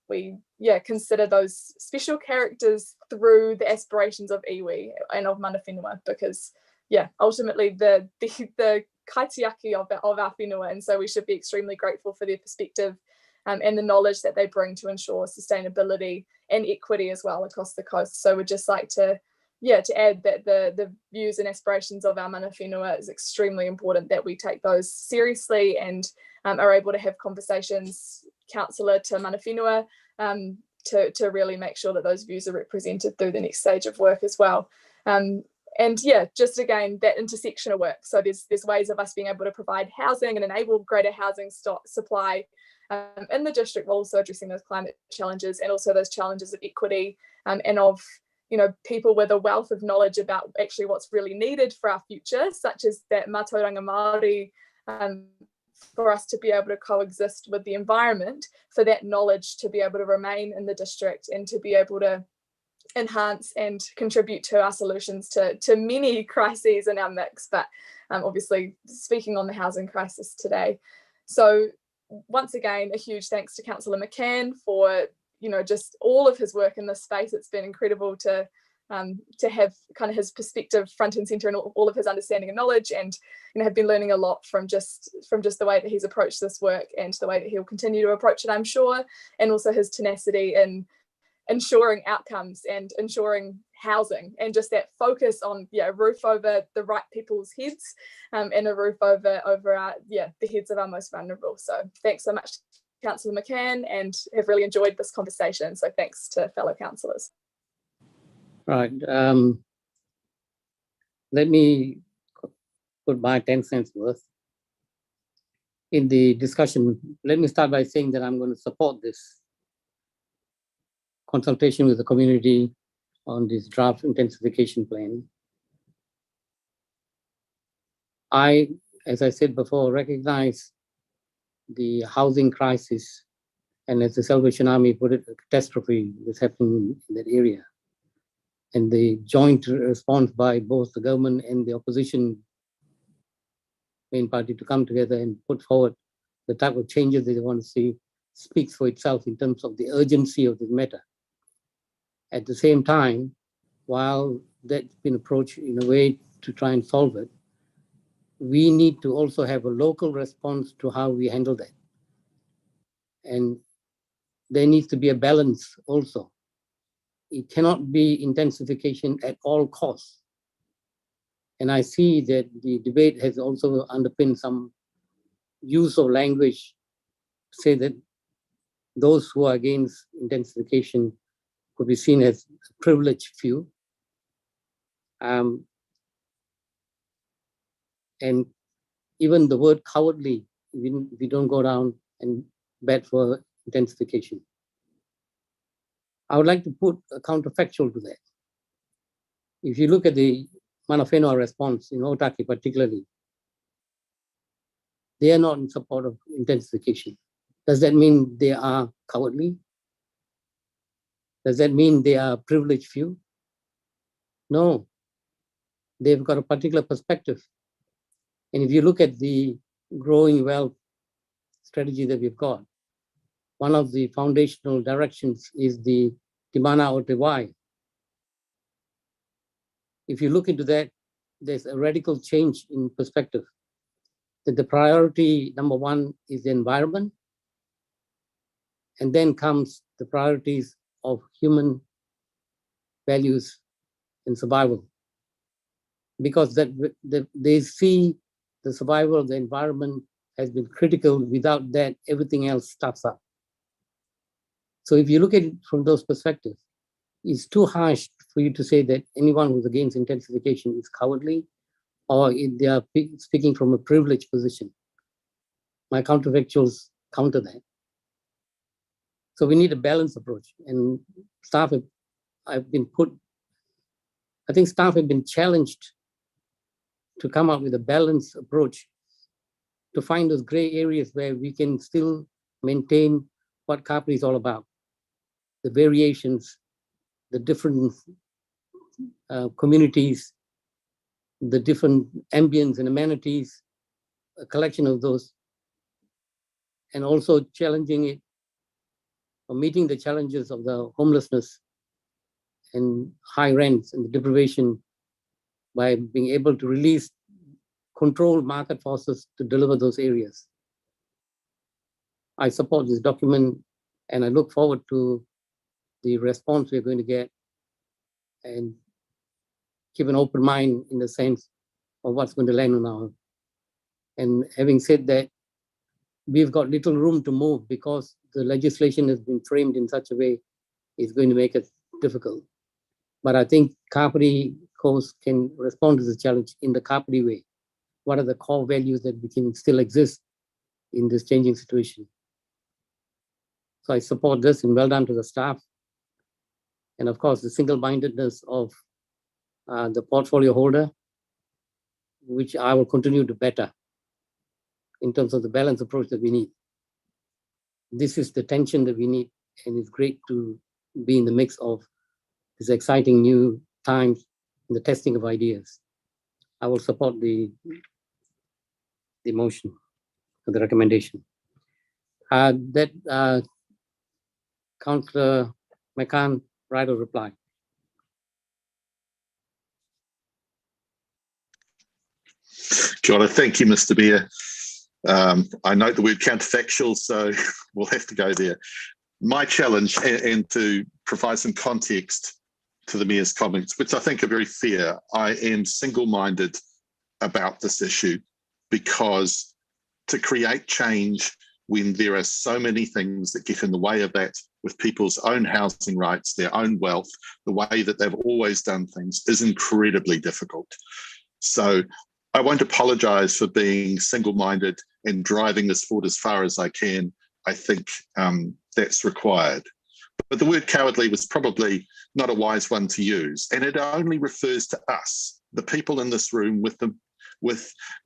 Speaker 17: consider those special characters through the aspirations of iwi and of mana whenua, because ultimately the kaitiaki of our whenua, and so we should be extremely grateful for their perspective and the knowledge that they bring to ensure sustainability and equity as well across the coast. So we'd just like to add that the views and aspirations of our mana whenua is extremely important, that we take those seriously and are able to have conversations councillor to mana whenua to really make sure that those views are represented through the next stage of work as well. And just again, that intersection of work. So there's ways of us being able to provide housing and enable greater housing supply in the district, while also addressing those climate challenges and also those challenges of equity and of people with a wealth of knowledge about actually what's really needed for our future, such as that mātauranga Māori, for us to be able to coexist with the environment, for that knowledge to be able to remain in the district and to be able to enhance and contribute to our solutions to many crises in our mix, but obviously speaking on the housing crisis today. So once again, a huge thanks to Councillor McCann for you know, just all of his work in this space. It's been incredible to have kind of his perspective front and center and all of his understanding and knowledge, and you know, have been learning a lot from just the way that he's approached this work and the way that he'll continue to approach it, I'm sure, and also his tenacity in ensuring outcomes and ensuring housing, and just that focus on a roof over the right people's heads, and a roof over our the heads of our most vulnerable. So thanks so much, Councillor McCann, and have really enjoyed this conversation. So thanks to fellow councillors.
Speaker 2: Right. Let me put my 10 cents worth in the discussion. Let me start by saying that I'm going to support this consultation with the community on this draft intensification plan. I, as I said before, recognize the housing crisis, and as the Salvation Army put it, a catastrophe that's happening in that area. And the joint response by both the government and the opposition main party to come together and put forward the type of changes that they want to see speaks for itself in terms of the urgency of this matter. At the same time, while that's been approached in a way to try and solve it, we need to also have a local response to how we handle that. And there needs to be a balance also. It cannot be intensification at all costs. And I see that the debate has also underpinned some use of language to say that those who are against intensification could be seen as a privileged few. And even the word cowardly, we don't go down and bet for intensification. I would like to put a counterfactual to that. If you look at the Mana Whenua response in Otaki particularly, they are not in support of intensification. Does that mean they are cowardly? Does that mean they are privileged few? No, they've got a particular perspective. And if you look at the growing wealth strategy that we've got, one of the foundational directions is the Timana o Te Wai. If you look into that, there's a radical change in perspective. That the priority number one is the environment, and then comes the priorities of human values and survival. Because they see the survival of the environment has been critical. Without that, everything else starts up. So if you look at it from those perspectives, it's too harsh for you to say that anyone who's against intensification is cowardly, or they are speaking from a privileged position. My counterfactuals counter that. So we need a balanced approach, and staff have been challenged to come up with a balanced approach to find those gray areas where we can still maintain what Kapiti is all about. The variations, the different communities, the different ambience and amenities, a collection of those, and also challenging it or meeting the challenges of the homelessness and high rents and the deprivation by being able to release controlled market forces to deliver those areas. I support this document, and I look forward to the response we're going to get, and keep an open mind in the sense of what's going to land on our. And having said that, we've got little room to move because the legislation has been framed in such a way it's going to make it difficult. But I think Kapiti Coast can respond to the challenge in the Kapiti way. What are the core values that we can still exist in this changing situation? So I support this, and well done to the staff. And of course, the single-mindedness of the portfolio holder, which I will continue to better in terms of the balanced approach that we need. This is the tension that we need, and it's great to be in the mix of this exciting new times in the testing of ideas. I will support the motion, the recommendation. That Councillor McCann, right of reply.
Speaker 11: Kia ora. Thank you, Mr. Mayor. I note the word counterfactual, so we'll have to go there. My challenge, and to provide some context to the Mayor's comments, which I think are very fair, I am single-minded about this issue, because to create change when there are so many things that get in the way of that, with people's own housing rights, their own wealth, the way that they've always done things, is incredibly difficult. So I won't apologise for being single-minded and driving this forward as far as I can. I think that's required. But the word cowardly was probably not a wise one to use. And it only refers to us, the people in this room with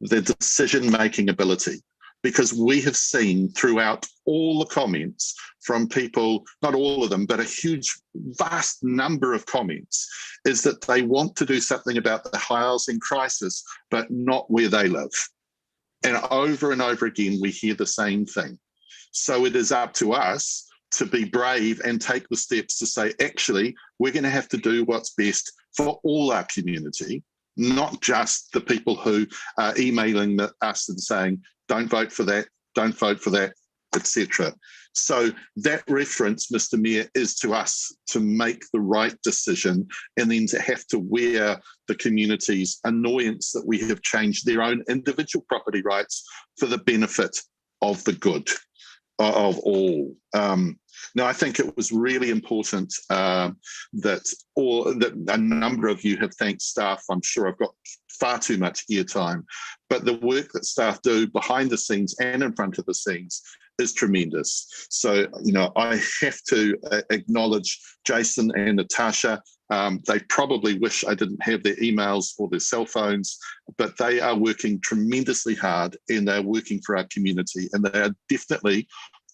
Speaker 11: the decision-making ability. Because we have seen throughout all the comments from people, not all of them, but a huge, vast number of comments, is that they want to do something about the housing crisis, but not where they live. And over again, we hear the same thing. So it is up to us to be brave and take the steps to say, actually, we're going to have to do what's best for all our community, not just the people who are emailing us and saying, don't vote for that, etc. So that reference, Mr. Mayor, is to us to make the right decision, and then to have to wear the community's annoyance that we have changed their own individual property rights for the benefit of the good of all. Now, I think it was really important that a number of you have thanked staff. I'm sure I've got far too much airtime, but the work that staff do behind the scenes and in front of the scenes is tremendous. So, I have to acknowledge Jason and Natasha. They probably wish I didn't have their emails or their cell phones, but they are working tremendously hard, and they're working for our community, and they are definitely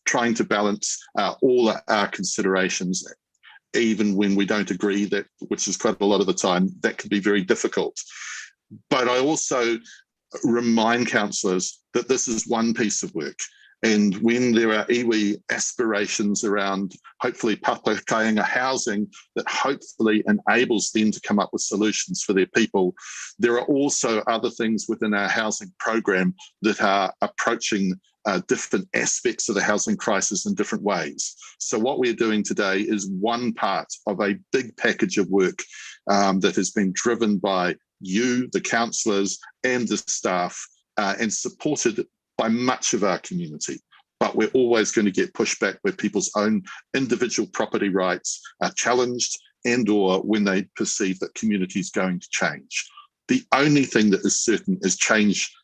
Speaker 11: trying to balance all our considerations, even when we don't agree, that, which is quite a lot of the time, that can be very difficult. But I also remind councillors that this is one piece of work. And when there are iwi aspirations around hopefully papa kāinga housing that hopefully enables them to come up with solutions for their people, there are also other things within our housing program that are approaching different aspects of the housing crisis in different ways. So what we're doing today is one part of a big package of work that has been driven by you, the councillors, and the staff, and supported by much of our community. But we're always going to get pushback where people's own individual property rights are challenged, and or when they perceive that community is going to change. The only thing that is certain is change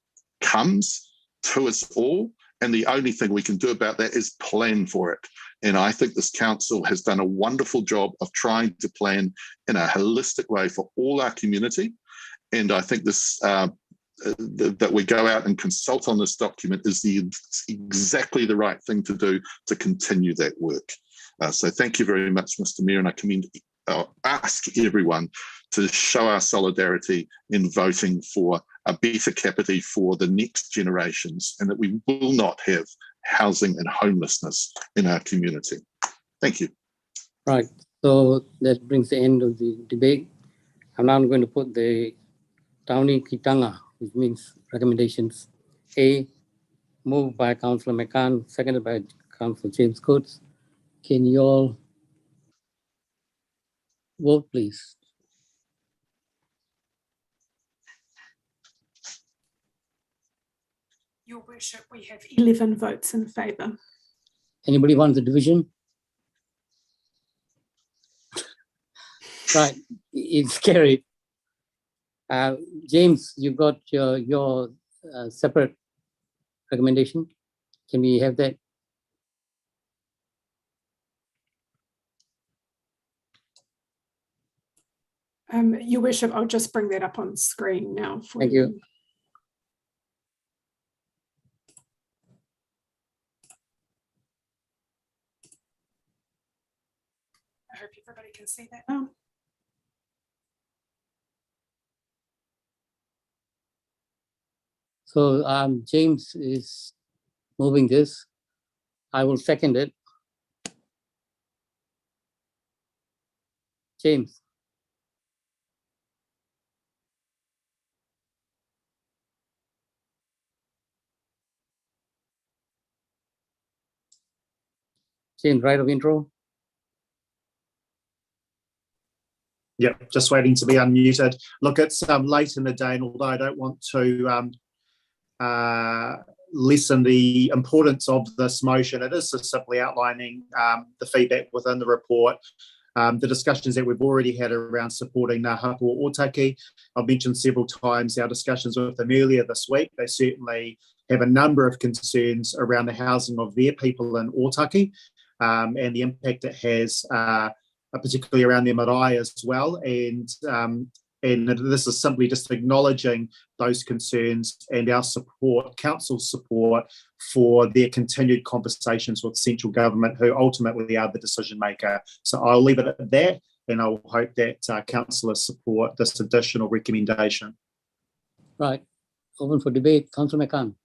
Speaker 11: comes to us all, and the only thing we can do about that is plan for it. And I think this council has done a wonderful job of trying to plan in a holistic way for all our community. And I think this that we go out and consult on this document is exactly the right thing to do to continue that work. So thank you very much, Mr. Mayor, and I ask everyone to show our solidarity in voting for a better capity for the next generations, and that we will not have housing and homelessness in our community. Thank you.
Speaker 2: Right, so that brings the end of the debate. I'm now going to put the Tauni Kitanga, which means recommendations. A, moved by Councillor McCann, seconded by Councillor James Coates. Can you all vote, please?
Speaker 16: Your Worship, we have 11 votes in favour.
Speaker 2: Anybody want the division? Right, it's carried. James, you got your separate recommendation. Can we have that?
Speaker 16: Your Worship, I'll just bring that up on screen now for
Speaker 2: Thank you.
Speaker 16: I hope everybody can see that now.
Speaker 2: So James is moving this. I will second it. James. James, right of intro.
Speaker 8: Yep, just waiting to be unmuted. Look, it's late in the day, and although I don't want to lessen the importance of this motion, it is just simply outlining the feedback within the report, the discussions that we've already had around supporting Ngā Hapu o Ōtaki. I've mentioned several times our discussions with them earlier this week. They certainly have a number of concerns around the housing of their people in Ōtaki and the impact it has, particularly around their marae as well. And this is simply just acknowledging those concerns and our support, council's support, for their continued conversations with central government, who ultimately are the decision maker. So I'll leave it at that, and I'll hope that councillors support this additional recommendation.
Speaker 2: Right. Open for debate. Councillor McCann.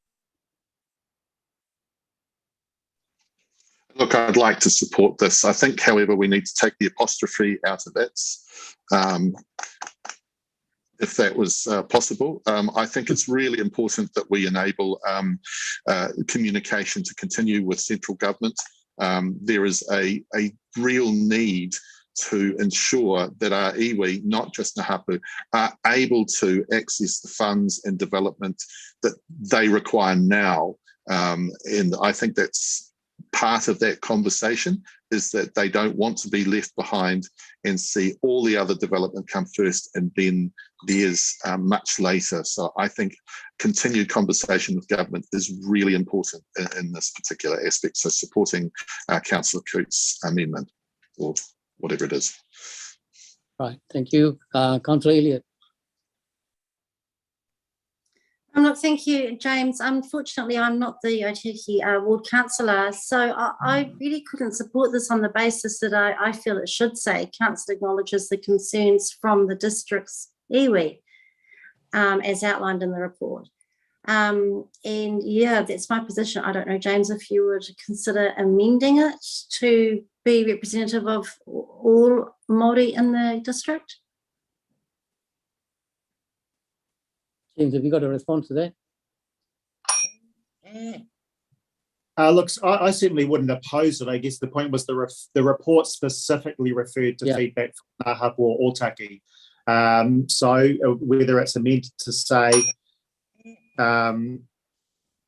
Speaker 11: Look, I'd like to support this. I think, however, we need to take the apostrophe out of it, if that was possible. I think it's really important that we enable communication to continue with central government. There is a real need to ensure that our iwi, not just Ngā Hapu, are able to access the funds and development that they require now. And I think that's part of that conversation, is that they don't want to be left behind and see all the other development come first and then theirs much later. So I think continued conversation with government is really important in this particular aspect. So supporting Councillor Coote's amendment, or whatever it is.
Speaker 2: Right, thank you. Councillor Elliott.
Speaker 4: Look, thank you, James. Unfortunately, I'm not the Otaki ward councillor, so I really couldn't support this on the basis that I feel it should say council acknowledges the concerns from the district's iwi, as outlined in the report. And yeah, that's my position. I don't know, James, if you would consider amending it to be representative of all Māori in the district.
Speaker 2: James, have you got a response to that?
Speaker 8: Look, I certainly wouldn't oppose it. I guess the point was the report specifically referred to feedback from Ngā Hapu o Ōtaki. So whether it's amended to say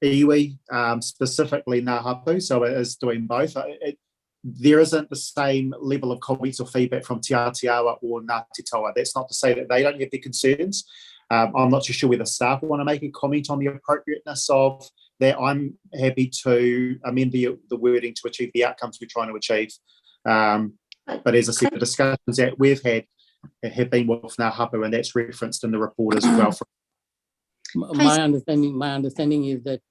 Speaker 8: iwi, specifically Ngā Hapu, so it is doing both. There isn't the same level of comments or feedback from Te Ātiawa or Ngāti Toa. That's not to say that they don't have their concerns. I'm not too sure whether staff want to make a comment on the appropriateness of that. I'm happy to amend the wording to achieve the outcomes we're trying to achieve. But as I said, the discussions that we've had have been with Ngā Hapu, and that's referenced in the report as well.
Speaker 2: My understanding is that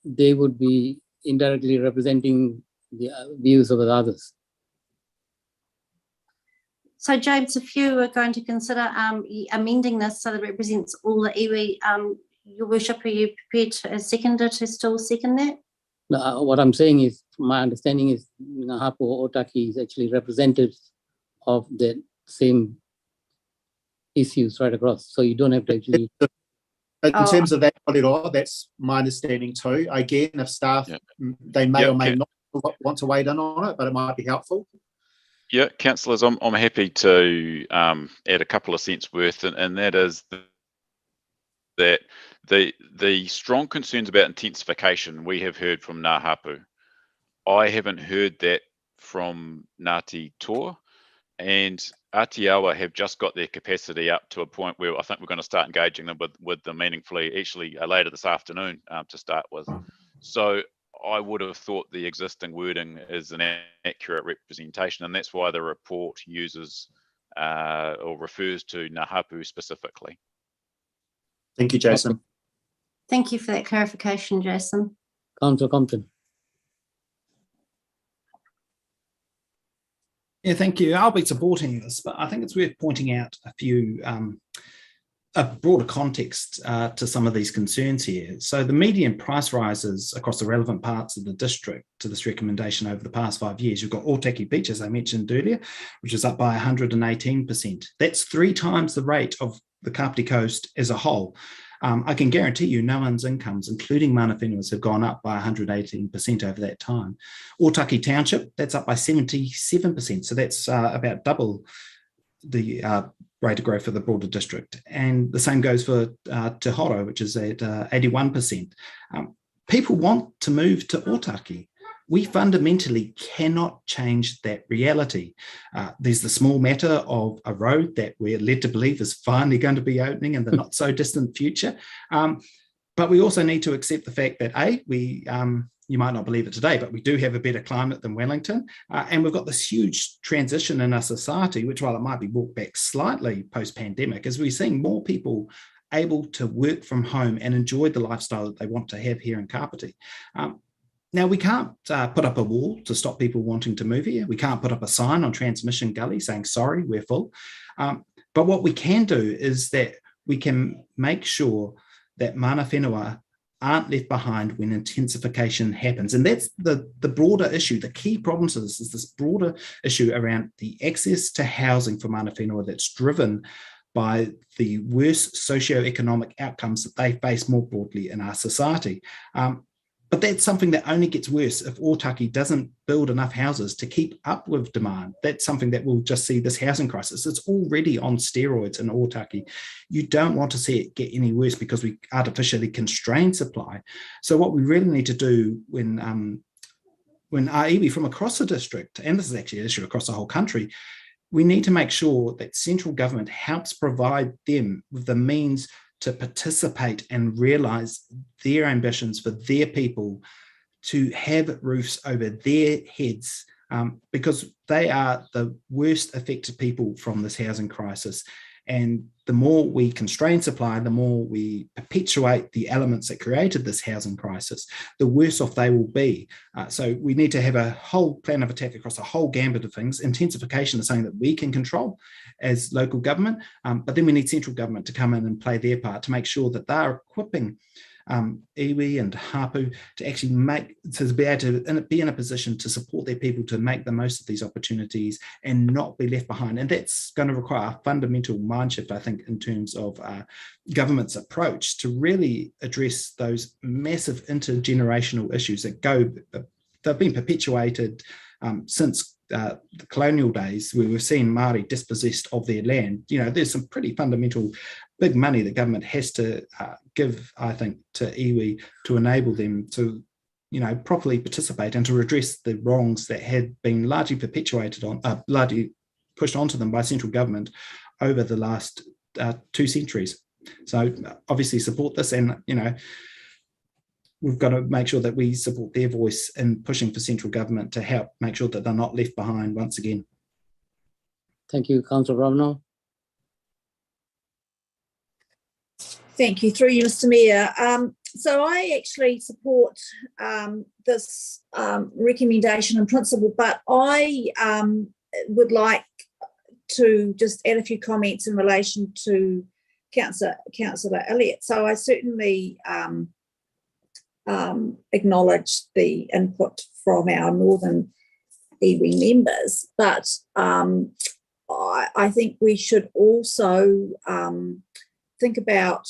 Speaker 2: they would be indirectly representing the views of the others.
Speaker 4: So, James, if you were going to consider amending this so that it represents all the iwi, Your Worship, are you prepared to, as seconder, to still second that?
Speaker 2: No, what I'm saying is, my understanding is Ngā Hapu o Ōtaki is actually representative of the same issues right across. So you don't have to actually...
Speaker 8: In terms of that, that's my understanding too. Again, if staff, they may or may not want to weigh in on it, but it might be helpful.
Speaker 6: Yeah, councillors, I'm happy to add a couple of cents worth, and that is that the strong concerns about intensification we have heard from Ngā Hapu. I haven't heard that from Ngāti Toa, and Ātiawa have just got their capacity up to a point where I think we're going to start engaging them with them meaningfully, actually later this afternoon to start with. So I would have thought the existing wording is an accurate representation, and that's why the report uses or refers to Ngā Hapu specifically.
Speaker 8: Thank you, Jason.
Speaker 4: Thank you for that clarification, Jason.
Speaker 2: Councillor Compton.
Speaker 14: Yeah, thank you. I'll be supporting this, but I think it's worth pointing out a few a broader context to some of these concerns here. So the median price rises across the relevant parts of the district to this recommendation over the past 5 years. You've got Otaki Beach, as I mentioned earlier, which is up by 118%. That's 3 times the rate of the Kapiti Coast as a whole. I can guarantee you no one's incomes, including mana whenuas, have gone up by 118% over that time. Otaki Township, that's up by 77%. So that's about double the rate of growth for the broader district. And the same goes for Te Horo, which is at 81%. People want to move to Otaki. We fundamentally cannot change that reality. There's the small matter of a road that we're led to believe is finally going to be opening in the not so distant future. But we also need to accept the fact that you might not believe it today, but we do have a better climate than Wellington. And we've got this huge transition in our society, which while it might be walked back slightly post-pandemic, is we're seeing more people able to work from home and enjoy the lifestyle that they want to have here in Kapiti. Now, we can't put up a wall to stop people wanting to move here. We can't put up a sign on Transmission Gully saying, sorry, we're full. But what we can do is that we can make sure that mana whenua aren't left behind when intensification happens. And that's the broader issue. The key problem to this is this broader issue around the access to housing for mana whenua that's driven by the worst socioeconomic outcomes that they face more broadly in our society. But that's something that only gets worse if Otaki doesn't build enough houses to keep up with demand. That's something that will just see this housing crisis. It's already on steroids in Otaki. You don't want to see it get any worse because we artificially constrain supply. So what we really need to do when our iwi from across the district, and this is actually an issue across the whole country, we need to make sure that central government helps provide them with the means to participate and realise their ambitions for their people to have roofs over their heads, because they are the worst affected people from this housing crisis. And the more we constrain supply, the more we perpetuate the elements that created this housing crisis, the worse off they will be. So we need to have a whole plan of attack across a whole gambit of things. Intensification is something that we can control as local government, but then we need central government to come in and play their part to make sure that they're equipping iwi and hapu to actually be able to be in a position to support their people to make the most of these opportunities and not be left behind. And that's going to require a fundamental mind shift, I think, in terms of government's approach to really address those massive intergenerational issues that they've been perpetuated since the colonial days, where we've seen Māori dispossessed of their land. You know, there's some pretty fundamental big money that government has to give, I think, to iwi to enable them to, properly participate and to redress the wrongs that had been largely perpetuated largely pushed onto them by central government over the last 2 centuries. So obviously support this, and, we've got to make sure that we support their voice in pushing for central government to help make sure that they're not left behind once again.
Speaker 2: Thank you, Councillor Ravno.
Speaker 12: Thank you, through you, Mr. Mayor. So I actually support this recommendation in principle, but I would like to just add a few comments in relation to Councillor Elliott. So I certainly acknowledge the input from our Northern iwi members, but I think we should also think about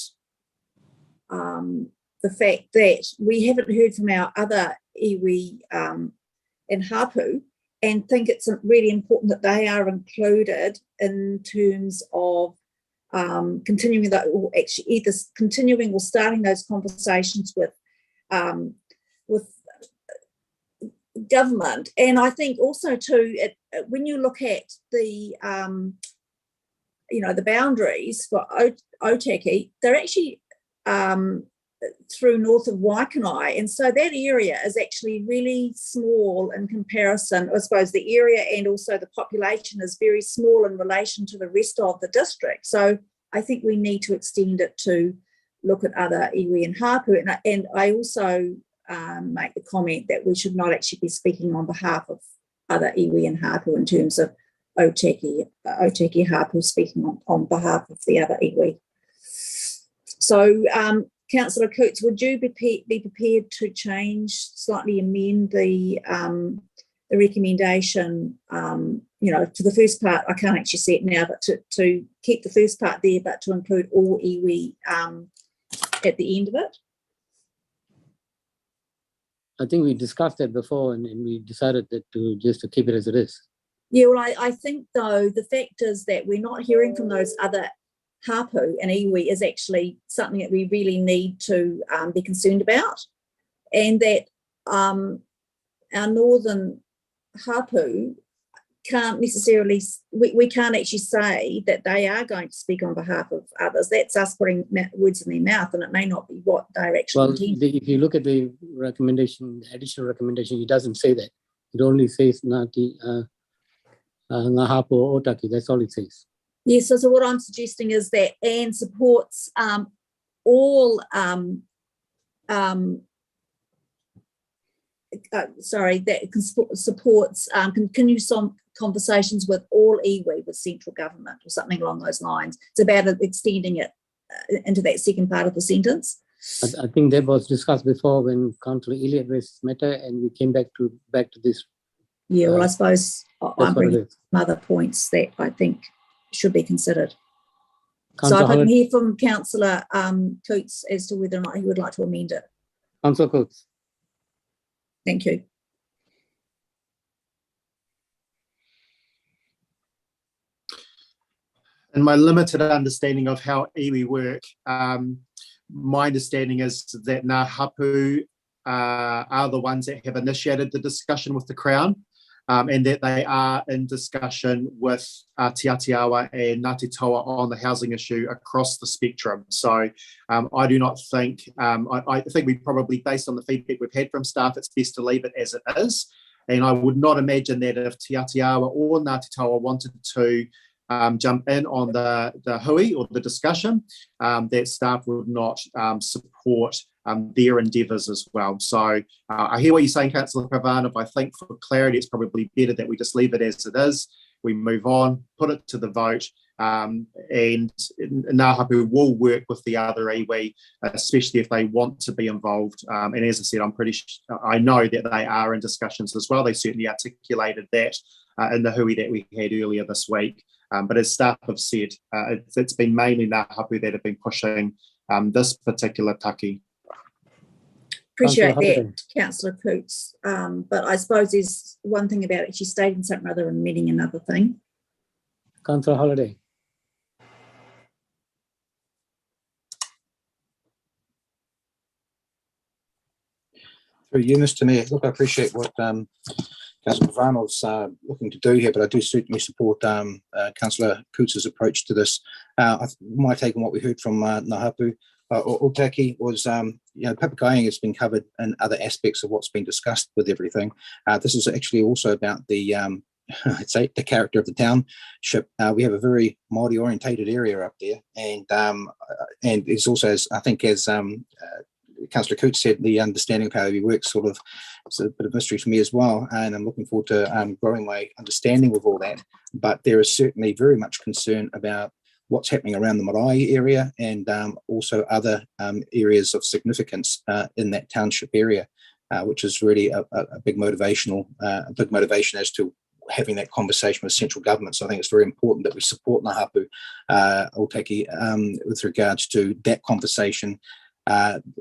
Speaker 12: the fact that we haven't heard from our other iwi and hapu, and think it's really important that they are included in terms of continuing that, or actually either continuing or starting those conversations with government. And I think also too, when you look at the the boundaries for Otaki, they're actually through north of Waikanai, and so that area is actually really small in comparison. I suppose the area and also the population is very small in relation to the rest of the district. So I think we need to extend it to look at other iwi and hapu, and I also make the comment that we should not actually be speaking on behalf of other iwi and hapu in terms of Otaki hapu speaking on behalf of the other iwi. So, Councillor Coots, would you be prepared to slightly amend the recommendation, to the first part? I can't actually see it now, but to keep the first part there, but to include all iwi at the end of it?
Speaker 2: I think we discussed that before, and we decided that to keep it as it is.
Speaker 12: Yeah, well, I think, though, the fact is that we're not hearing from those other hapu, and iwi is actually something that we really need to be concerned about, and that our northern hapu can't necessarily, we can't actually say that they are going to speak on behalf of others. That's us putting words in their mouth, and it may not be what they're actually intending.
Speaker 2: If you look at the recommendation, additional recommendation, it doesn't say that. It only says Ngāti Ngāhapu o Otaki. That's all it says.
Speaker 12: Yes, so what I'm suggesting is that Anne supports all supports continuous conversations with all iwi with central government, or something along those lines. It's about extending it into that second part of the sentence.
Speaker 2: I think that was discussed before when Councillor Elliott raised this matter, and we came back to this.
Speaker 12: Yeah, well, I suppose I'm bringing some other points that I think should be considered. So if I can hear from Councillor Coots as to whether or not he would like to amend it.
Speaker 2: Councillor Coots.
Speaker 12: Thank you.
Speaker 8: In my limited understanding of how iwi work, my understanding is that Ngā Hapu are the ones that have initiated the discussion with the Crown, and that they are in discussion with Te Atiawa and Ngāti Toa on the housing issue across the spectrum. So I do not think, I think we probably, based on the feedback we've had from staff, it's best to leave it as it is. And I would not imagine that if Te Atiawa or Ngāti Toa wanted to jump in on the hui or the discussion, that staff would not support their endeavours as well. So I hear what you're saying, Councillor Pravanov. I think for clarity, it's probably better that we just leave it as it is. We move on, put it to the vote, and Ngā Hapu will work with the other iwi, especially if they want to be involved. And as I said, I know that they are in discussions as well. They certainly articulated that in the hui that we had earlier this week. But as staff have said, it's been mainly Ngā Hapu that have been pushing this particular taki.
Speaker 12: Appreciate that, Councillor Coots. But I suppose there's one thing about actually stating something rather than meaning another thing.
Speaker 2: Councillor Holiday.
Speaker 15: Through you, Mr. Mayor. Look, I appreciate what Councillor Vanov's looking to do here, but I do certainly support Councillor Coots' approach to this. My take on what we heard from Ngā Hapu or Otaki was, papakaiing has been covered in other aspects of what's been discussed with everything. This is actually also about the, I'd say, the character of the township. We have a very Māori orientated area up there, and it's also, as I think, as Councillor Coots said, the understanding of how he works sort of, it's a bit of mystery for me as well, and I'm looking forward to growing my understanding of all that. But there is certainly very much concern about what's happening around the marae area, and also other areas of significance in that township area, which is really a big motivation as to having that conversation with central government. So I think it's very important that we support Ngā Hapu Otaki with regards to that conversation,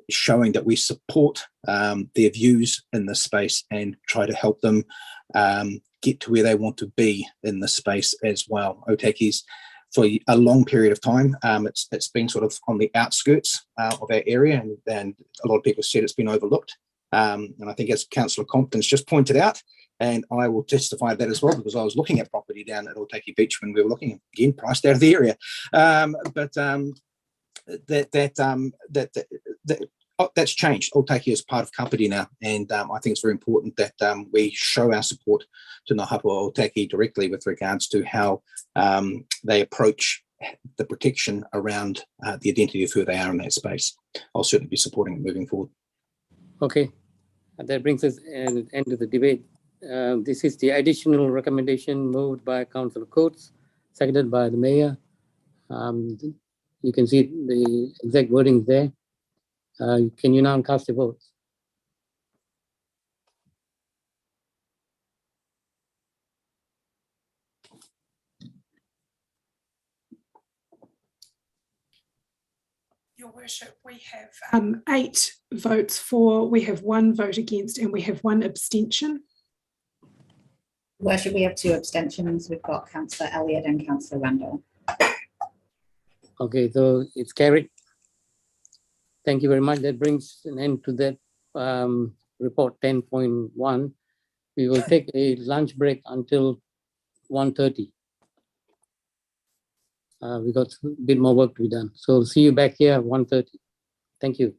Speaker 15: showing that we support their views in this space and try to help them get to where they want to be in this space as well. Otaki's, for a long period of time, it's been sort of on the outskirts of our area, and a lot of people said it's been overlooked. And I think, as Councillor Compton's just pointed out, and I will testify that as well, because I was looking at property down at Otaki Beach when we were looking, again, priced out of the area. That's changed. Otaki is part of Kapiti now, and I think it's very important that we show our support to Ngā Hapu Otaki directly with regards to how they approach the protection around the identity of who they are in that space. I'll certainly be supporting it moving forward. Okay, that brings us to the end of the debate. This is the additional recommendation moved by Councillor Coates, seconded by the Mayor.
Speaker 2: You can see the exact wording there. Can you now cast your votes?
Speaker 16: Your Worship, we have 8 votes for, we have 1 vote against, and we have 1 abstention.
Speaker 1: Worship, we have 2 abstentions. We've got Councillor Elliott and Councillor Randall.
Speaker 2: Okay, so it's carried. Thank you very much. That brings an end to that report 10.1. We will take a lunch break until 1:30. We've got a bit more work to be done. So see you back here at 1:30. Thank you.